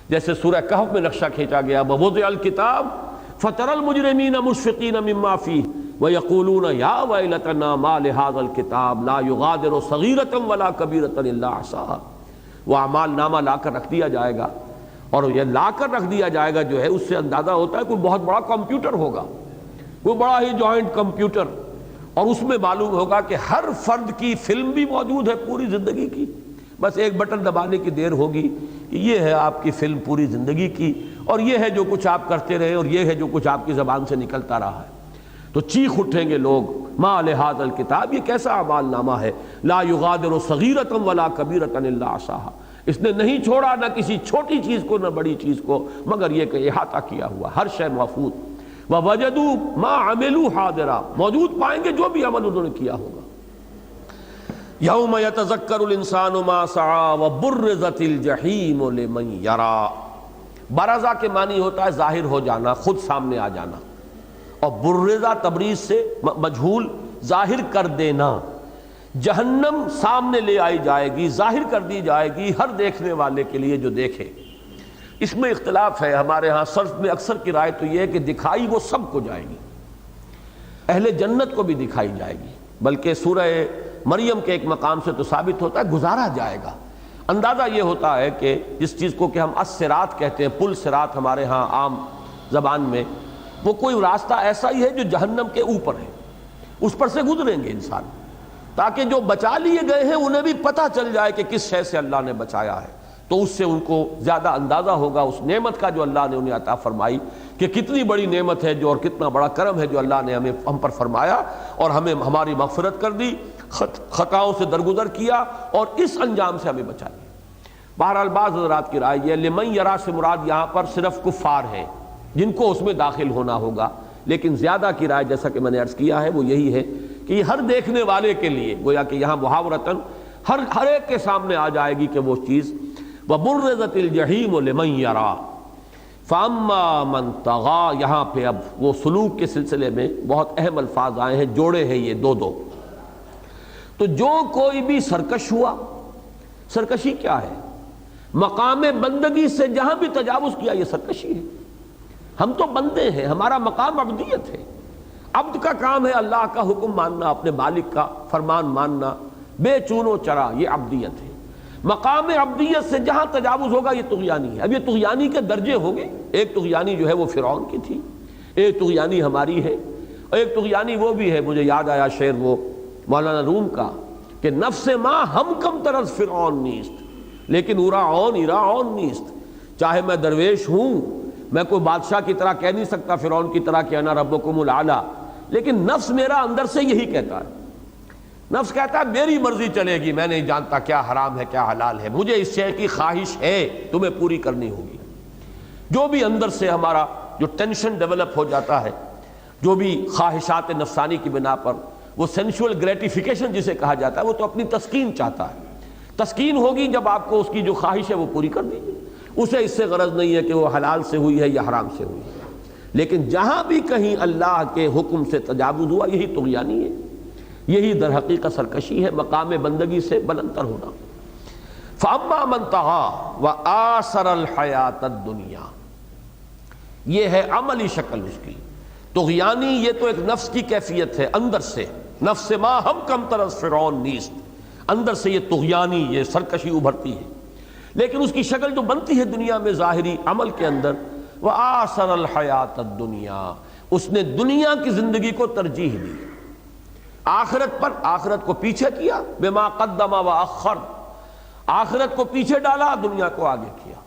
Speaker 1: جیسے سورہ کہف میں نقشہ کھینچا گیا ووضع الکتاب فتری المجرمین مشفقین مما فیہ ویقولون یا ویلتنا ما لہذا الکتاب لا یغادر صغیرۃ ولا کبیرۃ الا احصاہا، وہ اعمال نامہ لا کر رکھ دیا جائے گا، اور یہ لا کر رکھ دیا جائے گا جو ہے اس سے اندازہ ہوتا ہے کوئی بہت بڑا کمپیوٹر ہوگا، کوئی بڑا ہی جوائنٹ کمپیوٹر، اور اس میں معلوم ہوگا کہ ہر فرد کی فلم بھی موجود ہے پوری زندگی کی، بس ایک بٹن دبانے کی دیر ہوگی کہ یہ ہے آپ کی فلم پوری زندگی کی، اور یہ ہے جو کچھ آپ کرتے رہے، اور یہ ہے جو کچھ آپ کی زبان سے نکلتا رہا ہے۔ تو چیخ اٹھیں گے لوگ ما لہذا الکتاب، یہ کیسا اعمال نامہ ہے، لا یغادر صغیرۃ ولا کبیرۃ الا احصاہا، اس نے نہیں چھوڑا نہ کسی چھوٹی چیز کو نہ بڑی چیز کو، مگر یہ کہ احاطہ کیا ہوا، ہر شے محفوظ، ووجدوا ما عملوا حاضرا، موجود پائیں گے جو بھی عمل انہوں نے کیا ہوگا۔ یوم یتذکر الانسان ما سعی وبرزت الجحیم لمن یرا، برزہ کے معنی ہوتا ہے ظاہر ہو جانا، خود سامنے آ جانا، اور برزہ تبریز سے مجہول، ظاہر کر دینا، جہنم سامنے لے آئی جائے گی، ظاہر کر دی جائے گی ہر دیکھنے والے کے لیے جو دیکھے۔ اس میں اختلاف ہے، ہمارے ہاں صرف میں اکثر کی رائے تو یہ ہے کہ دکھائی وہ سب کو جائے گی، اہل جنت کو بھی دکھائی جائے گی، بلکہ سورہ مریم کے ایک مقام سے تو ثابت ہوتا ہے گزارا جائے گا۔ اندازہ یہ ہوتا ہے کہ جس چیز کو کہ ہم الصراط کہتے ہیں، پل صراط ہمارے ہاں عام زبان میں، وہ کوئی راستہ ایسا ہی ہے جو جہنم کے اوپر ہے، اس پر سے گزریں گے انسان، تاکہ جو بچا لیے گئے ہیں انہیں بھی پتہ چل جائے کہ کس شے سے اللہ نے بچایا ہے، تو اس سے ان کو زیادہ اندازہ ہوگا اس نعمت کا جو اللہ نے انہیں عطا فرمائی، کہ کتنی بڑی نعمت ہے جو، اور کتنا بڑا کرم ہے جو اللہ نے ہم پر فرمایا اور ہمیں ہماری مغفرت کر دی، خطاؤں سے درگزر کیا اور اس انجام سے ہمیں بچا لیا۔ بہرحال بعض حضرات کی رائے یہ لمن یرا سے مراد یہاں پر صرف کفار ہیں جن کو اس میں داخل ہونا ہوگا، لیکن زیادہ کی رائے جیسا کہ میں نے عرض کیا ہے وہ یہی ہے کہ یہ ہر دیکھنے والے کے لیے، گویا کہ یہاں محاورتاً ہر ایک کے سامنے آ جائے گی کہ وہ چیز۔ وَبُرِّزَتِ الْجَحِيمُ لِمَن يَرَىٰ فَأَمَّا مَن طَغَىٰ، یہاں پہ اب وہ سلوک کے سلسلے میں بہت اہم الفاظ آئے ہیں، جوڑے ہیں یہ دو۔ تو جو کوئی بھی سرکش ہوا، سرکشی کیا ہے؟ مقام بندگی سے جہاں بھی تجاوز کیا یہ سرکشی ہے۔ ہم تو بندے ہیں، ہمارا مقام عبدیت ہے، عبد کا کام ہے اللہ کا حکم ماننا، اپنے مالک کا فرمان ماننا بے چون و چرا، یہ عبدیت ہے۔ مقام عبدیت سے جہاں تجاوز ہوگا یہ طغیانی ہے۔ اب یہ طغیانی کے درجے ہوں گے، ایک طغیانی جو ہے وہ فرعون کی تھی، ایک طغیانی ہماری ہے، ایک طغیانی وہ بھی ہے، مجھے یاد آیا شعر وہ مولانا روم کا کہ نفس ما ہم کم طرز فرعون نیست لیکن ایراعون نیست۔ چاہے میں درویش ہوں، میں کوئی بادشاہ کی طرح کہہ نہیں سکتا فرعون کی طرح کہ انا ربکم الاعلی، لیکن نفس میرا اندر سے یہی کہتا ہے، نفس کہتا ہے میری مرضی چلے گی، میں نہیں جانتا کیا حرام ہے کیا حلال ہے، مجھے اس شے کی خواہش ہے، تمہیں پوری کرنی ہوگی۔ جو بھی اندر سے ہمارا جو ٹینشن ڈیولپ ہو جاتا ہے، جو بھی خواہشات نفسانی کی بنا پر وہ سینشول گریٹیفیکیشن جسے کہا جاتا ہے، وہ تو اپنی تسکین چاہتا ہے۔ تسکین ہوگی جب آپ کو اس کی جو خواہش ہے وہ پوری کر دیجیے، اسے اس سے غرض نہیں ہے کہ وہ حلال سے ہوئی ہے یا حرام سے ہوئی ہے۔ لیکن جہاں بھی کہیں اللہ کے حکم سے تجاوز ہوا یہی طغیانی ہے، یہی در حقیقت سرکشی ہے، مقام بندگی سے بلندتر ہونا۔ فَأَمَّا مَن طَغَىٰ وَآثَرَ الْحَيَاةَ الدُّنْيَا، یہ ہے عملی شکل اس کی۔ طغیانی یہ تو ایک نفس کی کیفیت ہے، اندر سے، نفس ما ہم کم طرز فرعون نیست، اندر سے یہ طغیانی، یہ سرکشی ابھرتی ہے، لیکن اس کی شکل جو بنتی ہے دنیا میں ظاہری عمل کے اندر، وَآثَرَ الْحَيَاةَ الدُّنْيَا، اس نے دنیا کی زندگی کو ترجیح دی، آخرت پر، آخرت کو پیچھے کیا، بما قدم وأخر، آخرت کو پیچھے ڈالا، دنیا کو آگے کیا۔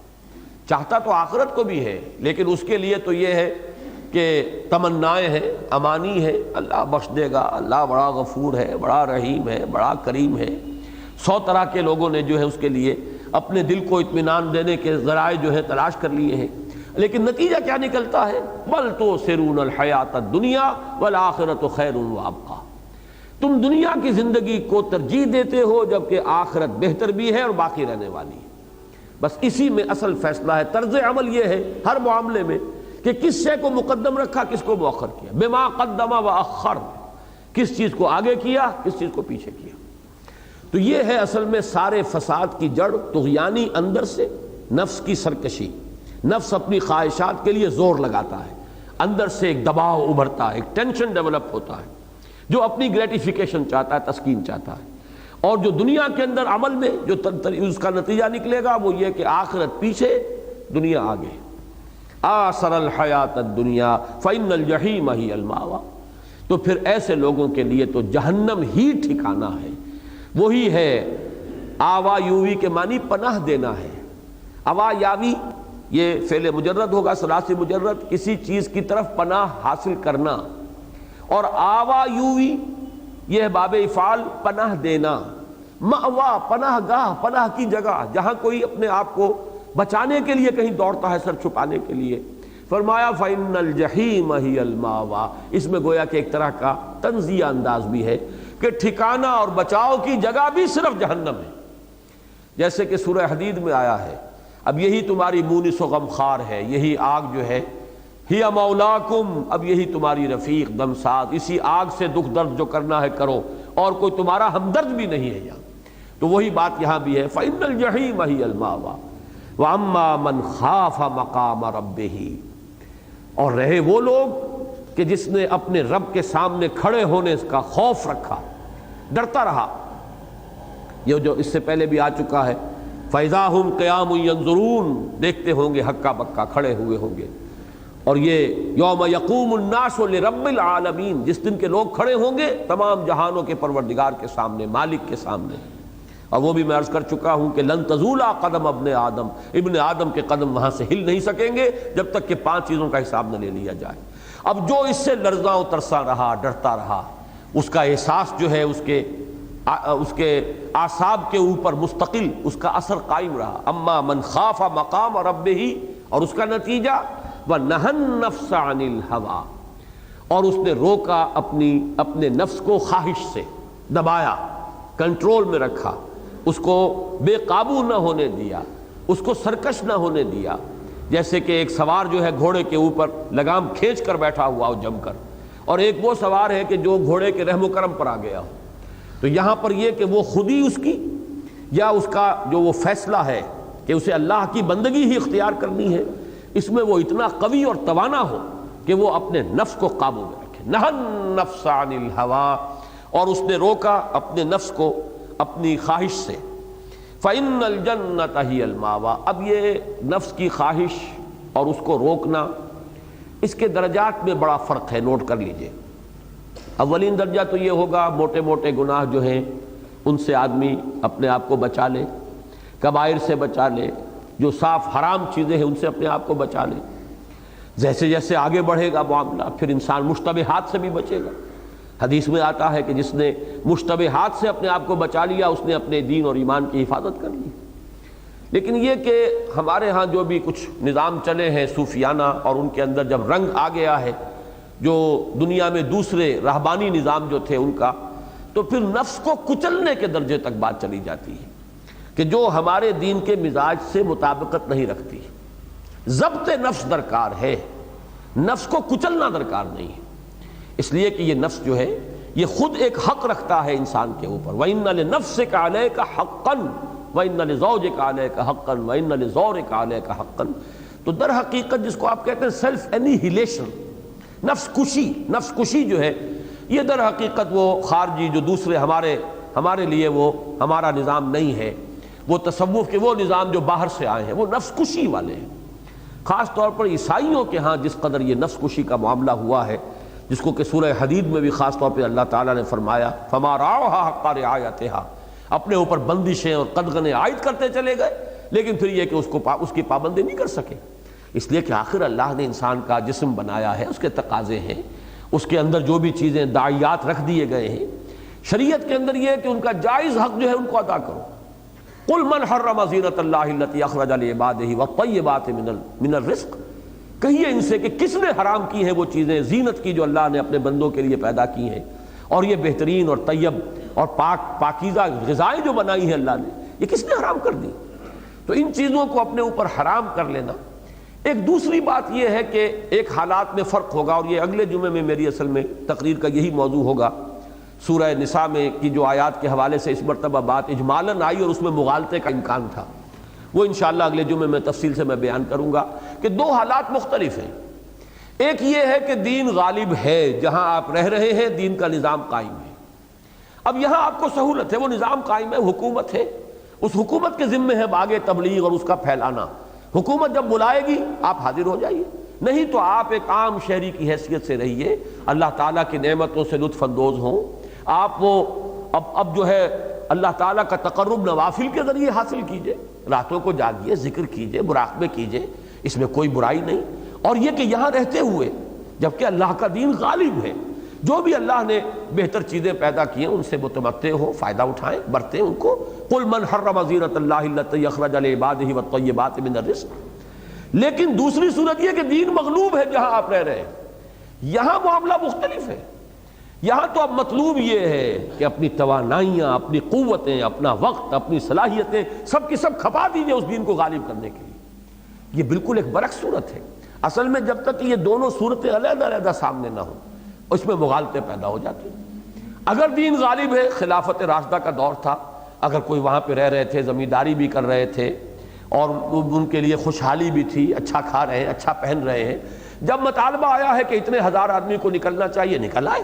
Speaker 1: چاہتا تو آخرت کو بھی ہے، لیکن اس کے لیے تو یہ ہے کہ تمنائیں ہیں، امانی ہے، اللہ بخش دے گا، اللہ بڑا غفور ہے، بڑا رحیم ہے، بڑا کریم ہے۔ 100 طرح کے لوگوں نے جو ہے اس کے لیے اپنے دل کو اطمینان دینے کے ذرائع جو ہے تلاش کر لیے ہیں، لیکن نتیجہ کیا نکلتا ہے؟ بل تؤثرون الحیاۃ الدنیا والآخرۃ خیر وابقیٰ، تم دنیا کی زندگی کو ترجیح دیتے ہو جبکہ آخرت بہتر بھی ہے اور باقی رہنے والی ہے۔ بس اسی میں اصل فیصلہ ہے، طرز عمل یہ ہے ہر معاملے میں کہ کس شے کو مقدم رکھا، کس کو مؤخر کیا، بما قدم واخر، کس چیز کو آگے کیا، کس چیز کو پیچھے کیا۔ تو یہ ہے اصل میں سارے فساد کی جڑ، طغیانی اندر سے، نفس کی سرکشی، نفس اپنی خواہشات کے لیے زور لگاتا ہے، اندر سے ایک دباؤ ابھرتا ہے، ایک ٹینشن ڈیولپ ہوتا ہے، جو اپنی گریٹیفیکیشن چاہتا ہے، تسکین چاہتا ہے، اور جو دنیا کے اندر عمل میں جو اس کا نتیجہ نکلے گا وہ یہ کہ آخرت پیچھے، دنیا آگے۔ آثر الحیات الدنیا فإن الجحیم ہی المأویٰ، تو پھر ایسے لوگوں کے لیے تو جہنم ہی ٹھکانہ ہے۔ وہی ہے آوا یووی کے معنی پناہ دینا ہے۔ آوا یاوی یہ فعل مجرد ہوگا، ثلاثی مجرد، کسی چیز کی طرف پناہ حاصل کرنا، اور آوا یووی یہ باب افعال پناہ دینا، مأوا پناہ گاہ، پناہ کی جگہ، جہاں کوئی اپنے آپ کو بچانے کے لیے کہیں دوڑتا ہے، سر چھپانے کے لیے۔ فرمایا فإن الجحیم ہی المأویٰ، اس میں گویا کہ ایک طرح کا تنزیہ انداز بھی ہے کہ ٹھکانہ اور بچاؤ کی جگہ بھی صرف جہنم ہے، جیسے کہ سورہ حدید میں آیا ہے، اب یہی تمہاری مونس و غمخوار ہے، یہی آگ جو ہے، ہی مولاکم، اب یہی تمہاری رفیق دمساز، اسی آگ سے دکھ درد جو کرنا ہے کرو، اور کوئی تمہارا ہمدرد بھی نہیں ہے یہاں۔ تو وہی بات یہاں بھی ہے، فإن الجحیم ہی المأویٰ وَأَمَّا مَنْ خَافَ مَقَامَ رَبِّهِ، اور رہے وہ لوگ کہ جس نے اپنے رب کے سامنے کھڑے ہونے کا خوف رکھا، ڈرتا رہا، یہ جو اس سے پہلے بھی آ چکا ہے، فَإِذَا هُمْ قِيَامٌ يَنظُرُونَ، دیکھتے ہوں گے ہکا بکا کھڑے ہوئے ہوں گے، اور یہ یوم یقوم الناس لرب العالمین، جس دن کے لوگ کھڑے ہوں گے تمام جہانوں کے پروردگار کے سامنے، مالک کے سامنے. اور وہ بھی میں عرض کر چکا ہوں کہ لن تزولا قدم ابن آدم، ابن آدم کے قدم وہاں سے ہل نہیں سکیں گے جب تک کہ 5 چیزوں کا حساب نہ لے لیا جائے. اب جو اس سے لرزاں و ترساں رہا، ڈرتا رہا، اس کا احساس جو ہے اس کے اعصاب کے اوپر مستقل اس کا اثر قائم رہا. اما من خاف مقام ربہ، اور اس کا نتیجہ وَنَهَى النَّفْسَ عَنِ الْهَوَىٰ، اور اس نے روکا اپنے نفس کو خواہش سے، دبایا، کنٹرول میں رکھا، اس کو بے قابو نہ ہونے دیا، اس کو سرکش نہ ہونے دیا. جیسے کہ ایک سوار جو ہے گھوڑے کے اوپر لگام کھینچ کر بیٹھا ہوا ہو جم کر، اور ایک وہ سوار ہے کہ جو گھوڑے کے رحم و کرم پر آ گیا ہو. تو یہاں پر یہ کہ وہ خود ہی اس کی یا اس کا جو وہ فیصلہ ہے کہ اسے اللہ کی بندگی ہی اختیار کرنی ہے، اس میں وہ اتنا قوی اور توانا ہو کہ وہ اپنے نفس کو قابو میں رکھے. نہى النفس عن الهوى، اور اس نے روکا اپنے نفس کو اپنی خواہش سے. فإن الجنة هي المأوى، اب یہ نفس کی خواہش اور اس کو روکنا، اس کے درجات میں بڑا فرق ہے، نوٹ کر لیجئے. اولین درجہ تو یہ ہوگا موٹے موٹے گناہ جو ہیں ان سے آدمی اپنے آپ کو بچا لے، کبائر سے بچا لے، جو صاف حرام چیزیں ہیں ان سے اپنے آپ کو بچا لے. جیسے جیسے آگے بڑھے گا معاملہ پھر انسان مشتبہات سے بھی بچے گا. حدیث میں آتا ہے کہ جس نے مشتبہات سے اپنے آپ کو بچا لیا اس نے اپنے دین اور ایمان کی حفاظت کر لی. لیکن یہ کہ ہمارے ہاں جو بھی کچھ نظام چلے ہیں صوفیانہ، اور ان کے اندر جب رنگ آ گیا ہے جو دنیا میں دوسرے رہبانی نظام جو تھے ان کا، تو پھر نفس کو کچلنے کے درجے تک بات چلی جاتی ہے کہ جو ہمارے دین کے مزاج سے مطابقت نہیں رکھتی. ضبط نفس درکار ہے، نفس کو کچلنا درکار نہیں ہے. اس لیے کہ یہ نفس جو ہے یہ خود ایک حق رکھتا ہے انسان کے اوپر. وَإِنَّ لِنَفْسِكَ عَلَيْكَ حَقًّا وَإِنَّ لِزَوْجِكَ عَلَيْكَ حَقًّا وَإِنَّ لِزَوْرِكَ عَلَيْكَ حَقًّا. تو در حقیقت جس کو آپ کہتے ہیں سیلف انیہیلیشن، نفس کشی جو ہے، یہ در حقیقت وہ خارجی جو دوسرے ہمارے لیے وہ ہمارا نظام نہیں ہے، وہ تصوف کے وہ نظام جو باہر سے آئے ہیں، وہ نفس کشی والے ہیں. خاص طور پر عیسائیوں کے ہاں جس قدر یہ نفس کشی کا معاملہ ہوا ہے، جس کو کہ سورہ حدید میں بھی خاص طور پہ اللہ تعالیٰ نے فرمایا فَمَا رَعَوْهَا حَقَّ رِعَایَتِهَا، اپنے اوپر بندشیں اور قدغنیں عائد کرتے چلے گئے، لیکن پھر یہ کہ اس کی پابندی نہیں کر سکے. اس لیے کہ آخر اللہ نے انسان کا جسم بنایا ہے، اس کے تقاضے ہیں، اس کے اندر جو بھی چیزیں داعیات رکھ دیے گئے ہیں، شریعت کے اندر یہ ہے کہ ان کا جائز حق جو ہے ان کو ادا کرو. قل من حرم زینۃ اللہ التی اخرج لعبادہ والطیبات من الرزق، کہیے ان سے کہ کس نے حرام کی ہیں وہ چیزیں زینت کی جو اللہ نے اپنے بندوں کے لیے پیدا کی ہیں، اور یہ بہترین اور طیب اور پاکیزہ غذائیں جو بنائی ہیں اللہ نے، یہ کس نے حرام کر دی؟ تو ان چیزوں کو اپنے اوپر حرام کر لینا. ایک دوسری بات یہ ہے کہ ایک حالات میں فرق ہوگا، اور یہ اگلے جمعے میں میری اصل میں تقریر کا یہی موضوع ہوگا. سورہ نساء میں کی جو آیات کے حوالے سے اس مرتبہ بات اجمالاً آئی اور اس میں مغالطے کا امکان تھا، وہ انشاءاللہ اگلے جمعے میں تفصیل سے میں بیان کروں گا کہ دو حالات مختلف ہیں. ایک یہ ہے کہ دین غالب ہے، جہاں آپ رہ رہے ہیں دین کا نظام قائم ہے. اب یہاں آپ کو سہولت ہے، وہ نظام قائم ہے، حکومت ہے، اس حکومت کے ذمے ہے آگے تبلیغ اور اس کا پھیلانا. حکومت جب بلائے گی آپ حاضر ہو جائیے، نہیں تو آپ ایک عام شہری کی حیثیت سے رہیے، اللہ تعالیٰ کی نعمتوں سے لطف اندوز ہوں. آپ وہ اب جو ہے اللہ تعالیٰ کا تقرب نوافل کے ذریعے حاصل کیجئے، راتوں کو جاگیے، ذکر کیجئے، مراقبے کیجئے، اس میں کوئی برائی نہیں. اور یہ کہ یہاں رہتے ہوئے جبکہ اللہ کا دین غالب ہے، جو بھی اللہ نے بہتر چیزیں پیدا کی ہیں ان سے متمتع ہو، فائدہ اٹھائیں، برتیں ان کو. قل من حرم زینۃ اللہ التی اخرج لعبادہ والطیبات من الرزق. لیکن دوسری صورت یہ کہ دین مغلوب ہے جہاں آپ رہ رہے ہیں، یہاں معاملہ مختلف ہے. یہاں تو اب مطلوب یہ ہے کہ اپنی توانائیاں، اپنی قوتیں، اپنا وقت، اپنی صلاحیتیں سب کی سب کھپا دیجیے اس دین کو غالب کرنے کے لیے. یہ بالکل ایک برعکس صورت ہے. اصل میں جب تک یہ دونوں صورتیں علیحدہ علیحدہ سامنے نہ ہوں اس میں مغالطے پیدا ہو جاتے ہیں. اگر دین غالب ہے، خلافت راشدہ کا دور تھا، اگر کوئی وہاں پہ رہ رہے تھے، زمینداری بھی کر رہے تھے اور ان کے لیے خوشحالی بھی تھی، اچھا کھا رہے ہیں، اچھا پہن رہے ہیں، جب مطالبہ آیا ہے کہ اتنے ہزار آدمی کو نکلنا چاہیے، نکل آئے.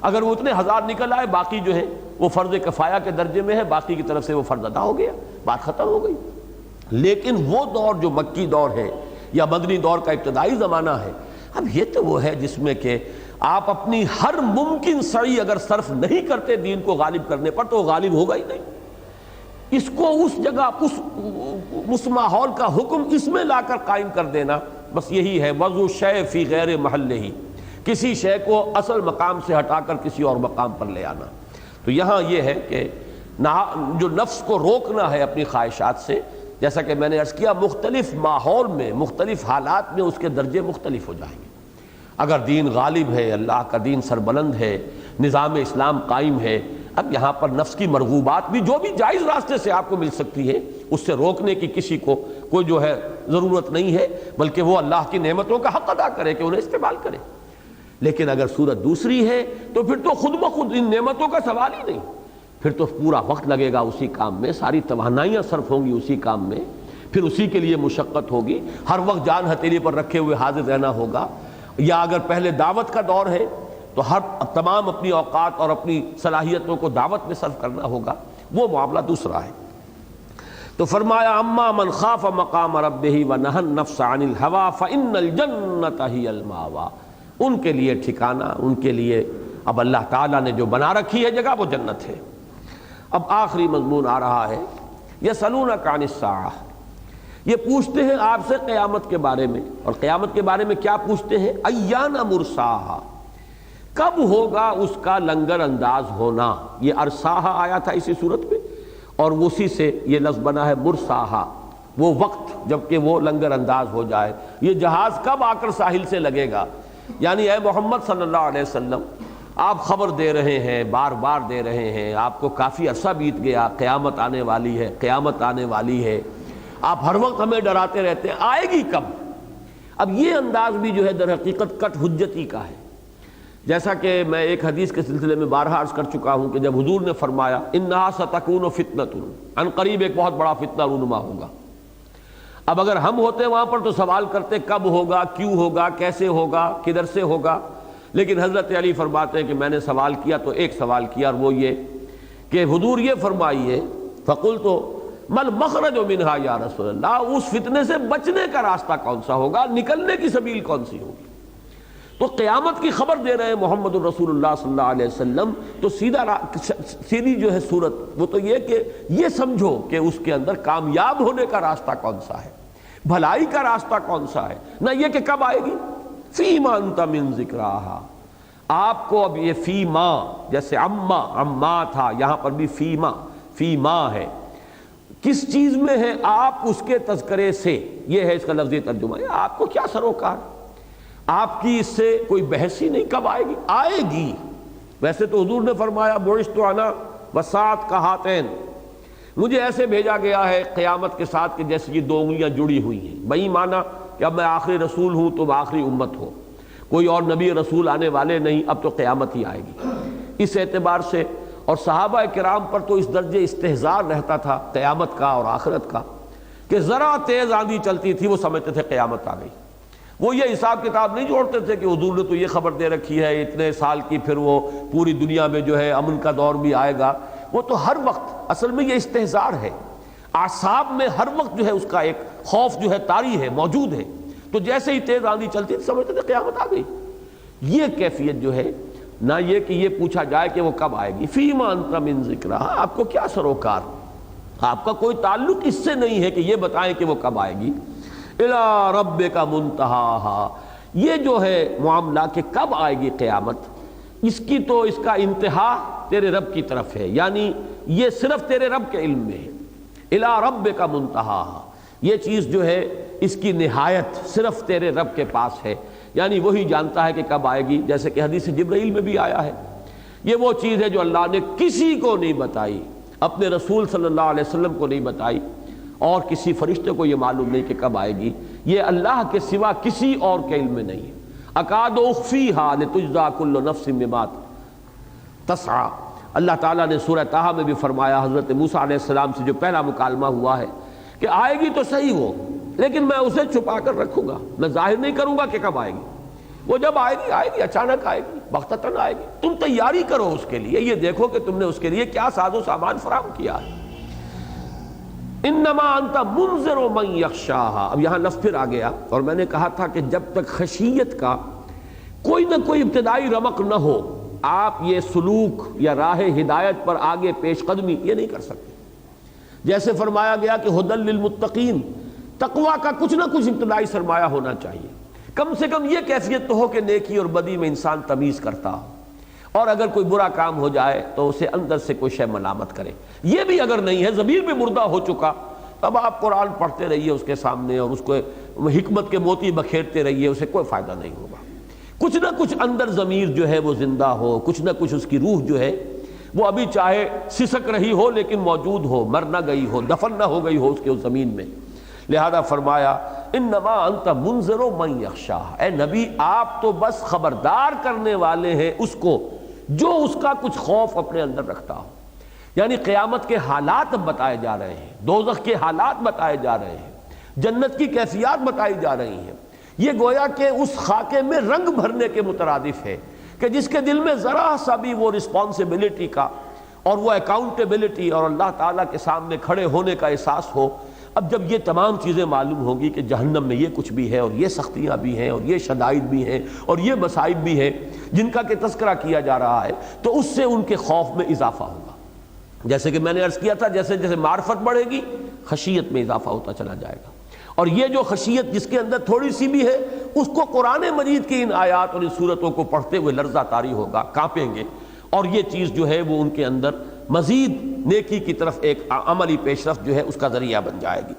Speaker 1: اگر وہ اتنے ہزار نکل آئے، باقی جو ہے وہ فرض کفایہ کے درجے میں ہے، باقی کی طرف سے وہ فرض ادا ہو گیا، بات ختم ہو گئی. لیکن وہ دور جو مکی دور ہے یا مدنی دور کا ابتدائی زمانہ ہے، اب یہ تو وہ ہے جس میں کہ آپ اپنی ہر ممکن سعی اگر صرف نہیں کرتے دین کو غالب کرنے پر تو وہ غالب ہوگا ہی نہیں. اس کو اس جگہ اس ماحول کا حکم اس میں لا کر قائم کر دینا، بس یہی ہے وضع شے فی غیر محلہ ہی، کسی شے کو اصل مقام سے ہٹا کر کسی اور مقام پر لے آنا. تو یہاں یہ ہے کہ جو نفس کو روکنا ہے اپنی خواہشات سے، جیسا کہ میں نے عرض کیا مختلف ماحول میں مختلف حالات میں اس کے درجے مختلف ہو جائیں گے. اگر دین غالب ہے، اللہ کا دین سربلند ہے، نظام اسلام قائم ہے، اب یہاں پر نفس کی مرغوبات بھی جو بھی جائز راستے سے آپ کو مل سکتی ہے اس سے روکنے کی کسی کو کوئی جو ہے ضرورت نہیں ہے، بلکہ وہ اللہ کی نعمتوں کا حق ادا کرے کہ انہیں استعمال کرے. لیکن اگر صورت دوسری ہے تو پھر تو خود بخود ان نعمتوں کا سوال ہی نہیں، پھر تو پورا وقت لگے گا اسی کام میں، ساری توانائیاں صرف ہوں گی اسی کام میں، پھر اسی کے لیے مشقت ہوگی، ہر وقت جان ہتھیلی پر رکھے ہوئے حاضر رہنا ہوگا. یا اگر پہلے دعوت کا دور ہے تو تمام اپنی اوقات اور اپنی صلاحیتوں کو دعوت میں صرف کرنا ہوگا، وہ معاملہ دوسرا ہے. تو فرمایا اما من خاف مقام ربہ ونہى النفس عن الہوى فإن الجنۃ ہی المأویٰ، ان کے لیے ٹھکانہ، ان کے لیے اب اللہ تعالیٰ نے جو بنا رکھی ہے جگہ وہ جنت ہے. اب آخری مضمون آ رہا ہے یسألونک عن الساعہ، یہ پوچھتے ہیں آپ سے قیامت کے بارے میں، اور قیامت کے بارے میں کیا پوچھتے ہیں؟ ایان مرساہا، کب ہوگا اس کا لنگر انداز ہونا. یہ ارساہا آیا تھا اسی صورت میں، اور اسی سے یہ لفظ بنا ہے مرساہا، وہ وقت جب کہ وہ لنگر انداز ہو جائے. یہ جہاز کب آ کر ساحل سے لگے گا؟ یعنی اے محمد صلی اللہ علیہ وسلم، آپ خبر دے رہے ہیں، بار بار دے رہے ہیں، آپ کو کافی عرصہ بیت گیا، قیامت آنے والی ہے، قیامت آنے والی ہے، آپ ہر وقت ہمیں ڈراتے رہتے ہیں، آئے گی کب؟ اب یہ انداز بھی جو ہے در حقیقت کٹ حجتی کا ہے. جیسا کہ میں ایک حدیث کے سلسلے میں بارہا عرض کر چکا ہوں کہ جب حضور نے فرمایا انہا ستکون فتنۃ، ان قریب ایک بہت بڑا فتنہ رونما ہوگا. اب اگر ہم ہوتے وہاں پر تو سوال کرتے کب ہوگا، کیوں ہوگا، کیسے ہوگا، کدھر سے ہوگا. لیکن حضرت علی فرماتے ہیں کہ میں نے سوال کیا تو ایک سوال کیا، اور وہ یہ کہ حضور یہ فرمائیے فقلت مل مخرج منہا یا رسول اللہ، اس فتنے سے بچنے کا راستہ کون سا ہوگا، نکلنے کی سبیل کون سی ہوگی. تو قیامت کی خبر دے رہے ہیں محمد الرسول اللہ صلی اللہ علیہ وسلم، تو سیدھی جو ہے صورت وہ تو یہ کہ یہ سمجھو کہ اس کے اندر کامیاب ہونے کا راستہ کون سا ہے، بھلائی کا راستہ کون سا ہے، نہ یہ کہ کب آئے گی. فیما انت من ذکراہا، آپ کو اب یہ فیما جیسے اما تھا، یہاں پر بھی فیما ہے، کس چیز میں ہے آپ اس کے تذکرے سے، یہ ہے اس کا لفظی ترجمہ. آپ کو کیا سروکار، آپ کی اس سے کوئی بحث ہی نہیں، کب آئے گی؟ آئے گی. ویسے تو حضور نے فرمایا بعثت انا والساعۃ کہاتین، مجھے ایسے بھیجا گیا ہے قیامت کے ساتھ کہ جیسے یہ دو انگلیاں جڑی ہوئی ہیں. بھئی مانا کہ اب میں آخری رسول ہوں تو آخری امت ہو، کوئی اور نبی رسول آنے والے نہیں، اب تو قیامت ہی آئے گی. اس اعتبار سے اور صحابہ کرام پر تو اس درجے استہزار رہتا تھا قیامت کا اور آخرت کا کہ ذرا تیز آندھی چلتی تھی وہ سمجھتے تھے قیامت آ گئی. وہ یہ حساب کتاب نہیں جوڑتے تھے کہ حضور نے تو یہ خبر دے رکھی ہے اتنے سال کی، پھر وہ پوری دنیا میں جو ہے امن کا دور بھی آئے گا. وہ تو ہر وقت اصل میں یہ استہزار ہے، اعصاب میں ہر وقت جو ہے اس کا ایک خوف جو ہے طاری ہے، موجود ہے. تو جیسے ہی تیز آندھی چلتی تھی سمجھتے تھے قیامت آ گئی. یہ کیفیت جو ہے، نہ یہ کہ یہ پوچھا جائے کہ وہ کب آئے گی. فیما انت من ذکرہا، آپ کو کیا سروکار، آپ کا کوئی تعلق اس سے نہیں ہے کہ یہ بتائیں کہ وہ کب آئے گی. الی ربک منتہاہا، یہ جو ہے معاملہ کہ کب آئے گی قیامت، اس کی تو اس کا انتہا تیرے رب کی طرف ہے، یعنی یہ صرف تیرے رب کے علم میں ہے. الی ربک منتہاہا، یہ چیز جو ہے اس کی نہایت صرف تیرے رب کے پاس ہے، یعنی وہی جانتا ہے کہ کب آئے گی. جیسے کہ حدیث جبرائیل میں بھی آیا ہے، یہ وہ چیز ہے جو اللہ نے کسی کو نہیں بتائی، اپنے رسول صلی اللہ علیہ وسلم کو نہیں بتائی، اور کسی فرشتے کو یہ معلوم نہیں کہ کب آئے گی. یہ اللہ کے سوا کسی اور کے علم میں نہیں ہے. اکاد اخفیہا لتجزا کل نفس بما تسعی، اللہ تعالیٰ نے سورہ طٰہٰ میں بھی فرمایا حضرت موسیٰ علیہ السلام سے جو پہلا مکالمہ ہوا ہے کہ آئے گی تو صحیح وہ، لیکن میں اسے چھپا کر رکھوں گا، میں ظاہر نہیں کروں گا کہ کب آئے گی. وہ جب آئے گی اچانک آئے گی، بغتتاً آئے گی. تم تیاری کرو اس کے لیے، یہ دیکھو کہ تم نے اس کے لیے کیا ساز و سامان فراہم کیا ہے. انما انت منذر من یخشاہا. اب یہاں لفظ پھر آ گیا، اور میں نے کہا تھا کہ جب تک خشیت کا کوئی نہ کوئی ابتدائی رمق نہ ہو آپ یہ سلوک یا راہ ہدایت پر آگے پیش قدمی یہ نہیں کر سکتے. جیسے فرمایا گیا کہ ھدی للمتقین، تقویٰ کا کچھ نہ کچھ ابتدائی سرمایہ ہونا چاہیے، کم سے کم یہ کیفیت تو ہو کہ نیکی اور بدی میں انسان تمیز کرتا ہو، اور اگر کوئی برا کام ہو جائے تو اسے اندر سے کوئی شے ملامت کرے. یہ بھی اگر نہیں ہے، ضمیر بھی مردہ ہو چکا، اب آپ قرآن پڑھتے رہیے اس کے سامنے اور اس کو حکمت کے موتی بکھیرتے رہیے، اسے کوئی فائدہ نہیں ہوگا. کچھ نہ کچھ اندر ضمیر جو ہے وہ زندہ ہو، کچھ نہ کچھ اس کی روح جو ہے وہ ابھی چاہے سسک رہی ہو لیکن موجود ہو، مر نہ گئی ہو، دفن نہ ہو گئی ہو اس کے اس زمین میں. لہذا فرمایا انما انت منذر من یخشاہ، اے نبی آپ تو بس خبردار کرنے والے ہیں اس کو جو اس کا کچھ خوف اپنے اندر رکھتا ہو. یعنی قیامت کے حالات اب بتائے جا رہے ہیں، دوزخ کے حالات بتائے جا رہے ہیں، جنت کی کیفیات بتائی جا رہی ہیں. یہ گویا کہ اس خاکے میں رنگ بھرنے کے مترادف ہے کہ جس کے دل میں ذرا سا بھی وہ رسپانسبلٹی کا اور وہ اکاؤنٹیبلٹی اور اللہ تعالیٰ کے سامنے کھڑے ہونے کا احساس ہو. اب جب یہ تمام چیزیں معلوم ہوں گی کہ جہنم میں یہ کچھ بھی ہے اور یہ سختیاں بھی ہیں اور یہ شدائد بھی ہیں اور یہ مصائب بھی ہیں جن کا کہ تذکرہ کیا جا رہا ہے، تو اس سے ان کے خوف میں اضافہ ہوگا. جیسے کہ میں نے عرض کیا تھا، جیسے جیسے معرفت بڑھے گی خشیت میں اضافہ ہوتا چلا جائے گا. اور یہ جو خشیت جس کے اندر تھوڑی سی بھی ہے اس کو قرآن مجید کی ان آیات اور ان صورتوں کو پڑھتے ہوئے لرزہ طاری ہوگا، کانپیں گے، اور یہ چیز جو ہے وہ ان کے اندر مزید نیکی کی طرف ایک عملی پیشرفت جو ہے اس کا ذریعہ بن جائے گی.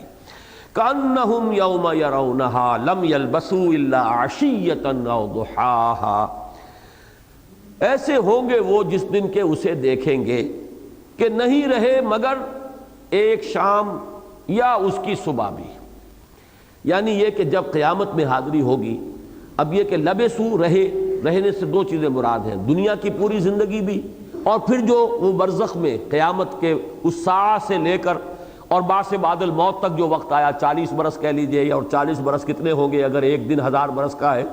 Speaker 1: کأنہم یوم یرونہا لم یلبسوا الا عشیۃ او ضحاہا، ایسے ہوں گے وہ جس دن کے اسے دیکھیں گے کہ نہیں رہے مگر ایک شام یا اس کی صبح بھی. یعنی یہ کہ جب قیامت میں حاضری ہوگی، اب یہ کہ لبسو رہنے سے دو چیزیں مراد ہیں، دنیا کی پوری زندگی بھی اور پھر جو وہ برزخ میں قیامت کے اس ساعہ سے لے کر اور بعد بعد الموت تک جو وقت آیا، 40 برس کہہ لیجئے، اور 40 برس کتنے ہوں گے اگر ایک دن 1000 برس کا ہے،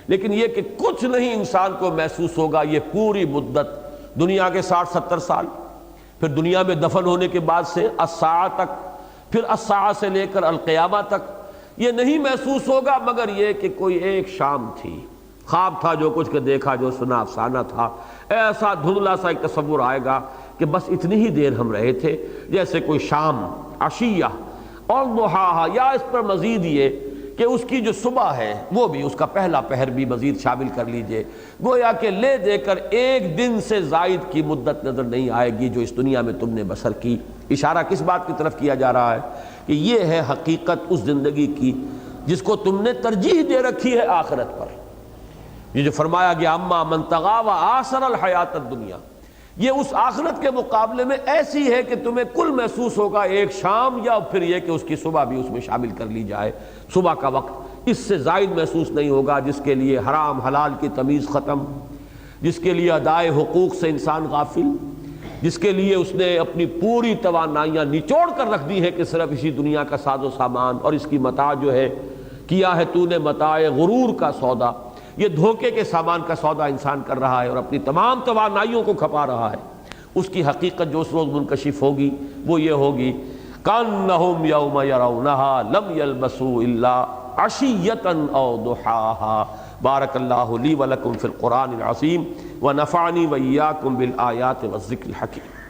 Speaker 1: لیکن یہ کہ کچھ نہیں انسان کو محسوس ہوگا یہ پوری مدت دنیا کے 60-70 سال، پھر دنیا میں دفن ہونے کے بعد سے الساعہ تک، پھر الساعہ سے لے کر القیامہ تک، یہ نہیں محسوس ہوگا مگر یہ کہ کوئی ایک شام تھی، خواب تھا جو کچھ کہ دیکھا، جو سنا افسانہ تھا. ایسا دھندلا سا ایک تصور آئے گا کہ بس اتنی ہی دیر ہم رہے تھے، جیسے کوئی شام، عشیہ اور ضحاہا، یا اس پر مزید یہ کہ اس کی جو صبح ہے وہ بھی، اس کا پہلا پہر بھی مزید شامل کر لیجئے. گویا کہ لے دے کر ایک دن سے زائد کی مدت نظر نہیں آئے گی جو اس دنیا میں تم نے بسر کی. اشارہ کس بات کی طرف کیا جا رہا ہے کہ یہ ہے حقیقت اس زندگی کی جس کو تم نے ترجیح دے رکھی ہے آخرت پر. یہ جو فرمایا گیا اما من طغی وآثر الحیات الدنیا، یہ اس آخرت کے مقابلے میں ایسی ہے کہ تمہیں کل محسوس ہوگا ایک شام، یا پھر یہ کہ اس کی صبح بھی اس میں شامل کر لی جائے، صبح کا وقت اس سے زائد محسوس نہیں ہوگا، جس کے لیے حرام حلال کی تمیز ختم، جس کے لیے ادائے حقوق سے انسان غافل، جس کے لیے اس نے اپنی پوری توانائیاں نچوڑ کر رکھ دی ہے کہ صرف اسی دنیا کا ساز و سامان اور اس کی متاع جو ہے، کیا ہے تو نے متاع غرور کا سودا، یہ دھوکے کے سامان کا سودا انسان کر رہا ہے اور اپنی تمام توانائیوں کو کھپا رہا ہے. اس کی حقیقت جو اس روز منکشف ہوگی وہ یہ ہوگی کأنہم یوم یرونہا لم یلبسوا الا عشیۃ او ضحاہا. بارک اللہ لی ولکم فی القرآن العظیم ونفعنی وإیاکم بالآیات والذکر الحکیم.